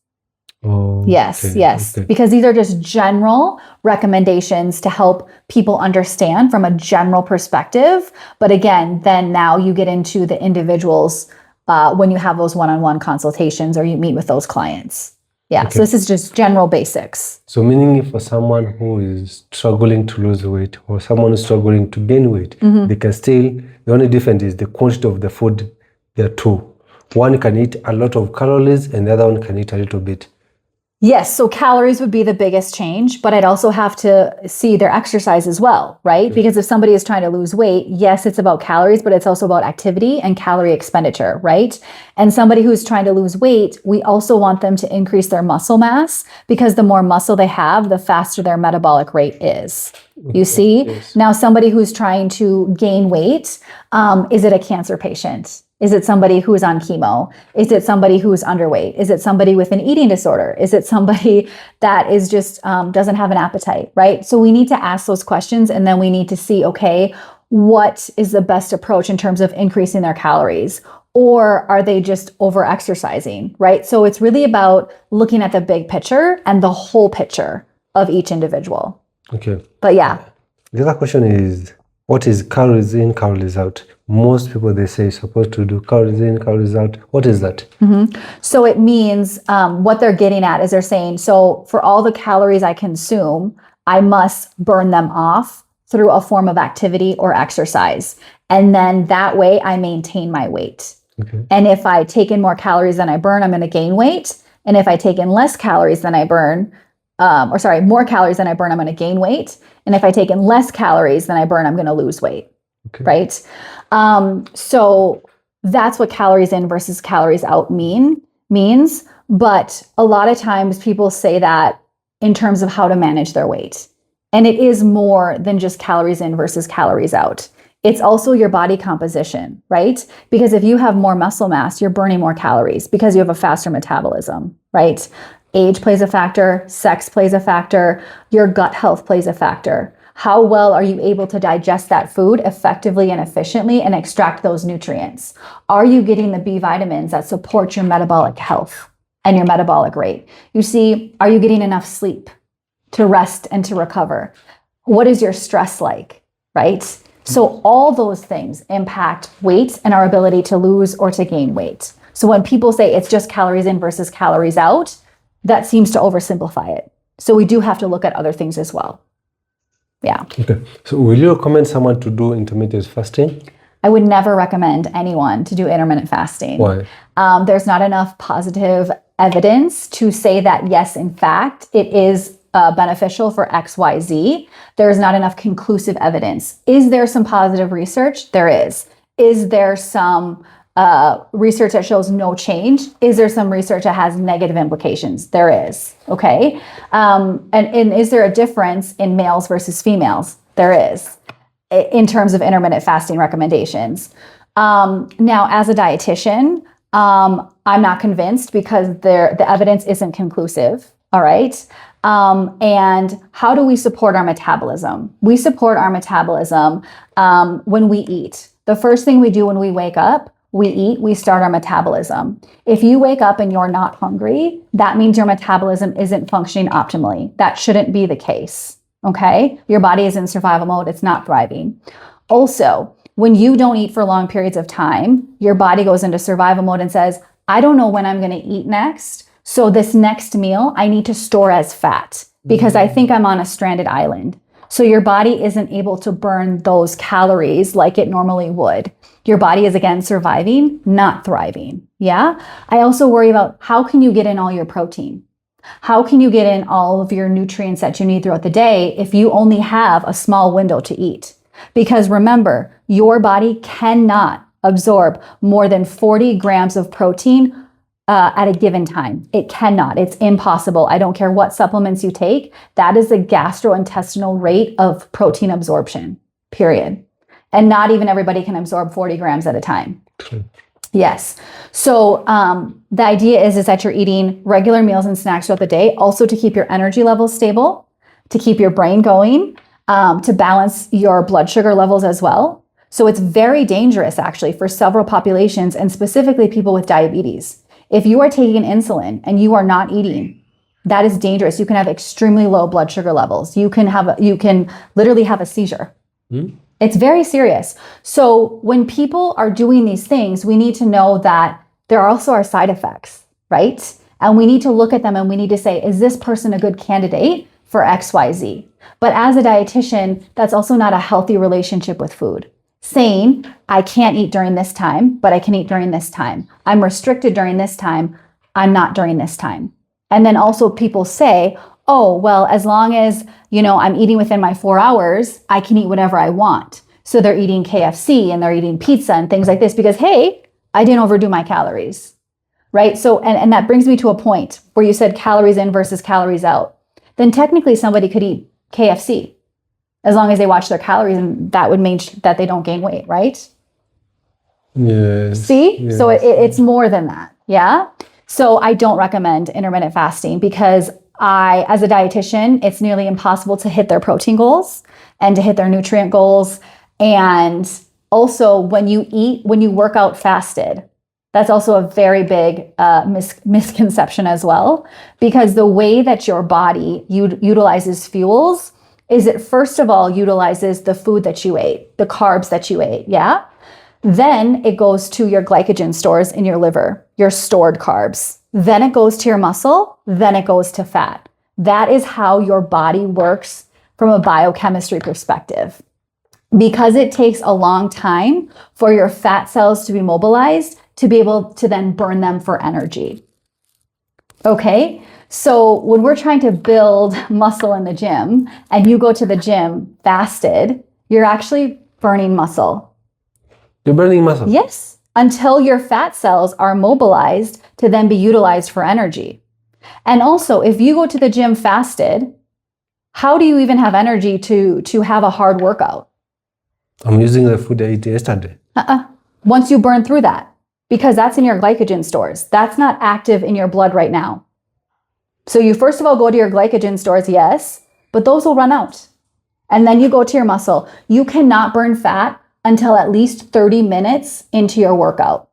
Oh, yes, okay, yes. okay. Because these are just general recommendations to help people understand from a general perspective. But again, then now you get into the individuals when you have those one-on-one consultations or you meet with those clients. Yeah, Okay. so this is just general basics. So meaning for someone who is struggling to lose weight or someone who's struggling to gain weight, they can still, the only difference is the quantity of the food. There are two. One can eat a lot of calories and the other one can eat a little bit. Yes, so calories would be the biggest change, but I'd also have to see their exercise as well, right? Because if somebody is trying to lose weight, yes, it's about calories, but it's also about activity and calorie expenditure, right? And somebody who's trying to lose weight, we also want them to increase their muscle mass because the more muscle they have, the faster their metabolic rate is. You see? Yes. Now, somebody who's trying to gain weight, is it a cancer patient? Is it somebody who is on chemo? Is it somebody who is underweight? Is it somebody with an eating disorder? Is it somebody that is just doesn't have an appetite, right? So we need to ask those questions and then we need to see, okay, what is the best approach in terms of increasing their calories? Or are they just over exercising, right? So it's really about looking at the big picture and the whole picture of each individual. Okay. But yeah. The other question is, what is calories in, calories out? Most people, they say you're supposed to do calories in, calories out. What is that? So it means what they're getting at is they're saying, so for all the calories I consume, I must burn them off through a form of activity or exercise. And then that way I maintain my weight. Okay. And if I take in more calories than I burn, I'm going to gain weight. And if I take in less calories than I burn, more calories than I burn, I'm going to gain weight. And if I take in less calories than I burn, I'm going to lose weight. Okay. Right? So that's what calories in versus calories out means. But a lot of times people say that in terms of how to manage their weight. And it is more than just calories in versus calories out. It's also your body composition, right? Because if you have more muscle mass, you're burning more calories because you have a faster metabolism, right? Age plays a factor, sex plays a factor, your gut health plays a factor. How well are you able to digest that food effectively and efficiently and extract those nutrients? Are you getting the B vitamins that support your metabolic health and your metabolic rate? You see, are you getting enough sleep to rest and to recover? What is your stress like, right? So all those things impact weight and our ability to lose or to gain weight. So when people say it's just calories in versus calories out, that seems to oversimplify it. So we do have to look at other things as well. Yeah. Okay. So will you recommend someone to do intermittent fasting? I would never recommend anyone to do intermittent fasting. Why? There's not enough positive evidence to say that, yes, in fact, it is beneficial for XYZ. There's not enough conclusive evidence. Is there some positive research? There is. Is there some research that shows no change? Is there some research that has negative implications? There is. Okay. And is there a difference in males versus females? There is, in terms of intermittent fasting recommendations. Now, as a dietitian, I'm not convinced because the evidence isn't conclusive. All right. And how do we support our metabolism? We support our metabolism when we eat. The first thing we do when we wake up, we eat, we start our metabolism. If you wake up and you're not hungry, that means your metabolism isn't functioning optimally. That shouldn't be the case. Okay. Your body is in survival mode. It's not thriving. Also, when you don't eat for long periods of time, your body goes into survival mode and says, I don't know when I'm going to eat next. So this next meal, I need to store as fat because I think I'm on a stranded island. So your body isn't able to burn those calories like it normally would. Your body is, again, surviving, not thriving. Yeah. I also worry about how can you get in all your protein? How can you get in all of your nutrients that you need throughout the day if you only have a small window to eat? Because remember, your body cannot absorb more than 40 grams of protein at a given time. It cannot. It's impossible. I don't care what supplements you take. That is the gastrointestinal rate of protein absorption, period. And not even everybody can absorb 40 grams at a time. Yes. So the idea is that you're eating regular meals and snacks throughout the day, also to keep your energy levels stable, to keep your brain going, to balance your blood sugar levels as well. So it's very dangerous, actually, for several populations and specifically people with diabetes. If you are taking insulin and you are not eating, that is dangerous. You can have extremely low blood sugar levels. You can literally have a seizure. It's very serious. So when people are doing these things, we need to know that there also are side effects, right? And we need to look at them and we need to say, is this person a good candidate for XYZ? But as a dietitian, that's also not a healthy relationship with food. Saying, I can't eat during this time, but I can eat during this time. I'm restricted during this time. I'm not during this time. And then also people say, oh, well, as long as, I'm eating within my 4 hours, I can eat whatever I want. So they're eating KFC and they're eating pizza and things like this because, hey, I didn't overdo my calories, right? So, and that brings me to a point where you said calories in versus calories out. Then technically somebody could eat KFC as long as they watch their calories, and that would mean that they don't gain weight, right? Yes. See? Yes. So it's more than that. Yeah. So I don't recommend intermittent fasting because as a dietitian, it's nearly impossible to hit their protein goals and to hit their nutrient goals And also when you work out fasted, that's also a very big misconception as well, because the way that your body utilizes fuels is it first of all utilizes the food that you ate, the carbs that you ate, yeah? Then it goes to your glycogen stores in your liver, your stored carbs. Then it goes to your muscle, then it goes to fat. That is how your body works from a biochemistry perspective. Because it takes a long time for your fat cells to be mobilized to be able to then burn them for energy. Okay, so when we're trying to build muscle in the gym and you go to the gym fasted, you're actually burning muscle. You're burning muscle? Yes, until your fat cells are mobilized to then be utilized for energy. And also, if you go to the gym fasted, how do you even have energy to have a hard workout? I'm using the food I ate yesterday. Once you burn through that, because that's in your glycogen stores. That's not active in your blood right now. So you first of all go to your glycogen stores, yes, but those will run out. And then you go to your muscle. You cannot burn fat until at least 30 minutes into your workout.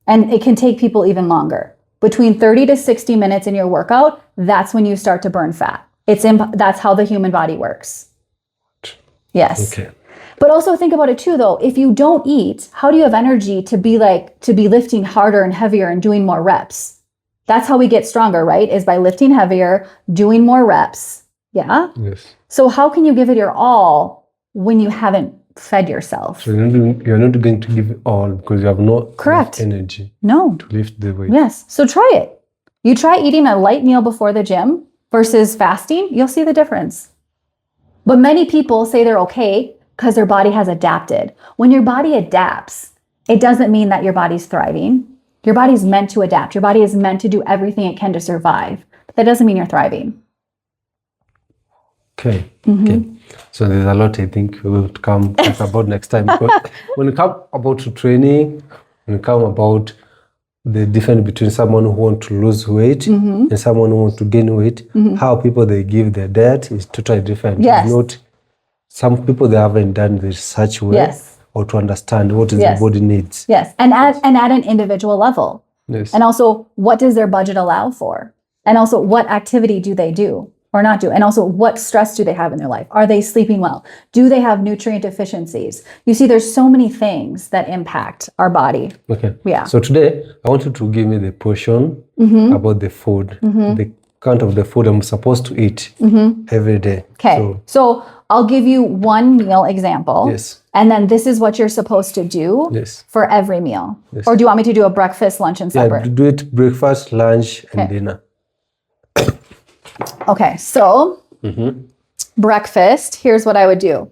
And it can take people even longer. Between 30 to 60 minutes in your workout, that's when you start to burn fat. That's how the human body works. Yes. Okay. But also think about it too, though. If you don't eat, how do you have energy to be lifting harder and heavier and doing more reps? That's how we get stronger, right? Is by lifting heavier, doing more reps. Yeah. Yes. So how can you give it your all when you haven't fed yourself? So you're not going to give it all because you have no Correct. energy No. to lift the weight. Yes. So try it. You try eating a light meal before the gym versus fasting, you'll see the difference. But many people say they're okay because their body has adapted. When your body adapts, it doesn't mean that your body's thriving. Your body's meant to adapt. Your body is meant to do everything it can to survive. But that doesn't mean you're thriving. Okay. Okay. So there's a lot I think we will come talk about next time. But when it comes about training, when it comes about the difference between someone who wants to lose weight and someone who wants to gain weight, how people they give their diet is totally different. Yes. It's not some people they haven't done the research well Yes. or to understand what is Yes. the body needs. Yes. And at an individual level. Yes. And also, what does their budget allow for? And also, what activity do they do or not do? And also, what stress do they have in their life? Are they sleeping well? Do they have nutrient deficiencies? You see, there's so many things that impact our body. Okay. Yeah. So today I want you to give me the portion about the food, the count of the food I'm supposed to eat every day. Okay. So I'll give you one meal example. Yes. And then this is what you're supposed to do Yes. for every meal. Yes. Or do you want me to do a breakfast, lunch, and supper? Yeah, do it breakfast, lunch, and Okay. dinner. Okay, so breakfast, here's what I would do.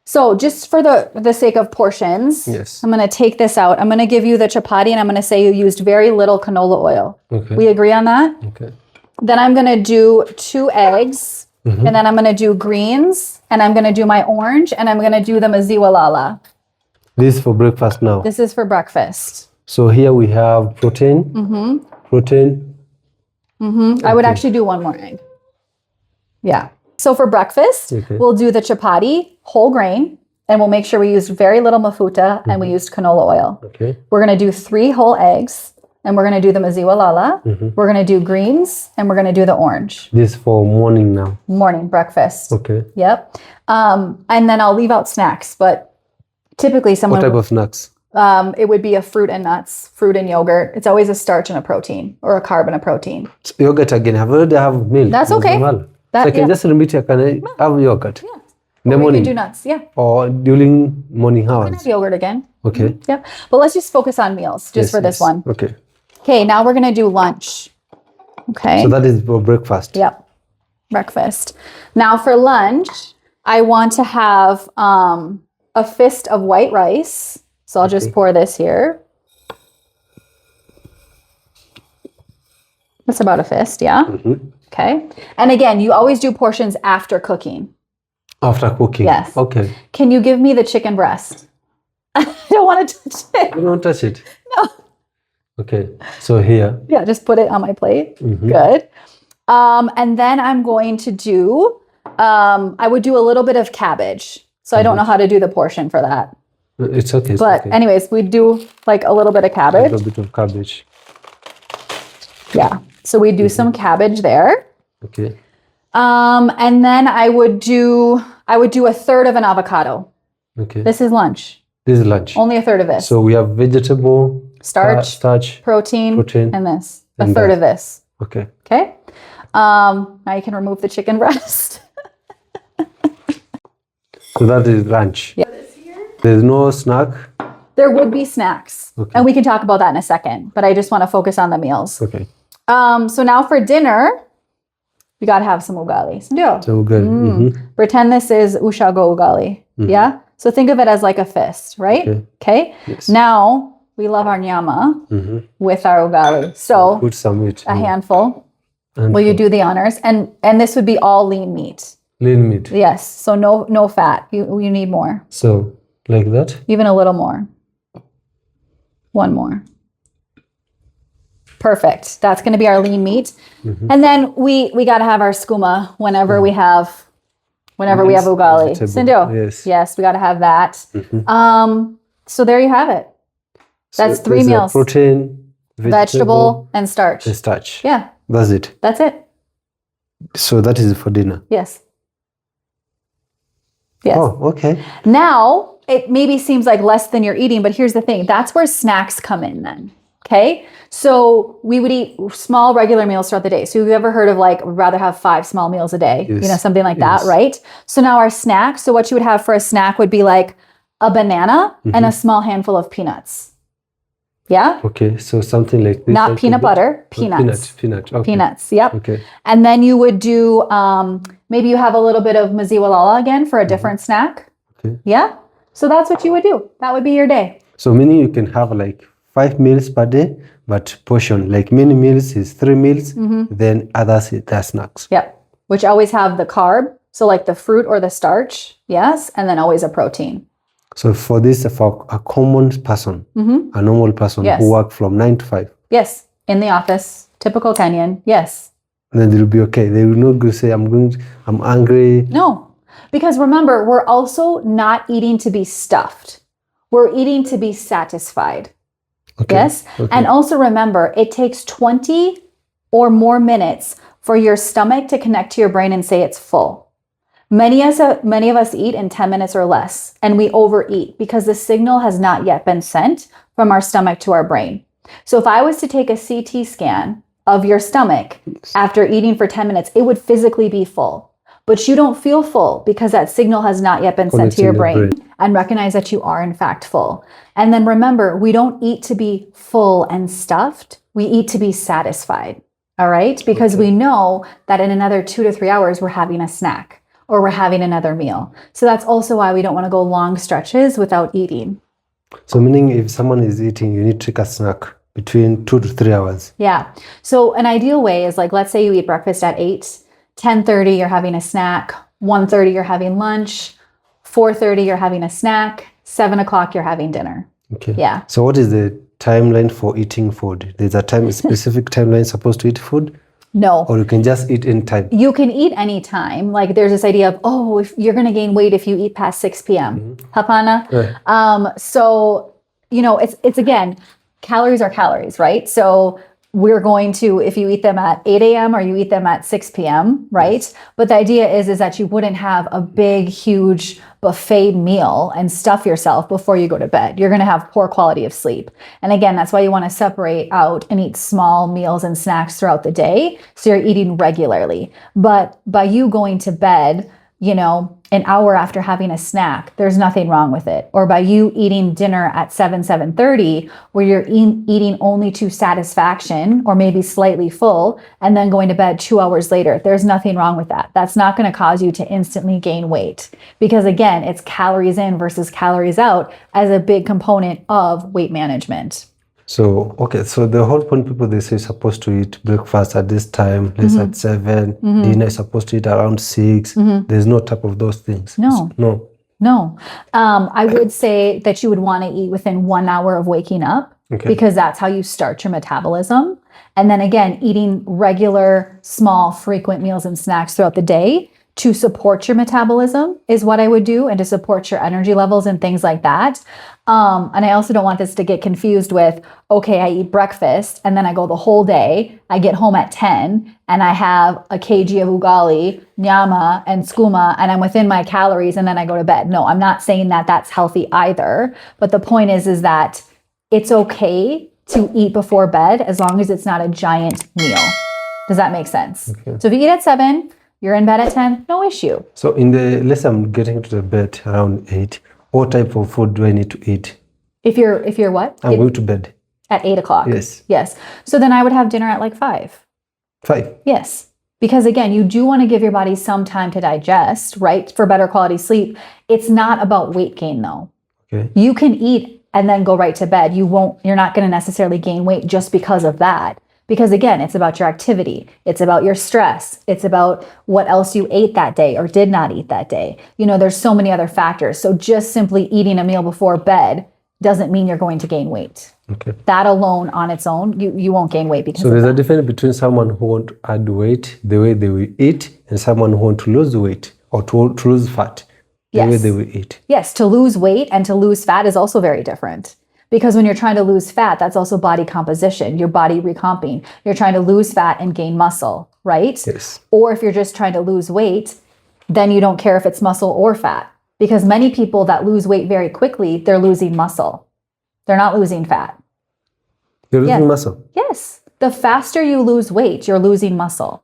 So just for the sake of portions, Yes. I'm going to take this out. I'm going to give you the chapati and I'm going to say you used very little canola oil. Okay. We agree on that? Okay. Then I'm going to do 2 eggs and then I'm going to do greens and I'm going to do my orange and I'm going to do the maziwa lala. This is for breakfast now. This is for breakfast. So here we have protein. Protein. I would actually do 1 more egg. Yeah. So for breakfast, we'll do the chapati, whole grain, and we'll make sure we used very little mafuta and we used canola oil. Okay. We're going to do 3 whole eggs and we're going to do the maziwa lala. We're going to do greens and we're going to do the orange. This is for morning now. Morning breakfast. Okay. Yep. And then I'll leave out snacks, but typically someone What type of snacks? it would be a fruit and nuts, fruit and yogurt. It's always a starch and a protein or a carb and a protein. Yogurt again. I've already have milk. That's okay. So That- I can yeah. just remit I can have yogurt. Yeah. In the Or you morning. can do nuts. Yeah. Or during morning hours. Have yogurt again. Okay. Yep. But let's just focus on meals just Yes, for this yes. one. Okay. Okay, now we're going to do lunch. Okay. So that is for breakfast. Yep. Breakfast. Now for lunch, I want to have a fist of white rice. So I'll just pour this here. That's about a fist, yeah? Okay. And again, you always do portions after cooking. After cooking. Yes. Okay. Can you give me the chicken breast? I don't want to touch it. You don't touch it. No. Okay. So here. Yeah, just put it on my plate. Good. And then I'm going to do, I would do a little bit of cabbage. So I don't know how to do the portion for that. It's okay. It's But okay. anyways, we do like a little bit of A cabbage. little bit of cabbage. Yeah. So we do some cabbage there. Okay. And then I would do a third of an avocado. Okay. This is lunch. This is lunch. Only a third of this. So we have vegetable, starch. Protein, and this. A and third that. of this. Okay. Okay. Now you can remove the chicken breast. So that is lunch. Yeah. There's no snack. There would be snacks. Okay. And we can talk about that in a second, but I just want to focus on the meals. Okay. So now for dinner, we got to have some ugali. So good. Pretend this is ushago ugali. Yeah? So think of it as like a fist, right? Okay. Yes. Now we love our nyama with our ugali. So Put some meat. a handful. And Will you do the honors? And this would be all lean meat. lean meat. Yes. So no fat. You need more. So like that. Even a little more. One more. Perfect. That's going to be our lean meat. And then we got to have our skuma whenever we have ugali. vegetable. Sindio. Yes, we got to have that. So there you have it. That's So 3 there's a meals. protein, Vegetable and starch. and starch. Yeah, That's it. that's it. So that is for dinner. Yes. Yes. Oh, okay. Now, it maybe seems like less than you're eating, but here's the thing. That's where snacks come in then. Okay. So we would eat small regular meals throughout the day. So you've ever heard of like, would rather have 5 small meals a day, Yes. something like that, Yes. right? So now our snacks. So what you would have for a snack would be like a banana and a small handful of peanuts. Yeah. Okay. So something like this. Not like peanut that. butter, Oh, peanuts. Peanut. Okay. Peanuts. Yep. Okay. And then you would do, maybe you have a little bit of maziwa lala again for a different snack. Okay. Yeah. So that's what you would do. That would be your day. So meaning you can have like 5 meals per day, but portion like many meals is 3 meals. Then others are snacks. Yep. Which always have the carb. So like the fruit or the starch. Yes. And then always a protein. So for this, for a common person, a normal person Yes. who work from 9 to 5, Yes. In the office. Typical Kenyan. Yes. then they'll be okay. They will not go say, I'm angry. No. Because remember, we're also not eating to be stuffed. We're eating to be satisfied. Okay. Yes. Okay. And also remember, it takes 20 or more minutes for your stomach to connect to your brain and say it's full. Many of us eat in 10 minutes or less, and we overeat because the signal has not yet been sent from our stomach to our brain. So if I was to take a CT scan of your stomach after eating for 10 minutes, it would physically be full. But you don't feel full because that signal has not yet been sent to your brain. And recognize that you are in fact full. And then remember, we don't eat to be full and stuffed. We eat to be satisfied. All right? Because we know that in another 2 to 3 hours, we're having a snack or we're having another meal. So that's also why we don't want to go long stretches without eating. So meaning if someone is eating, you need to take a snack between 2 to 3 hours. Yeah. So an ideal way is like, let's say you eat breakfast at 8, 10:30, you're having a snack, 1:30, you're having lunch, 4:30, you're having a snack, 7 o'clock, you're having dinner. Okay. Yeah. So what is the timeline for eating food? There's a specific timeline supposed to eat food, No. or you can just eat in time. You can eat anytime. Like there's this idea of, oh, if you're going to gain weight if you eat past 6 p.m. Hapana. So, it's again, calories are calories, right? So we're going to, if you eat them at 8 a.m. or you eat them at 6 p.m., right? But the idea is that you wouldn't have a big, huge buffet meal and stuff yourself before you go to bed. You're going to have poor quality of sleep. And again, that's why you want to separate out and eat small meals and snacks throughout the day. So you're eating regularly. But by you going to bed, an hour after having a snack, there's nothing wrong with it. Or by you eating dinner at 7:30, where you're eating only to satisfaction or maybe slightly full, and then going to bed 2 hours later, there's nothing wrong with that. That's not going to cause you to instantly gain weight. Because again, it's calories in versus calories out as a big component of weight management. So, okay. So the whole point, people, they say supposed to eat breakfast at this time, let's at 7, dinner is supposed to eat around 6. There's no type of those things. No. No. I would say that you would want to eat within 1 hour of waking up because that's how you start your metabolism. And then again, eating regular, small, frequent meals and snacks throughout the day to support your metabolism is what I would do, and to support your energy levels and things like that. And I also don't want this to get confused with, okay, I eat breakfast and then I go the whole day. I get home at 10 and I have a kg of ugali, nyama, and skuma, and I'm within my calories and then I go to bed. No, I'm not saying that that's healthy either. But the point is that it's okay to eat before bed as long as it's not a giant meal. Does that make sense? Okay. So if you eat at 7, you're in bed at 10, no issue. So let's say I'm getting to the bed around 8, what type of food do I need to eat? If you're what? I'm going to bed. At 8 o'clock. Yes. Yes. So then I would have dinner at like 5. 5. Yes. Because again, you do want to give your body some time to digest, right? For better quality sleep. It's not about weight gain though. Okay. You can eat and then go right to bed. You're not going to necessarily gain weight just because of that. Because again, it's about your activity. It's about your stress. It's about what else you ate that day or did not eat that day. There's so many other factors. So just simply eating a meal before bed doesn't mean you're going to gain weight. Okay. That alone on its own, you won't gain weight because So of there's that. a difference between someone who want to add weight the way they will eat and someone who want to lose weight or to lose fat the way Yes. they will eat. Yes, to lose weight and to lose fat is also very different. Because when you're trying to lose fat, that's also body composition, your body recomping. You're trying to lose fat and gain muscle, right? Yes. Or if you're just trying to lose weight, then you don't care if it's muscle or fat. Because many people that lose weight very quickly, they're losing muscle. They're not losing fat. You're losing Yeah. muscle. Yes. The faster you lose weight, you're losing muscle.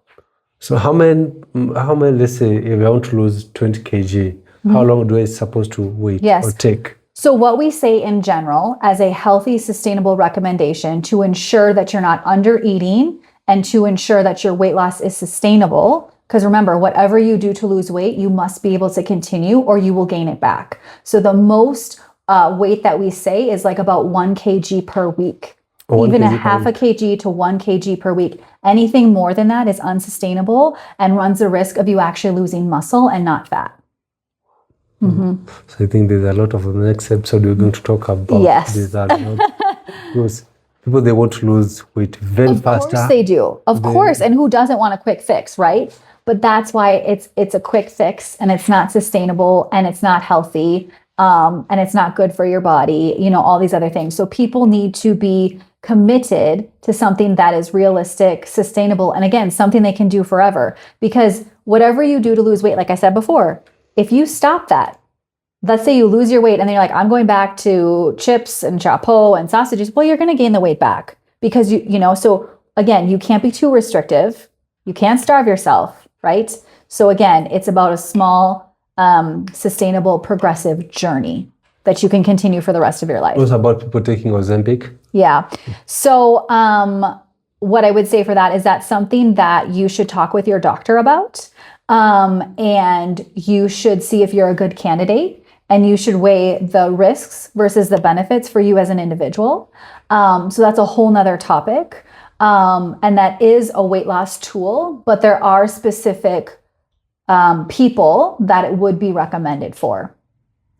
So how many, let's say if I want to lose 20 kg, how long do I supposed to wait Yes. or take? So what we say in general as a healthy, sustainable recommendation to ensure that you're not under eating and to ensure that your weight loss is sustainable, because remember, whatever you do to lose weight, you must be able to continue or you will gain it back. So the most weight that we say is like about 1 kg per week. Or 1 Even a kg per half a kg to 1 kg per week. Anything more than that is unsustainable and runs the risk of you actually losing muscle and not fat. So I think there's a lot of the next episode we're going to talk about. Yes. There's a lot. Because people, they want to lose weight very faster. Of course they do. Of course. And who doesn't want a quick fix, right? But that's why it's a quick fix and it's not sustainable and it's not healthy and it's not good for your body, all these other things. So people need to be committed to something that is realistic, sustainable, and again, something they can do forever. Because whatever you do to lose weight, like I said before, if you stop that, let's say you lose your weight and then you're like, I'm going back to chips and chapeau and sausages. Well, you're going to gain the weight back because so again, you can't be too restrictive. You can't starve yourself, right? So again, it's about a small, sustainable, progressive journey that you can continue for the rest of your life. It was about people taking Ozempic. Yeah. So what I would say for that is that's something that you should talk with your doctor about. And you should see if you're a good candidate and you should weigh the risks versus the benefits for you as an individual. So that's a whole nother topic. And that is a weight loss tool, but there are specific people that it would be recommended for.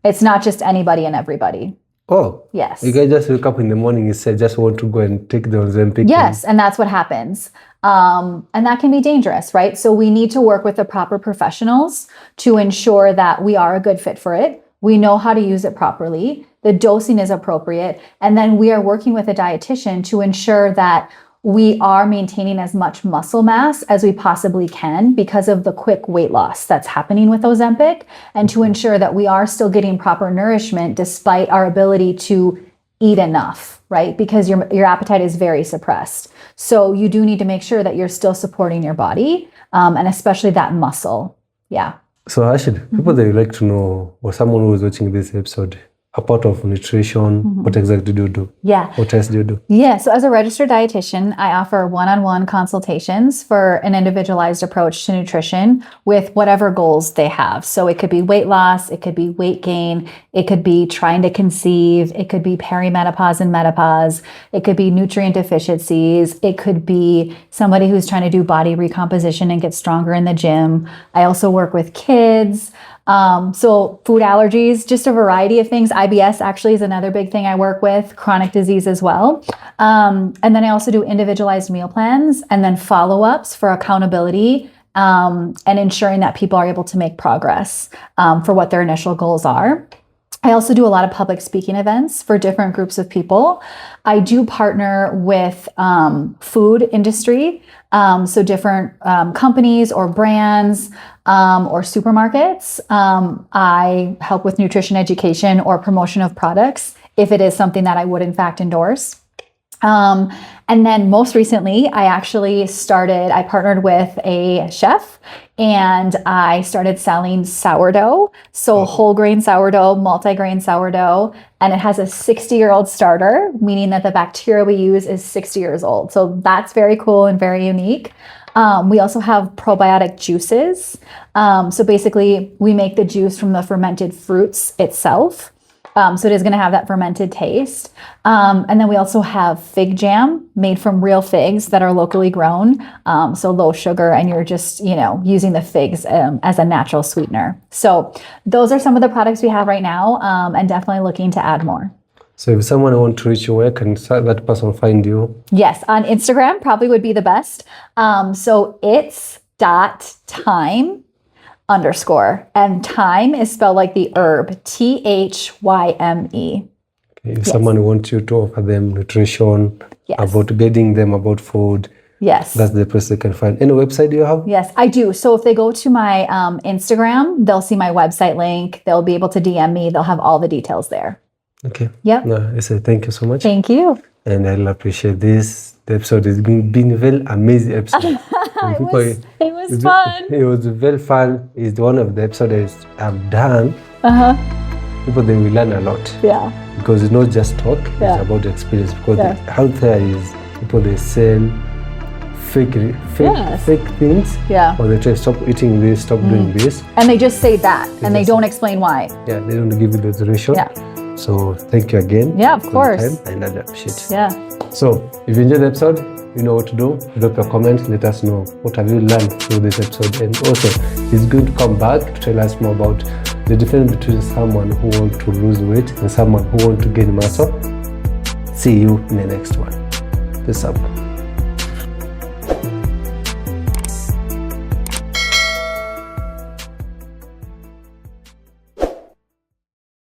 It's not just anybody and everybody. Oh. Yes. You guys just wake up in the morning and say, just want to go and take the Ozempic. Yes, and that's what happens. And that can be dangerous, right? So we need to work with the proper professionals to ensure that we are a good fit for it. We know how to use it properly. The dosing is appropriate. And then we are working with a dietitian to ensure that we are maintaining as much muscle mass as we possibly can because of the quick weight loss that's happening with Ozempic, and to ensure that we are still getting proper nourishment despite our ability to eat enough, right? Because your appetite is very suppressed. So you do need to make sure that you're still supporting your body, and especially that muscle. Yeah. So actually, people that would like to know, or someone who is watching this episode, a part of nutrition, what exactly do you do? Yeah. What tests do you do? Yeah. So as a registered dietitian, I offer one-on-one consultations for an individualized approach to nutrition with whatever goals they have. So it could be weight loss, it could be weight gain, it could be trying to conceive, it could be perimenopause and menopause, it could be nutrient deficiencies, it could be somebody who's trying to do body recomposition and get stronger in the gym. I also work with kids. So food allergies, just a variety of things. IBS actually is another big thing I work with, chronic disease as well. And then I also do individualized meal plans and then follow-ups for accountability and ensuring that people are able to make progress for what their initial goals are. I also do a lot of public speaking events for different groups of people. I do partner with food industry, so different companies or brands or supermarkets. I help with nutrition education or promotion of products if it is something that I would in fact endorse. And then most recently, I partnered with a chef and I started selling sourdough. So whole grain sourdough, multi-grain sourdough, and it has a 60-year-old starter, meaning that the bacteria we use is 60 years old. So that's very cool and very unique. We also have probiotic juices. So basically we make the juice from the fermented fruits itself. So it is going to have that fermented taste. And then we also have fig jam made from real figs that are locally grown. So low sugar, and you're just, using the figs as a natural sweetener. So those are some of the products we have right now, and definitely looking to add more. So if someone wants to reach you, where can that person find you? Yes, on Instagram probably would be the best. So it's .time_, and thyme is spelled like the herb, THYME. If someone wants you to offer them nutrition, about guiding them about food, yes, that's the place they can find. Any website you have? Yes, I do. So if they go to my Instagram, they'll see my website link. They'll be able to DM me. They'll have all the details there. Okay. Yep. No, I say thank you so much. Thank you. And I'll appreciate this. The episode has been a very amazing episode. It was fun. It was very fun. It's one of the episodes I've done. People, they will learn a lot. Yeah. Because it's not just talk, it's about the experience. Because out there is people, they sell fake things. Yeah. Or they try to stop eating this, stop doing this. And they just say that, and they don't explain why. Yeah, they don't give you the duration. Yeah. So thank you again. Yeah, of course. And I appreciate it. Yeah. So if you enjoyed the episode, you know what to do. Drop your comment, let us know what have you learned through this episode. And also, he's going to come back to tell us more about the difference between someone who wants to lose weight and someone who wants to gain muscle. See you in the next one. Peace out.